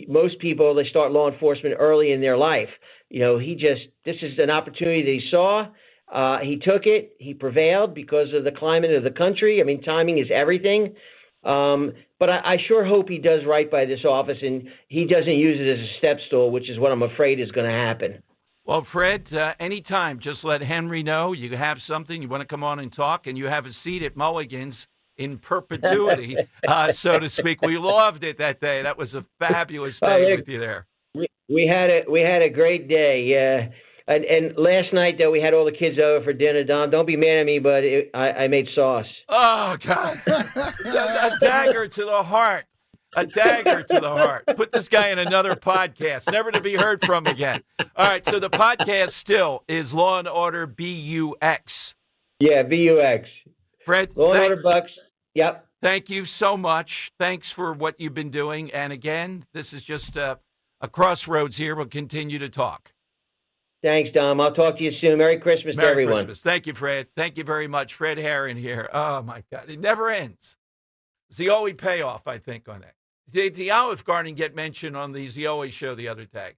Most people, they start law enforcement early in their life. This is an opportunity that he saw. He took it. He prevailed because of the climate of the country. I mean, timing is everything. But I sure hope he does right by this office and he doesn't use it as a step stool, which is what I'm afraid is going to happen. Well, Fred, anytime, just let Henry know you have something, you want to come on and talk, and you have a seat at Mulligan's in perpetuity, so to speak. We loved it that day. That was a fabulous day with you there. We had a great day. Yeah. And last night, though, we had all the kids over for dinner. Don, don't be mad at me, but I made sauce. Oh, God. A dagger to the heart. A dagger to the heart. Put this guy in another podcast, never to be heard from again. All right, so the podcast still is Law and Order BUX. Yeah, BUX. Fred, Law and Order Bucks. Yep. Thank you so much. Thanks for what you've been doing. And again, this is just a crossroads here. We'll continue to talk. Thanks, Dom. I'll talk to you soon. Merry Christmas to everyone. Merry Christmas. Thank you, Fred. Thank you very much. Fred Herron here. Oh, my God. It never ends. It's the always payoff, I think, on that. Did the Olive Garden get mentioned on the Zioe show the other day?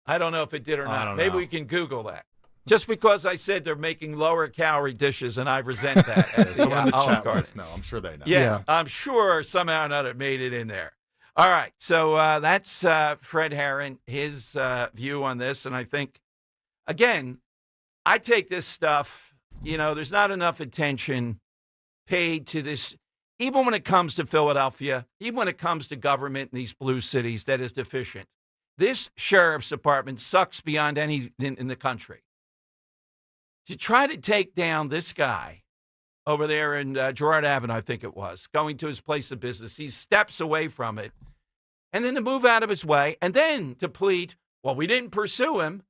I don't know if it did or not. Maybe we can Google that. Just because I said they're making lower calorie dishes, and I resent that. Someone in the chat let us know. I'm sure they know. Yeah, I'm sure somehow or another made it in there. All right, so that's Fred Herron, his view on this. And I think, again, I take this stuff, there's not enough attention paid to this. Even when it comes to Philadelphia, even when it comes to government in these blue cities that is deficient, this sheriff's department sucks beyond any in the country. To try to take down this guy over there in Girard Avenue, I think it was, going to his place of business, he steps away from it, and then to move out of his way, and then to plead, well, we didn't pursue him.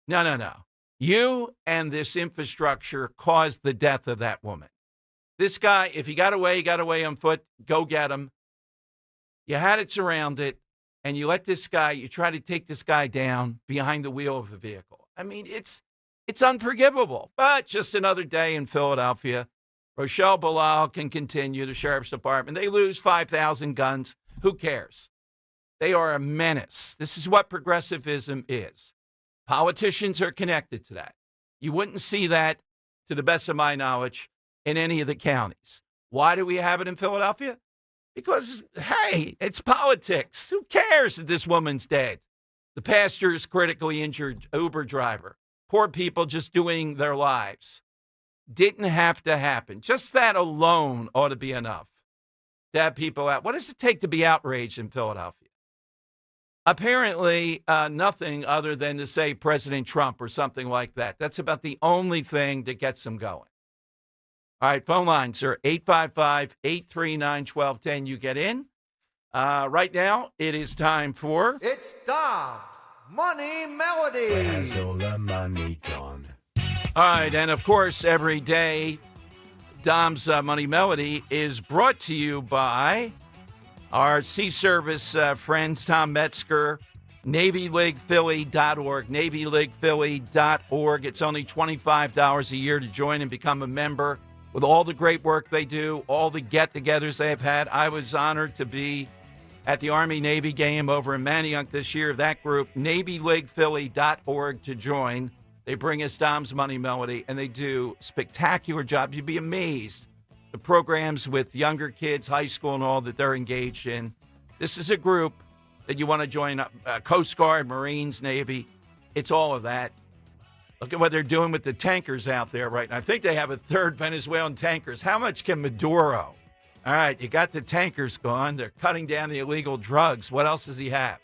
No. You and this infrastructure caused the death of that woman. This guy, if he got away on foot, go get him. You had it surrounded, and you try to take this guy down behind the wheel of a vehicle. I mean, it's unforgivable. But just another day in Philadelphia. Rochelle Bilal can continue, the sheriff's department. They lose 5,000 guns. Who cares? They are a menace. This is what progressivism is. Politicians are connected to that. You wouldn't see that, to the best of my knowledge, in any of the counties. Why do we have it in Philadelphia? Because, hey, it's politics. Who cares that this woman's dead? The pastor is critically injured Uber driver. Poor people just doing their lives. Didn't have to happen. Just that alone ought to be enough to have people out. What does it take to be outraged in Philadelphia? Apparently, nothing other than to say President Trump or something like that. That's about the only thing that gets them going. All right, phone lines are 855-839-1210. You get in. Right now, it is time for... It's Dom's Money Melody. Where's all the money gone? All right, and of course, every day, Dom's Money Melody is brought to you by our Sea Service friends, Tom Metzger, NavyLeaguePhilly.org, NavyLeaguePhilly.org. It's only $25 a year to join and become a member. With all the great work they do, all the get-togethers they have had, I was honored to be at the Army-Navy game over in Manayunk this year. That group, NavyLeaguePhilly.org to join. They bring us Dom's Money Melody, and they do a spectacular job. You'd be amazed. The programs with younger kids, high school and all that they're engaged in. This is a group that you want to join, Coast Guard, Marines, Navy. It's all of that. Look at what they're doing with the tankers out there right now. I think they have a third Venezuelan tankers. How much can Maduro? All right, you got the tankers gone. They're cutting down the illegal drugs. What else does he have?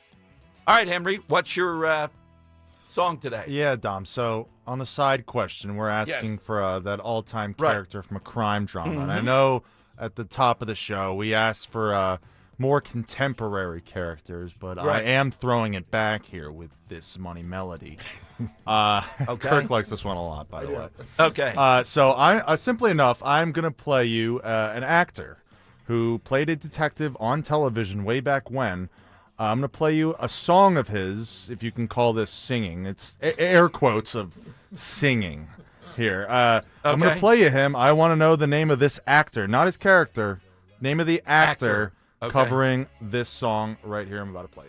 All right, Henry, what's your song today? Yeah, Dom. So on the side question, we're asking for that all-time character from a crime drama. And I know at the top of the show we asked for more contemporary characters, but I am throwing it back here with this Money Melody. Kirk likes this one a lot, by the way. Okay. So simply enough, I'm going to play you an actor who played a detective on television way back when. I'm going to play you a song of his, if you can call this singing. It's air quotes of singing here. I'm going to play you him. I want to know the name of this actor, not his character, name of the actor. Covering this song right here I'm about to play.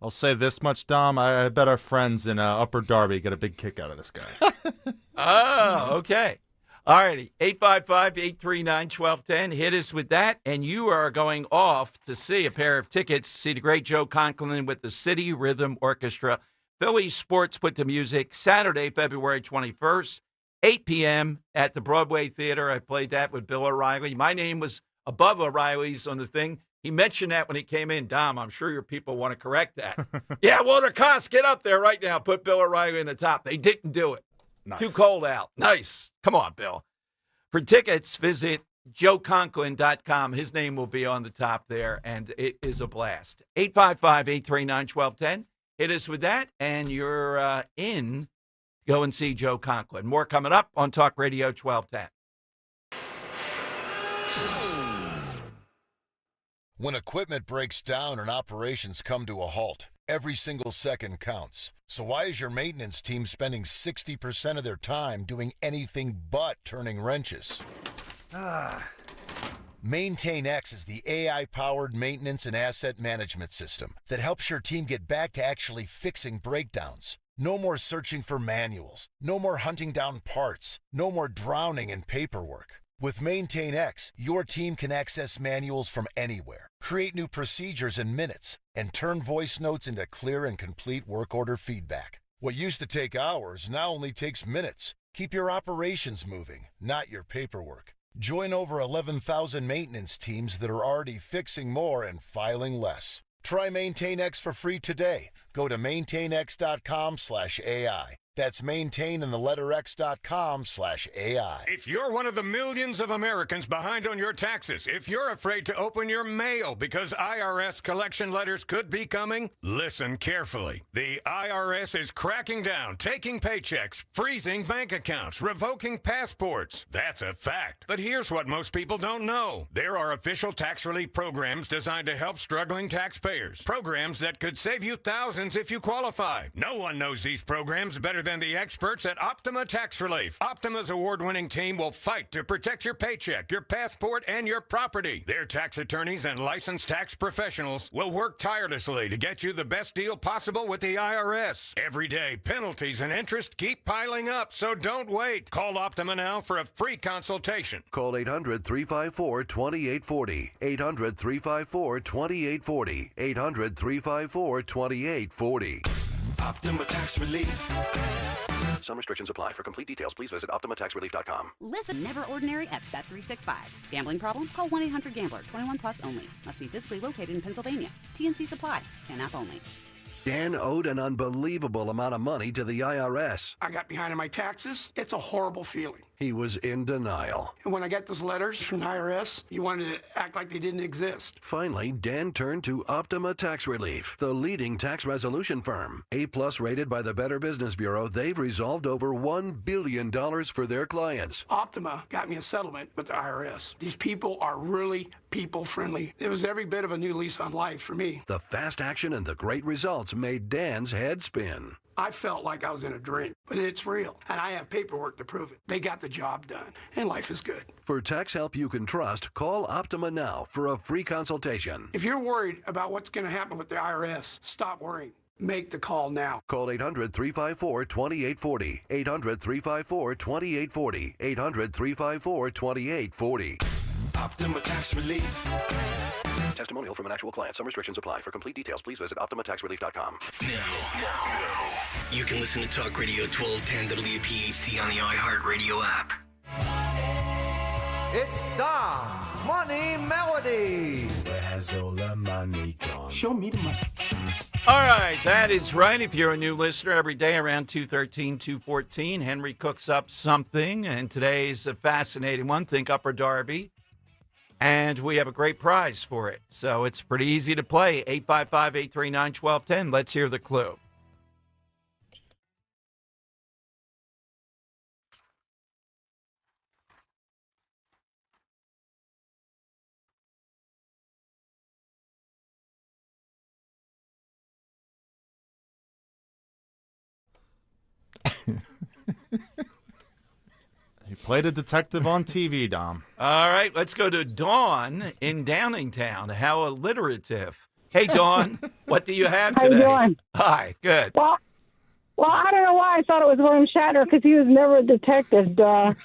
I'll say this much, Dom. I bet our friends in Upper Darby get a big kick out of this guy. Oh, okay. All righty. 855-839-1210. Hit us with that, and you are going off to see a pair of tickets, see the great Joe Conklin with the City Rhythm Orchestra. Philly Sports Put to Music, Saturday, February 21st, 8 p.m. at the Broadway Theater. I played that with Bill O'Reilly. My name was above O'Reilly's on the thing. He mentioned that when he came in. Dom, I'm sure your people want to correct that. Yeah, Walter Koss, get up there right now. Put Bill O'Reilly in the top. They didn't do it. Nice. Too cold out. Nice. Come on, Bill. For tickets, visit joeconklin.com. His name will be on the top there, and it is a blast. 855-839-1210. Hit us with that, and you're in. Go and see Joe Conklin. More coming up on Talk Radio 1210. When equipment breaks down and operations come to a halt, every single second counts. So why is your maintenance team spending 60% of their time doing anything but turning wrenches? MaintainX is the AI-powered maintenance and asset management system that helps your team get back to actually fixing breakdowns. No more searching for manuals. No more hunting down parts. No more drowning in paperwork. With MaintainX, your team can access manuals from anywhere, create new procedures in minutes, and turn voice notes into clear and complete work order feedback. What used to take hours now only takes minutes. Keep your operations moving, not your paperwork. Join over 11,000 maintenance teams that are already fixing more and filing less. Try MaintainX for free today. Go to maintainx.com/AI. That's maintain and the letter X.com/AI. If you're one of the millions of Americans behind on your taxes, if you're afraid to open your mail because IRS collection letters could be coming, listen carefully. The IRS is cracking down, taking paychecks, freezing bank accounts, revoking passports. That's a fact. But here's what most people don't know. There are official tax relief programs designed to help struggling taxpayers. Programs that could save you thousands if you qualify. No one knows these programs better better than the experts at Optima Tax Relief. Optima's award-winning team will fight to protect your paycheck, your passport, and your property. Their tax attorneys and licensed tax professionals will work tirelessly to get you the best deal possible with the IRS. Every day, penalties and interest keep piling up, so don't wait. Call Optima now for a free consultation. Call 800-354-2840. 800-354-2840. 800-354-2840. Optima Tax Relief. Some restrictions apply. For complete details, please visit OptimaTaxRelief.com. Listen, never ordinary at Bet365. Gambling problem? Call 1-800-GAMBLER. 21 plus only. Must be physically located in Pennsylvania. TNC Supply. An app only. Dan owed an unbelievable amount of money to the IRS. I got behind on my taxes. It's a horrible feeling. He was in denial. And when I got those letters from the IRS, you wanted to act like they didn't exist. Finally, Dan turned to Optima Tax Relief, the leading tax resolution firm. A-plus rated by the Better Business Bureau, they've resolved over $1 billion for their clients. Optima got me a settlement with the IRS. These people are really people-friendly. It was every bit of a new lease on life for me. The fast action and the great results made Dan's head spin. I felt like I was in a dream, but it's real, and I have paperwork to prove it. They got the job done, and life is good. For tax help you can trust, call Optima now for a free consultation. If you're worried about what's going to happen with the IRS, stop worrying. Make the call now. Call 800-354-2840. 800-354-2840. 800-354-2840. Optima Tax Relief. Testimonial from an actual client. Some restrictions apply. For complete details, please visit OptimaTaxRelief.com. Now, you can listen to Talk Radio 1210 WPHT on the iHeartRadio app. It's Dom's Money Melody. Where has all the money gone? Show me the money. All right, that is right. If you're a new listener, every day around 2:13, 2:14, Henry cooks up something, and today's a fascinating one. Think Upper Darby. And we have a great prize for it. So it's pretty easy to play. 855-839-1210. Let's hear the clue. He played a detective on TV, Dom. All right, let's go to Dawn in Downingtown. How alliterative. Hey, Dawn, what do you have today? How you doing? Hi, good. Well, I don't know why I thought it was William Shatner, because he was never a detective, duh.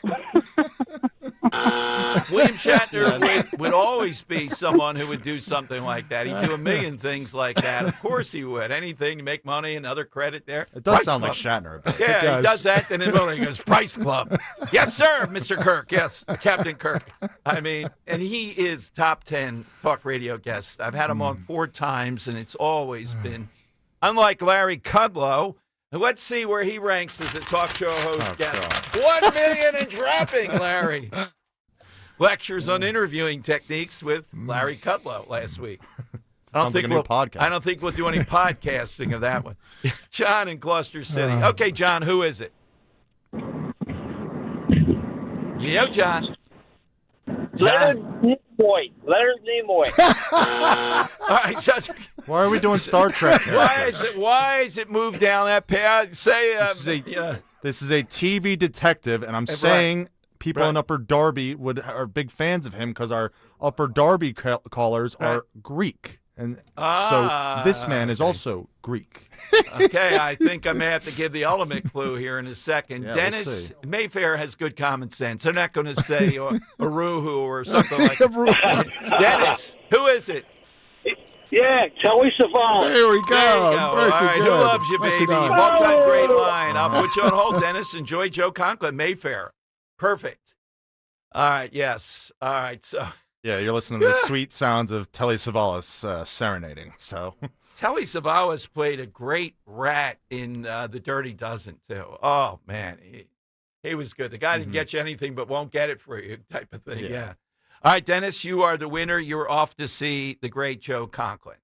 William Shatner would always be someone who would do something like that. He'd do a million things like that. Of course he would. Anything to make money, another credit there. It does Price sound Club. like Shatner a bit. Yeah, he does that, and then he goes, Price Club. Yes, sir, Mr. Kirk. Yes, Captain Kirk. I mean, and he is top 10 talk radio guest. I've had him on 4 times, and it's always been, unlike Larry Kudlow. Let's see where he ranks as a talk show host guest. 1 million and dropping, Larry. Lectures on interviewing techniques with Larry Kudlow last week. Sounds like a new podcast. I don't think we'll do any podcasting of that one. John in Gloucester City. Okay, John, who is it? You know, John. Leonard Nimoy. Leonard Nimoy. All right, John. Why are we doing Star Trek? Why is it moved down that path? Say, this is a TV detective, and I'm saying people in Upper Darby are big fans of him because our Upper Darby callers are Greek. And so this man is also Greek. Okay, I think I may have to give the ultimate clue here in a second. Yeah, Dennis Mayfair has good common sense. They're not going to say Aruhu or something like that. Dennis, who is it? Yeah, Telly Savalas. There we go. There you go. All right, who loves you, baby? All-time great line. I'll put you on hold, Dennis. Enjoy Joe Conklin, Mayfair. Perfect. All right, yes. All right, so... Yeah, you're listening to the sweet sounds of Telly Savalas serenading. So Telly Savalas played a great rat in The Dirty Dozen, too. Oh, man, he was good. The guy didn't get you anything but won't get it for you type of thing, yeah. All right, Dennis, you are the winner. You're off to see the great Joe Conklin.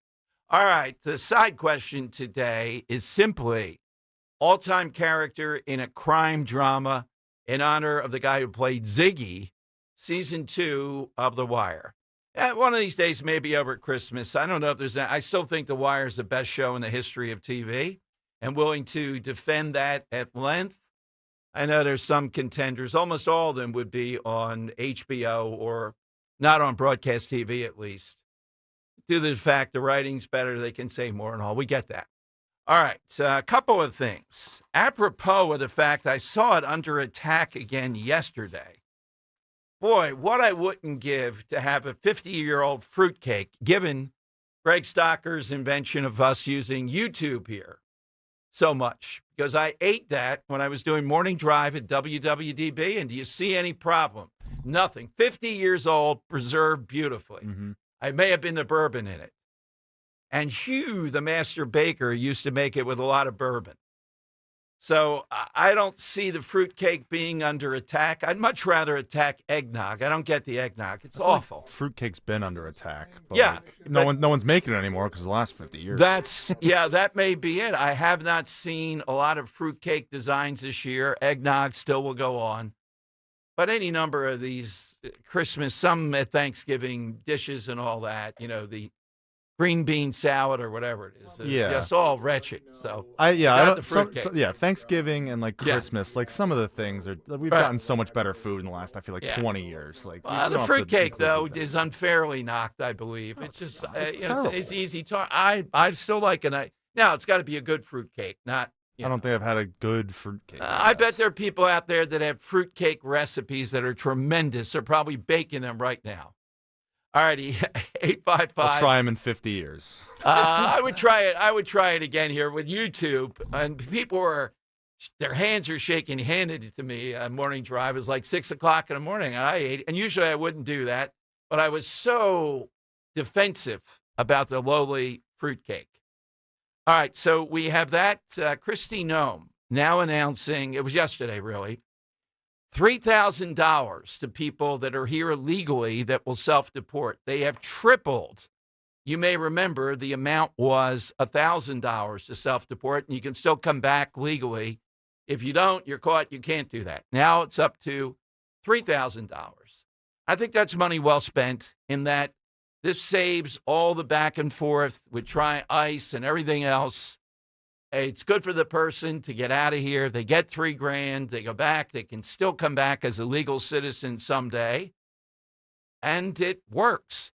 All right, the side question today is simply all-time character in a crime drama in honor of the guy who played Ziggy, Season 2 of The Wire. One of these days, maybe over at Christmas. I don't know if there's I still think The Wire is the best show in the history of TV. and willing to defend that at length. I know there's some contenders. Almost all of them would be on HBO or not on broadcast TV, at least. Due to the fact the writing's better, they can say more and all. We get that. All right, a couple of things. Apropos of the fact I saw it under attack again yesterday. Boy, what I wouldn't give to have a 50-year-old fruitcake, given Greg Stocker's invention of us using YouTube here so much, because I ate that when I was doing morning drive at WWDB, and do you see any problem? Nothing. 50 years old, preserved beautifully. Mm-hmm. I may have been the bourbon in it. And Hugh, the master baker, used to make it with a lot of bourbon. So I don't see the fruitcake being under attack. I'd much rather attack eggnog. I don't get the eggnog. It's awful. Like fruitcake's been under attack. But yeah. No one's making it anymore because of the last 50 years. That may be it. I have not seen a lot of fruitcake designs this year. Eggnog still will go on. But any number of these Christmas, some at Thanksgiving dishes and all that, the green bean salad or whatever it is. Just all wretched. So Thanksgiving and like Christmas, like some of the things we've gotten so much better food in the last 20 years. Like the fruitcake though is unfairly knocked, I believe. It's just it's easy to. I still like it. Now it's got to be a good fruitcake, not. I don't think I've had a good fruitcake. I bet there are people out there that have fruitcake recipes that are tremendous. They're probably baking them right now. All righty, 855. I'll try them in 50 years. I would try it. I would try it again here with YouTube. And people their hands are shaking. He handed it to me. Morning drive. It was like 6 o'clock in the morning, and I ate it. And usually I wouldn't do that, but I was so defensive about the lowly fruitcake. All right, so we have that. Kristi Noem now announcing, it was yesterday really, $3,000 to people that are here illegally that will self-deport. They have tripled. You may remember the amount was $1,000 to self-deport, and you can still come back legally. If you don't, you're caught. You can't do that. Now it's up to $3,000. I think that's money well spent in that this saves all the back and forth with ICE and everything else. It's good for the person to get out of here. They get $3,000. They go back. They can still come back as a legal citizen someday. And it works.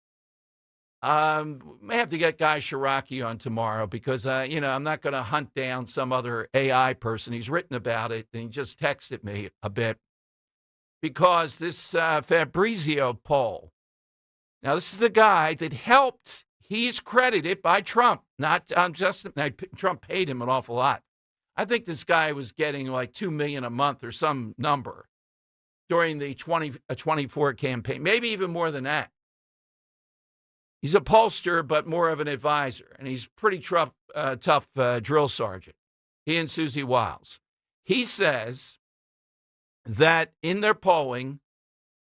May have to get Guy Shiraki on tomorrow because, I'm not going to hunt down some other AI person. He's written about it, and he just texted me a bit. Because this Fabrizio poll, now this is the guy that helped. He's credited by Trump, not Trump paid him an awful lot. I think this guy was getting like $2 million a month or some number during the 24 campaign, maybe even more than that. He's a pollster, but more of an advisor, and he's pretty tough drill sergeant. He and Susie Wiles. He says that in their polling,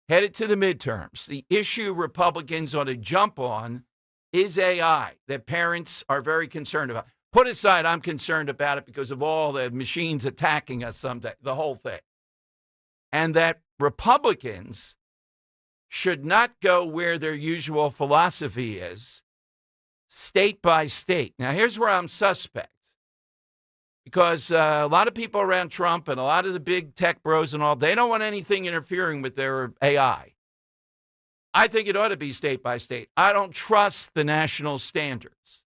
headed to the midterms, the issue Republicans ought to jump on is AI, that parents are very concerned about. Put aside, I'm concerned about it because of all the machines attacking us someday, the whole thing. And that Republicans should not go where their usual philosophy is, state by state. Now, here's where I'm suspect. Because a lot of people around Trump and a lot of the big tech bros and all, they don't want anything interfering with their AI. I think it ought to be state by state. I don't trust the national standards.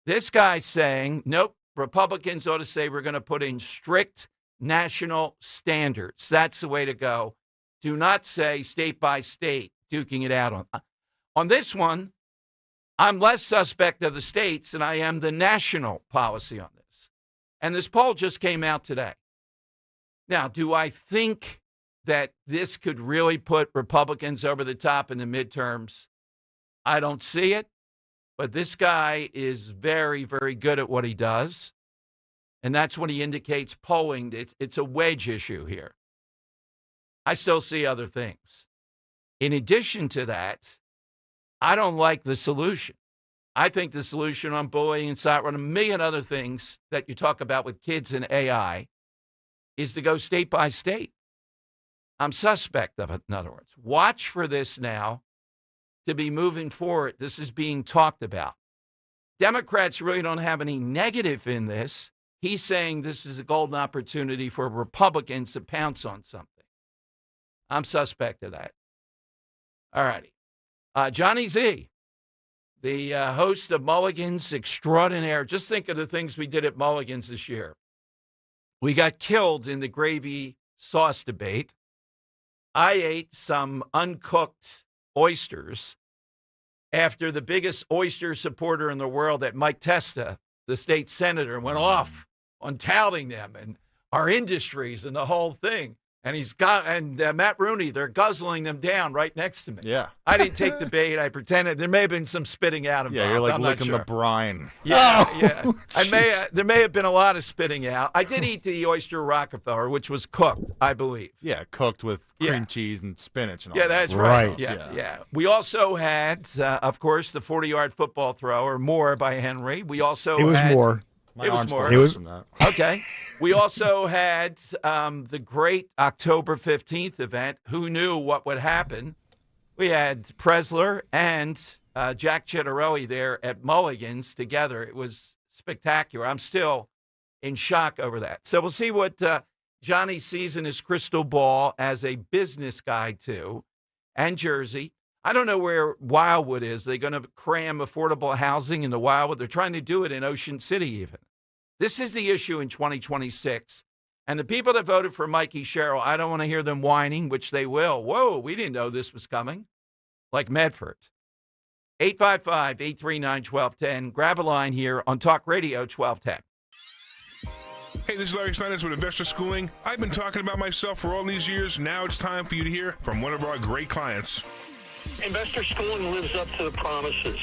This guy's saying, nope, Republicans ought to say we're going to put in strict national standards. That's the way to go. Do not say state by state, duking it out on. On this one, I'm less suspect of the states than I am the national policy on this. And this poll just came out today. Now, do I think that this could really put Republicans over the top in the midterms? I don't see it, but this guy is very, very good at what he does. And that's when he indicates polling. It's a wedge issue here. I still see other things. In addition to that, I don't like the solution. I think the solution on bullying and cyber and a million other things that you talk about with kids and AI is to go state by state. I'm suspect of it, in other words. Watch for this now to be moving forward. This is being talked about. Democrats really don't have any negative in this. He's saying this is a golden opportunity for Republicans to pounce on something. I'm suspect of that. All righty. Johnny Z, the host of Mulligan's Extraordinaire. Just think of the things we did at Mulligan's this year. We got killed in the gravy sauce debate. I ate some uncooked oysters after the biggest oyster supporter in the world, that Mike Testa, the state senator, went off on touting them and our industries and the whole thing. And Matt Rooney, they're guzzling them down right next to me. Yeah. I didn't take the bait. I pretended. There may have been some spitting out involved. Yeah, you're like I'm licking not sure. the brine. Yeah, Oh, yeah. There may have been a lot of spitting out. I did eat the oyster Rockefeller, which was cooked, I believe. Yeah, cooked with cream cheese and spinach and all Yeah, that. that's right. Yeah. We also had, of course, the 40-yard football throw, or more, by Henry. We also It was had, more. My it was arm more. still hurts from that. Okay. We also had the great October 15th event. Who knew what would happen? We had Presler and Jack Chittarelli there at Mulligan's together. It was spectacular. I'm still in shock over that. So we'll see what Johnny sees in his crystal ball as a business guy, too, and Jersey. I don't know where Wildwood is. They're going to cram affordable housing into Wildwood. They're trying to do it in Ocean City even. This is the issue in 2026. And the people that voted for Mikey Sherrill, I don't want to hear them whining, which they will. Whoa, we didn't know this was coming. Like Medford. 855-839-1210. Grab a line here on Talk Radio 1210. Hey, this is Larry Steinitz with Investor Schooling. I've been talking about myself for all these years. Now it's time for you to hear from one of our great clients. Investor Schooling lives up to the promises.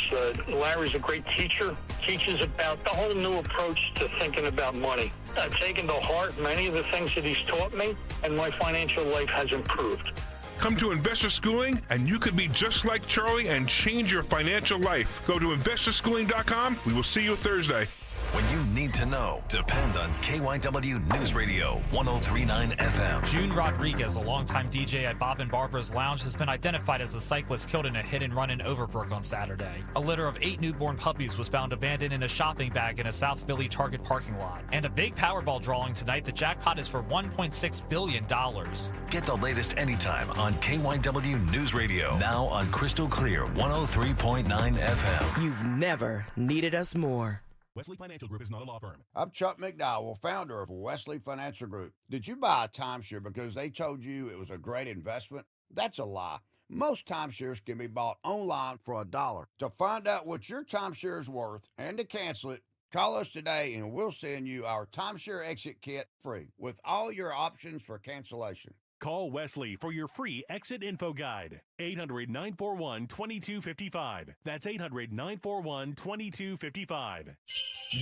Larry's a great teacher, teaches about the whole new approach to thinking about money. I've taken to heart many of the things that he's taught me, and my financial life has improved. Come to Investor Schooling, and you could be just like Charlie and change your financial life. Go to investorschooling.com. We will see you Thursday. When you need to know, depend on KYW News Radio 103.9 FM. June Rodriguez, a longtime DJ at Bob and Barbara's Lounge, has been identified as the cyclist killed in a hit-and-run in Overbrook on Saturday. A litter of 8 newborn puppies was found abandoned in a shopping bag in a South Philly Target parking lot. And a big Powerball drawing tonight. The jackpot is for $1.6 billion. Get the latest anytime on KYW News Radio. Now on Crystal Clear 103.9 FM. You've never needed us more. Wesley Financial Group is not a law firm. I'm Chuck McDowell, founder of Wesley Financial Group. Did you buy a timeshare because they told you it was a great investment? That's a lie. Most timeshares can be bought online for $1. To find out what your timeshare is worth and to cancel it, call us today and we'll send you our timeshare exit kit free with all your options for cancellation. Call Wesley for your free exit info guide. 800-941-2255. That's 800-941-2255.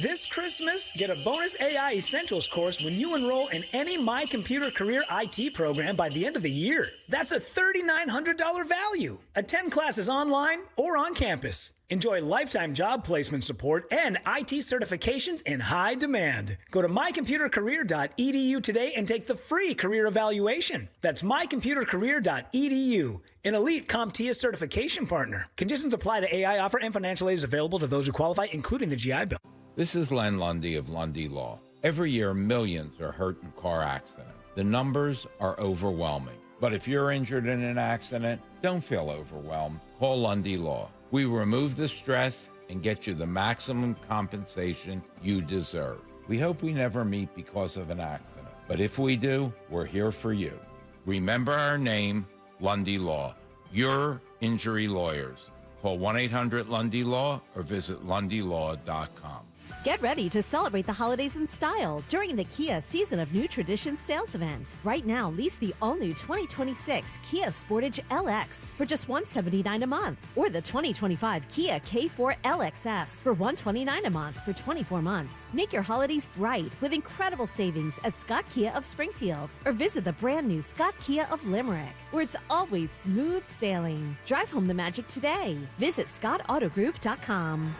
This Christmas, get a bonus AI Essentials course when you enroll in any My Computer Career IT program by the end of the year. That's a $3,900 value. Attend classes online or on campus. Enjoy lifetime job placement support and IT certifications in high demand. Go to mycomputercareer.edu today and take the free career evaluation. That's mycomputercareer.edu, an elite CompTIA certification partner. Conditions apply to AI offer, and financial aid is available to those who qualify, including the GI Bill. This is Len Lundy of Lundy Law. Every year, millions are hurt in car accidents. The numbers are overwhelming. But if you're injured in an accident, don't feel overwhelmed. Call Lundy Law. We remove the stress and get you the maximum compensation you deserve. We hope we never meet because of an accident. But if we do, we're here for you. Remember our name, Lundy Law. Your injury lawyers. Call 1-800-LUNDY-LAW or visit lundylaw.com. Get ready to celebrate the holidays in style during the Kia Season of New Traditions sales event. Right now, lease the all-new 2026 Kia Sportage LX for just $179 a month, or the 2025 Kia K4 LXS for $129 a month for 24 months. Make your holidays bright with incredible savings at Scott Kia of Springfield, or visit the brand new Scott Kia of Limerick, where it's always smooth sailing. Drive home the magic today. Visit ScottAutoGroup.com.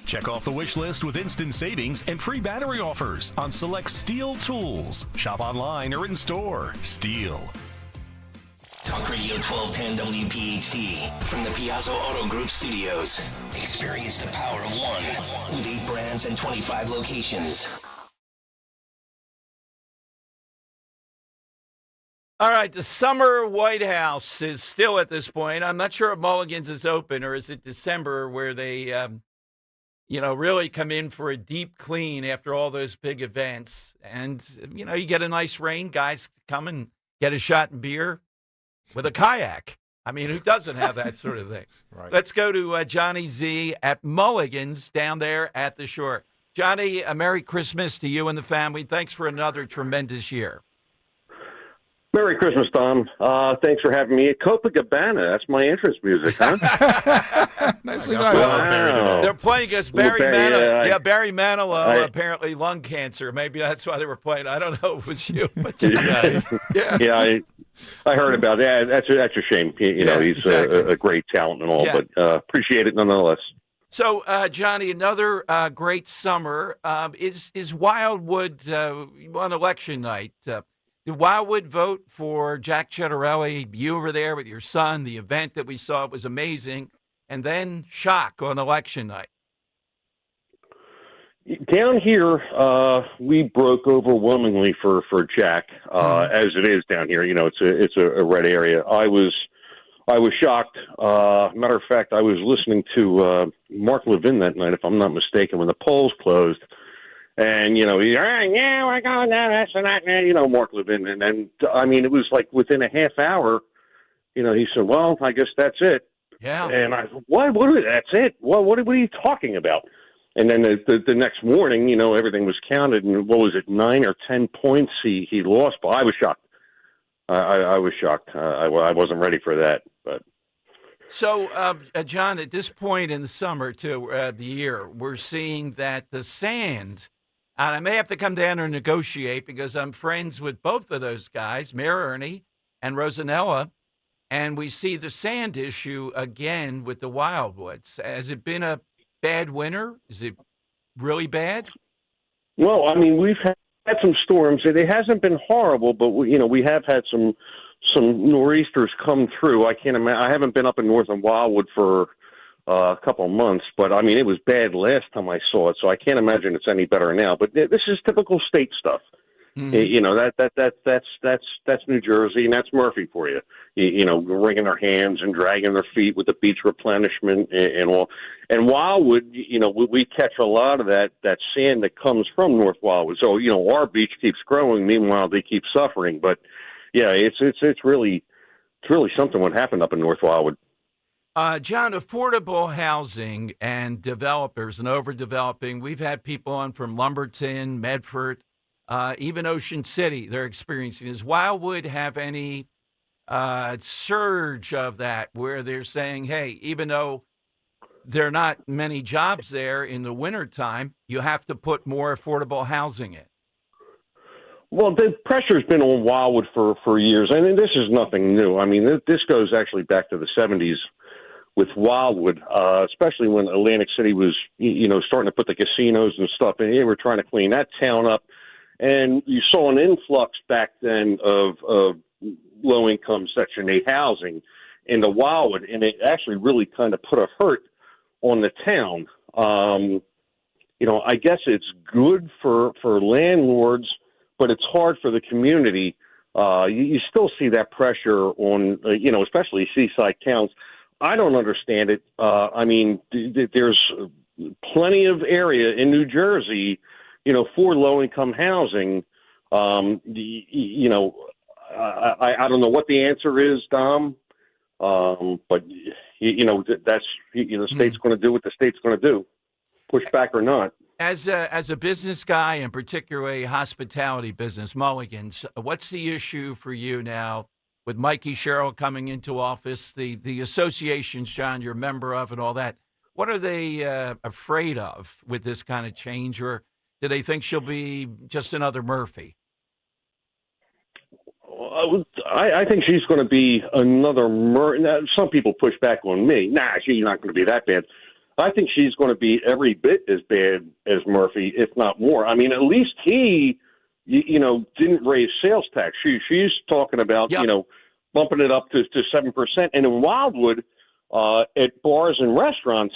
Check off the wish list with instant savings and free battery offers on select Steel tools. Shop online or in store. Steel. Talk Radio 1210 WPHT from the Piazza Auto Group Studios. Experience the power of one with 8 brands and 25 locations. All right, the summer White House is still at this point. I'm not sure if Mulligan's is open or is it December where they, really come in for a deep clean after all those big events. And, you get a nice rain. Guys come and get a shot and beer with a kayak. I mean, who doesn't have that sort of thing? Right. Let's go to Johnny Z at Mulligan's down there at the shore. Johnny, a Merry Christmas to you and the family. Thanks for another tremendous year. Merry Christmas, Tom. Thanks for having me at Copacabana. That's my entrance music, huh? Nicely done. Wow. They're playing us Barry Well, Manilow. yeah, Barry Manilow, apparently lung cancer. Maybe that's why they were playing. I don't know if it was you. But I heard about that. That's a shame. He's exactly. a great talent and all, but appreciate it nonetheless. So, Johnny, another great summer. Is Wildwood on election night? Did Wildwood vote for Jack Ciattarelli? You were there with your son. The event that we saw was amazing. And then shock on election night. Down here, we broke overwhelmingly for Jack, as it is down here. It's a red area. I was shocked. Matter of fact, I was listening to Mark Levin that night, if I'm not mistaken, when the polls closed. And, we're going down this and that, Mark Levin. And then, it was like within a half hour, he said, well, I guess that's it. Yeah. And I said, what? That's it? What are you talking about? And then the next morning, everything was counted. And what was it, 9 or 10 points he lost? But I was shocked. I was shocked. I wasn't ready for that. But So, John, at this point in the summer, the year, we're seeing that the sand, and I may have to come down and negotiate because I'm friends with both of those guys, Mayor Ernie and Rosanella, and we see the sand issue again with the Wildwoods. Has it been a bad winter? Is it really bad? Well, we've had some storms. It hasn't been horrible, but we have had some nor'easters come through. I can't imagine. I haven't been up in northern Wildwood for a couple of months, but it was bad last time I saw it, so I can't imagine it's any better now. But this is typical state stuff. Mm-hmm. That's New Jersey, and that's Murphy for you. Wringing their hands and dragging their feet with the beach replenishment and all. And Wildwood, we catch a lot of that sand that comes from North Wildwood. So our beach keeps growing, meanwhile they keep suffering. But yeah, it's really something what happened up in North Wildwood. John, affordable housing and developers and overdeveloping. We've had people on from Lumberton, Medford, even Ocean City. They're experiencing. Does Wildwood have any surge of that where they're saying, hey, even though there are not many jobs there in the wintertime, you have to put more affordable housing in? Well, the pressure's been on Wildwood for years, and this is nothing new. This goes actually back to the 70s with Wildwood, especially when Atlantic City was, starting to put the casinos and stuff in. They were trying to clean that town up, and you saw an influx back then of low-income Section 8 housing into Wildwood, and it actually really kind of put a hurt on the town. I guess it's good for landlords, but it's hard for the community. You still see that pressure on, especially seaside towns. I don't understand it. There's plenty of area in New Jersey, for low-income housing. I don't know what the answer is, Dom, but, that's, the state's going to do what the state's going to do, push back or not. As a business guy, and particularly hospitality business, Mulligan's, what's the issue for you now with Mikey Sherrill coming into office, the associations, John, you're a member of and all that? What are they afraid of with this kind of change, or do they think she'll be just another Murphy? I think she's going to be another Murphy. Some people push back on me. Nah, she's not going to be that bad. I think she's going to be every bit as bad as Murphy, if not more. At least he, didn't raise sales tax. She's talking about, bumping it up to 7%. And in Wildwood, at bars and restaurants,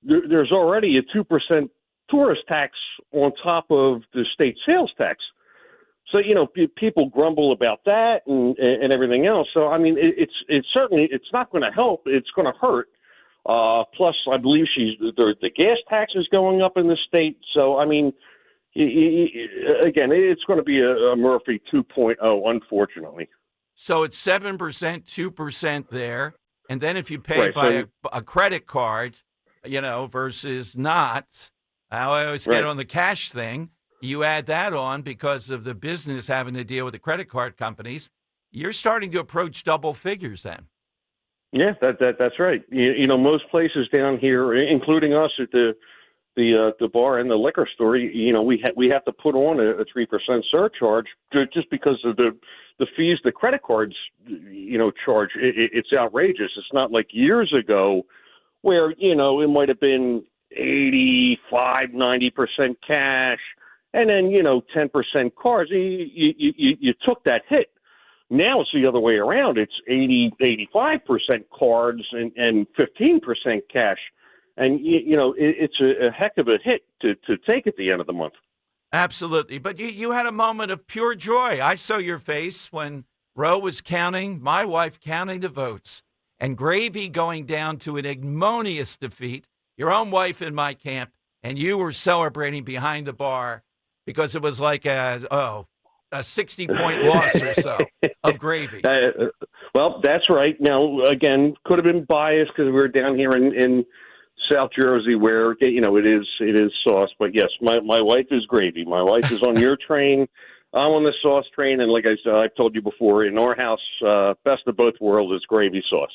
there's already a 2% tourist tax on top of the state sales tax. So, people grumble about that and everything else. So, I mean, it's certainly, it's not going to help. It's going to hurt. Plus, I believe the gas tax is going up in the state. So, I mean, again, it's going to be a Murphy 2.0, unfortunately. So it's 7%, 2% there. And then if you pay by a credit card, versus not, I always get on the cash thing. You add that on because of the business having to deal with the credit card companies. You're starting to approach double figures then. Yeah, that's right. Most places down here, including us at the bar and the liquor store, we have to put on a 3% surcharge just because of the fees the credit cards, charge. It's outrageous. It's not like years ago where, it might have been 85, 90% cash and then, 10% cards. You took that hit. Now it's the other way around. It's 80, 85% cards and 15% cash. And, it's a heck of a hit to take at the end of the month. Absolutely. But you had a moment of pure joy. I saw your face when Roe was counting, my wife counting the votes, and Gravy going down to an ignominious defeat, your own wife in my camp, and you were celebrating behind the bar because it was like a 60-point loss or so of Gravy. Well, that's right. Now, again, could have been biased because we were down here in South Jersey where, it is sauce. But, yes, my wife is Gravy. My wife is on your train. I'm on the sauce train. And like I said, I've told you before, in our house, best of both worlds is gravy sauce.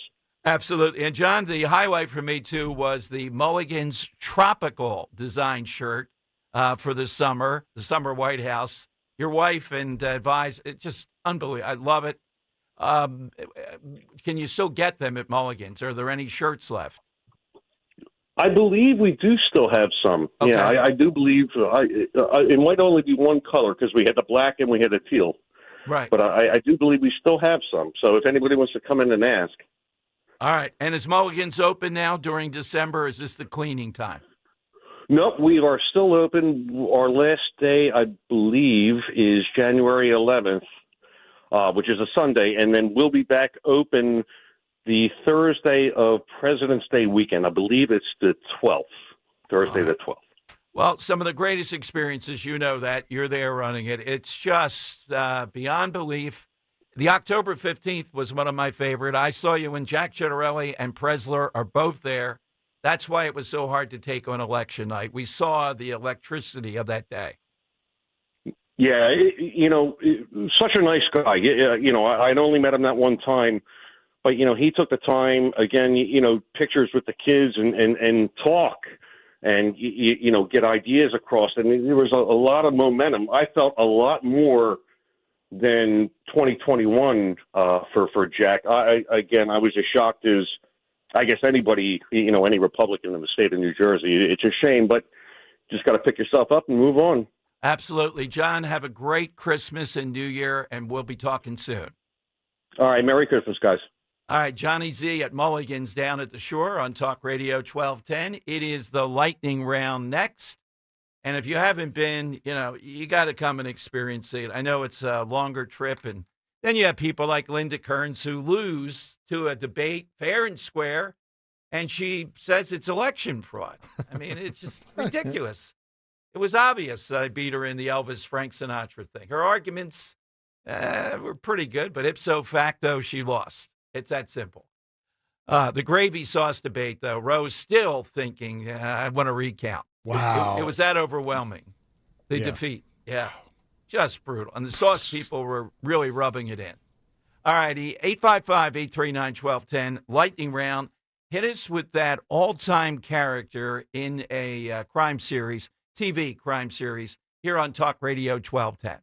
Absolutely. And, John, the highlight for me, too, was the Mulligan's Tropical design shirt for the summer White House. Your wife and advise, it's just unbelievable. I love it. Can you still get them at Mulligan's? Are there any shirts left? I believe we do still have some. Okay. Yeah, I do believe it might only be one color because we had the black and we had the teal. Right. But I do believe we still have some. So if anybody wants to come in and ask. All right. And is Mulligan's open now during December? Or is this the cleaning time? Nope, we are still open. Our last day, I believe, is January 11th, which is a Sunday, and then we'll be back open the Thursday of President's Day weekend. I believe it's the 12th, Thursday the 12th. Well, some of the greatest experiences, that. You're there running it. It's just beyond belief. The October 15th was one of my favorite. I saw you when Jack Ciattarelli and Presler are both there. That's why it was so hard to take on election night. We saw the electricity of that day. Yeah, such a nice guy. I'd only met him that one time, but, he took the time, again, pictures with the kids and talk and, get ideas across. And there was a lot of momentum. I felt a lot more than 2021 for Jack. I was as shocked as, I guess, anybody, any Republican in the state of New Jersey. It's a shame, but just got to pick yourself up and move on. Absolutely. John, have a great Christmas and New Year, and we'll be talking soon. All right. Merry Christmas, guys. All right. Johnny Z at Mulligan's down at the shore on Talk Radio 1210. It is the lightning round next. And if you haven't been, you got to come and experience it. I know it's a longer trip, and then you have people like Linda Kearns who lose to a debate fair and square, and she says it's election fraud. I mean, it's just ridiculous. It was obvious that I beat her in the Elvis Frank Sinatra thing. Her arguments were pretty good, but ipso facto, she lost. It's that simple. The gravy sauce debate, though, Rose still thinking, I want to recount. Wow. It was that overwhelming, the defeat. Yeah. Just brutal. And the sauce people were really rubbing it in. All righty, 855-839-1210, lightning round. Hit us with that all-time character in a crime series, TV crime series, here on Talk Radio 1210.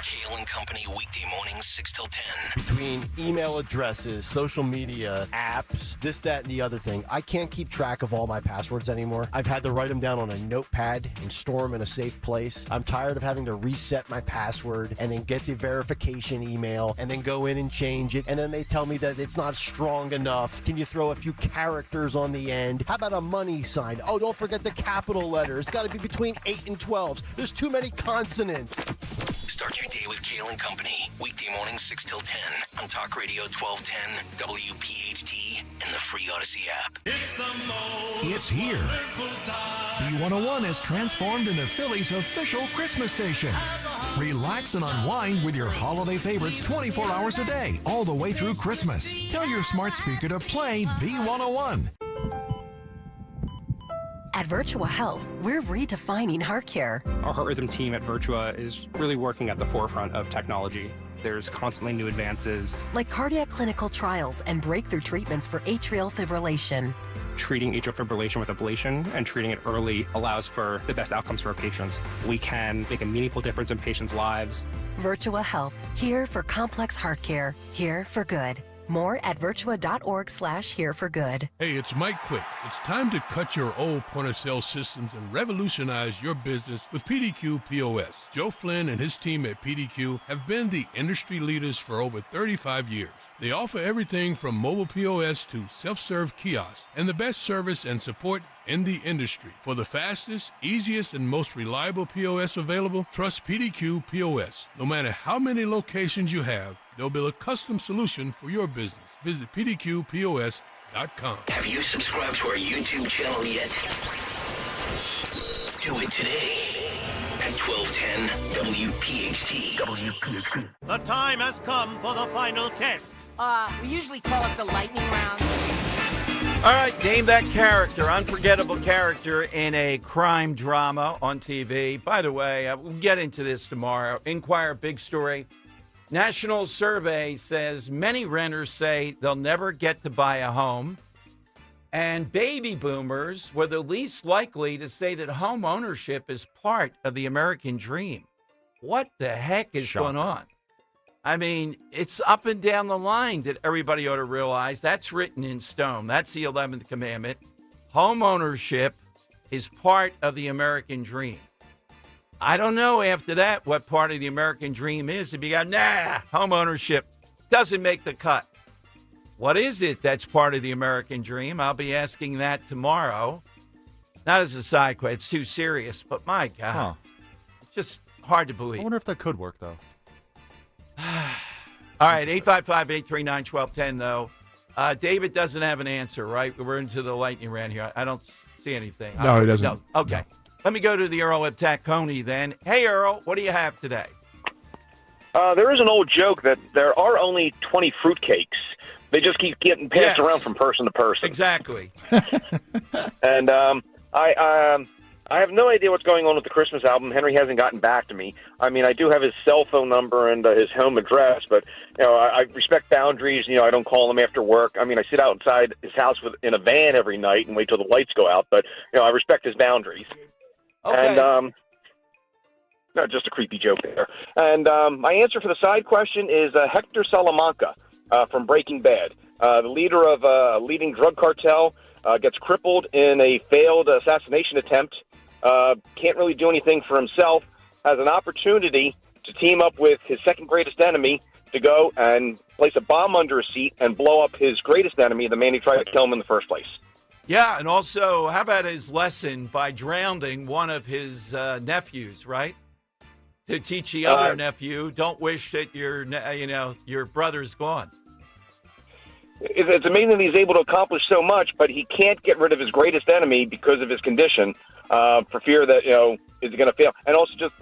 Kale and Company weekday mornings 6 till 10. Between email addresses, social media, apps, this, that, and the other thing, I can't keep track of all my passwords anymore. I've had to write them down on a notepad and store them in a safe place. I'm tired of having to reset my password and then get the verification email and then go in and change it. And then they tell me that it's not strong enough. Can you throw a few characters on the end? How about a money sign? Oh, don't forget the capital letters. It's got to be between 8 and 12s. There's too many consonants. Start your day with Kale and Company. Weekday mornings 6 till 10 on Talk Radio 1210, WPHT, and the free Odyssey app. It's here. B101 has transformed into Philly's official Christmas station. Relax and unwind with your holiday favorites 24 hours a day, all the way through Christmas. Tell your smart speaker to play B101. At Virtua Health, we're redefining heart care. Our Heart Rhythm team at Virtua is really working at the forefront of technology. There's constantly new advances. Like cardiac clinical trials and breakthrough treatments for atrial fibrillation. Treating atrial fibrillation with ablation and treating it early allows for the best outcomes for our patients. We can make a meaningful difference in patients' lives. Virtua Health, here for complex heart care, here for good. More at virtua.org/hereforgood. Hey, it's Mike Quick. It's time to cut your old point-of-sale systems and revolutionize your business with PDQ POS. Joe Flynn and his team at PDQ have been the industry leaders for over 35 years. They offer everything from mobile POS to self-serve kiosks and the best service and support in the industry. For the fastest, easiest, and most reliable POS available, trust PDQ POS. No matter how many locations you have, they'll build a custom solution for your business. Visit pdqpos.com. Have you subscribed to our YouTube channel yet? Do it today at 1210 WPHT. The time has come for the final test. We usually call it the lightning round. All right, name that character, unforgettable character in a crime drama on TV. By the way, we'll get into this tomorrow. Inquirer, big story. National survey says many renters say they'll never get to buy a home. And baby boomers were the least likely to say that home ownership is part of the American dream. What the heck is going on? I mean, it's up and down the line that everybody ought to realize that's written in stone. That's the 11th commandment. Home ownership is part of the American dream. I don't know after that what part of the American dream is. If you got, home ownership doesn't make the cut. What is it that's part of the American dream? I'll be asking that tomorrow. Not as a side quest. It's too serious, but my God. It's just hard to believe. I wonder if that could work, though. All right, 855-839-1210, though. David doesn't have an answer, right? We're into the lightning round here. I don't see anything. No, he doesn't. No. Okay. No. Let me go to the Earl of Tacony then. Hey, Earl, what do you have today? There is an old joke that there are only 20 fruitcakes. They just keep getting passed around from person to person. Exactly. And I have no idea what's going on with the Christmas album. Henry hasn't gotten back to me. I mean, I do have his cell phone number and his home address, but I respect boundaries. I don't call him after work. I mean, I sit outside his house in a van every night and wait till the lights go out, but I respect his boundaries. Okay. And no, just a creepy joke there. And my answer for the side question is Hector Salamanca from Breaking Bad, the leader of a leading drug cartel. Gets crippled in a failed assassination attempt, can't really do anything for himself, has an opportunity to team up with his second greatest enemy to go and place a bomb under his seat and blow up his greatest enemy, the man who tried to kill him in the first place. Yeah, and also, how about his lesson by drowning one of his nephews, right? To teach the other nephew, don't wish that your brother's gone. It's amazing that he's able to accomplish so much, but he can't get rid of his greatest enemy because of his condition, for fear that, is going to fail. And also just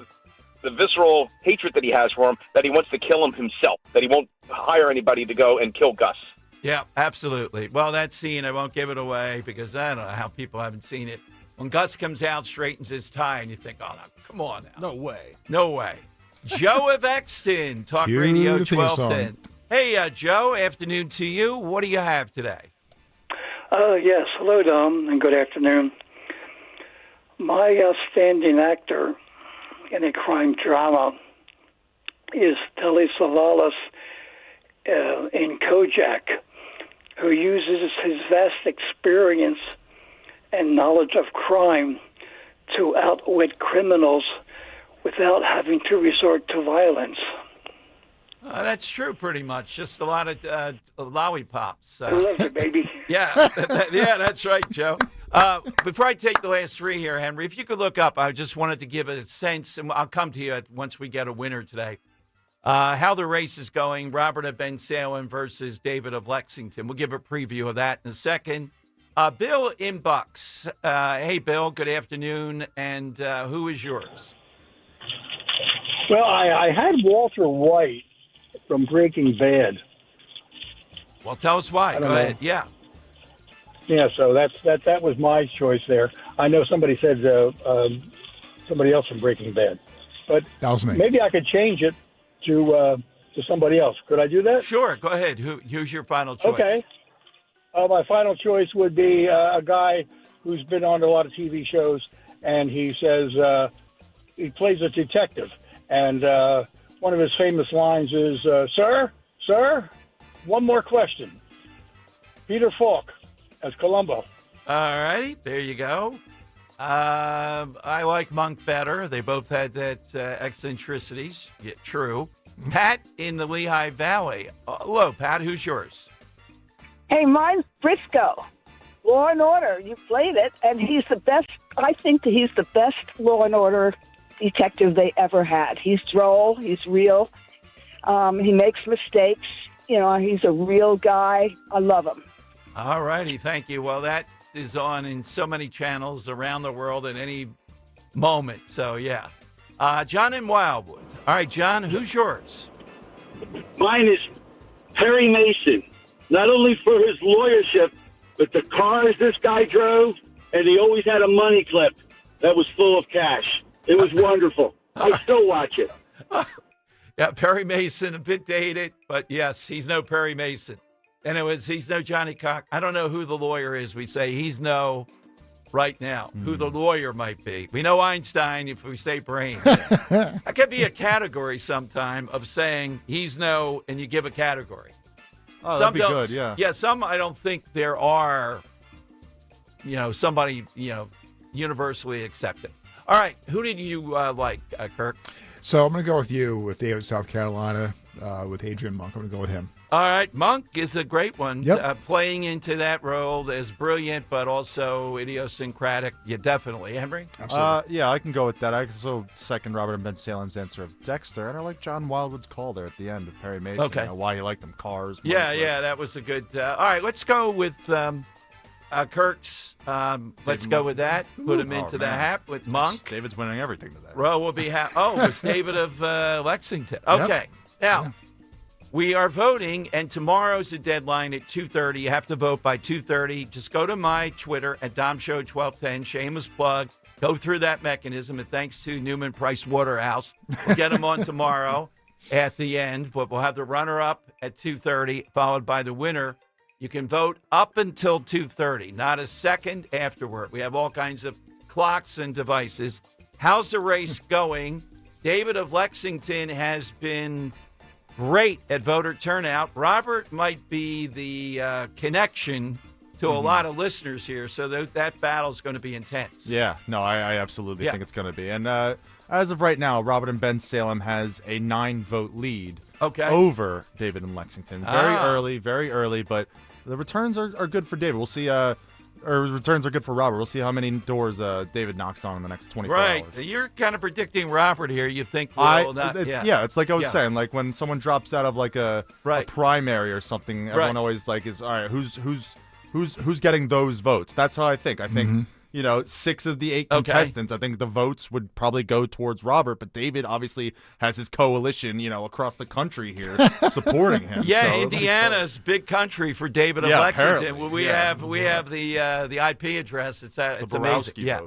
the visceral hatred that he has for him, that he wants to kill him himself, that he won't hire anybody to go and kill Gus. Yeah, absolutely. Well, that scene, I won't give it away because I don't know how people haven't seen it. When Gus comes out, straightens his tie, and you think, oh, no, come on now. No way. No way. Joe of Exton, Talk Radio 1210. Hey, Joe, afternoon to you. What do you have today? Yes, hello, Dom, and good afternoon. My outstanding actor in a crime drama is Telly Savalas in Kojak, who uses his vast experience and knowledge of crime to outwit criminals without having to resort to violence. That's true, pretty much. Just a lot of lollipops. I love it, baby. Yeah, yeah, that's right, Joe. Before I take the last three here, Henry, if you could look up, I just wanted to give a sense, and I'll come to you once we get a winner today, how the race is going. Robert of Bensalem versus David of Lexington. We'll give a preview of that in a second. Bill in Bucks. Hey, Bill, good afternoon, and who is yours? Well, I had Walter White from Breaking Bad. Well, tell us why. Go ahead. Yeah. Yeah, so that was my choice there. I know somebody said somebody else from Breaking Bad, but that was me. Maybe I could change it to somebody else. Could I do that? Sure. Go ahead. Who's your final choice? Okay. My final choice would be a guy who's been on a lot of TV shows, and he says he plays a detective, and one of his famous lines is, Sir, one more question. Peter Falk as Columbo. All righty, there you go. I like Monk better. They both had that eccentricities. Yeah, true. Pat in the Lehigh Valley. Hello, Pat. Who's yours? Hey, mine's Briscoe. Law and Order. You played it, and he's the best. I think that he's the best Law and Order detective they ever had. He's droll. He's real. He makes mistakes. You know, he's a real guy. I love him. All righty. Thank you. Well, that is on in so many channels around the world at any moment. So, yeah. John in Wildwood. All right, John, who's yours? Mine is Perry Mason. Not only for his lawyership, but the cars this guy drove, and he always had a money clip that was full of cash. It was wonderful. I still watch it. Yeah, Perry Mason, a bit dated, but yes, he's no Perry Mason. And he's no Johnny Cock. I don't know who the lawyer is. We say he's no right now, who the lawyer might be. We know Einstein if we say brain. That could be a category sometime of saying he's no, and you give a category. Oh, Some that'd be good, yeah. Yeah, some I don't think there are, somebody, universally accepted. All right, who did you like, Kirk? So I'm going to go with you with David, South Carolina, with Adrian Monk. I'm going to go with him. All right, Monk is a great one. Yep. Playing into that role is brilliant, but also idiosyncratic. Yeah, definitely. Henry? Absolutely. Yeah, I can go with that. I also second Robert and Ben Salem's answer of Dexter, and I like John Wildwood's call there at the end of Perry Mason. Okay. Why he liked them cars. Yeah, that was a good. All right, let's go with Kirk's. Let's go with that. Put him into the hat with Monk. David's winning everything today. Ro will be happy. Oh, it's David of Lexington. Okay. Now, we are voting, and tomorrow's the deadline at 2:30. You have to vote by 2:30. Just go to my Twitter at DomShow1210. Shameless plug. Go through that mechanism, and thanks to Newman Price Waterhouse. We'll get them on tomorrow at the end, but we'll have the runner-up at 2:30, followed by the winner. You can vote up until 2:30, not a second afterward. We have all kinds of clocks and devices. How's the race going? David of Lexington has been great at voter turnout. Robert might be the connection to a lot of listeners here, so that battle's going to be intense. Yeah, no, I absolutely think it's going to be. And as of right now, Robert and Ben Salem has a 9-vote lead over David and Lexington. Very early, but the returns are good for David. We'll see. Or returns are good for Robert. We'll see how many doors David knocks on in the next 24 hours. Right. You're kind of predicting Robert here. You think it's like I was saying, like when someone drops out of like a primary or something, everyone always like is all right, who's getting those votes? That's how I think. I think 6 of the 8 contestants, I think the votes would probably go towards Robert, but David obviously has his coalition, across the country here supporting him. Yeah, so Indiana's big country for David of Lexington. Well, we have the IP address. It's amazing. Yeah.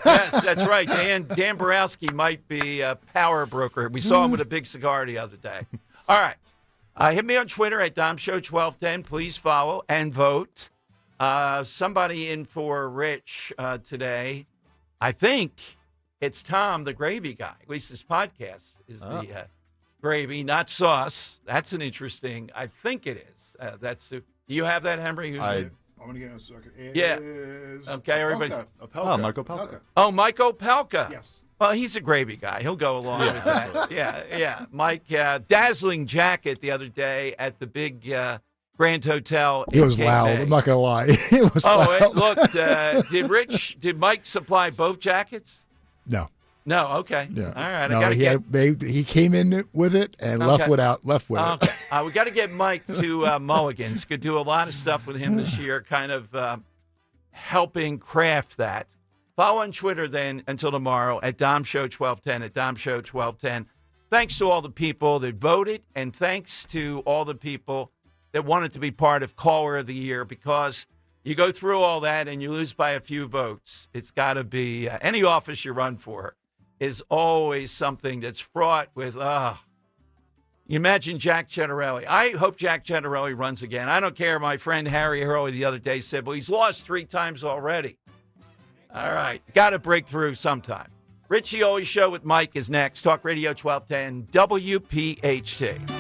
Yes, that's right. Dan Borowski might be a power broker. We saw him with a big cigar the other day. All right. Hit me on Twitter at DomShow1210. Please follow and vote. Somebody in for Rich today. I think it's Tom, the gravy guy. At least his podcast is Gravy, not sauce. That's an interesting. I think it is. Do you have that, Henry? I'm going to get it in a second. It Yeah. is Okay, everybody's. Opelka. Mike Opelka. Oh, Mike Opelka. Yes. Well, he's a gravy guy. He'll go along with that. Yeah. Mike, dazzling jacket the other day at the big Grand Hotel. It was Cape loud. May. I'm not going to lie. It was loud. It looked. Did Mike supply both jackets? No. No. Okay. Yeah. All right. No, I gotta he came in with it and left with it. Okay. We got to get Mike to Mulligan's. Could do a lot of stuff with him this year, kind of helping craft that. Follow on Twitter then until tomorrow at Dom Show 1210, at Dom Show 1210. Thanks to all the people that voted, and thanks to all the people that wanted to be part of Caller of the Year, because you go through all that and you lose by a few votes. It's got to be any office you run for is always something that's fraught with, you imagine Jack Cettarelli. I hope Jack Cettarelli runs again. I don't care. My friend Harry Hurley the other day said, well, he's lost 3 times already. All right. Got to break through sometime. Richie Always Show with Mike is next. Talk Radio 1210 WPHT.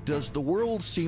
Does the world seem like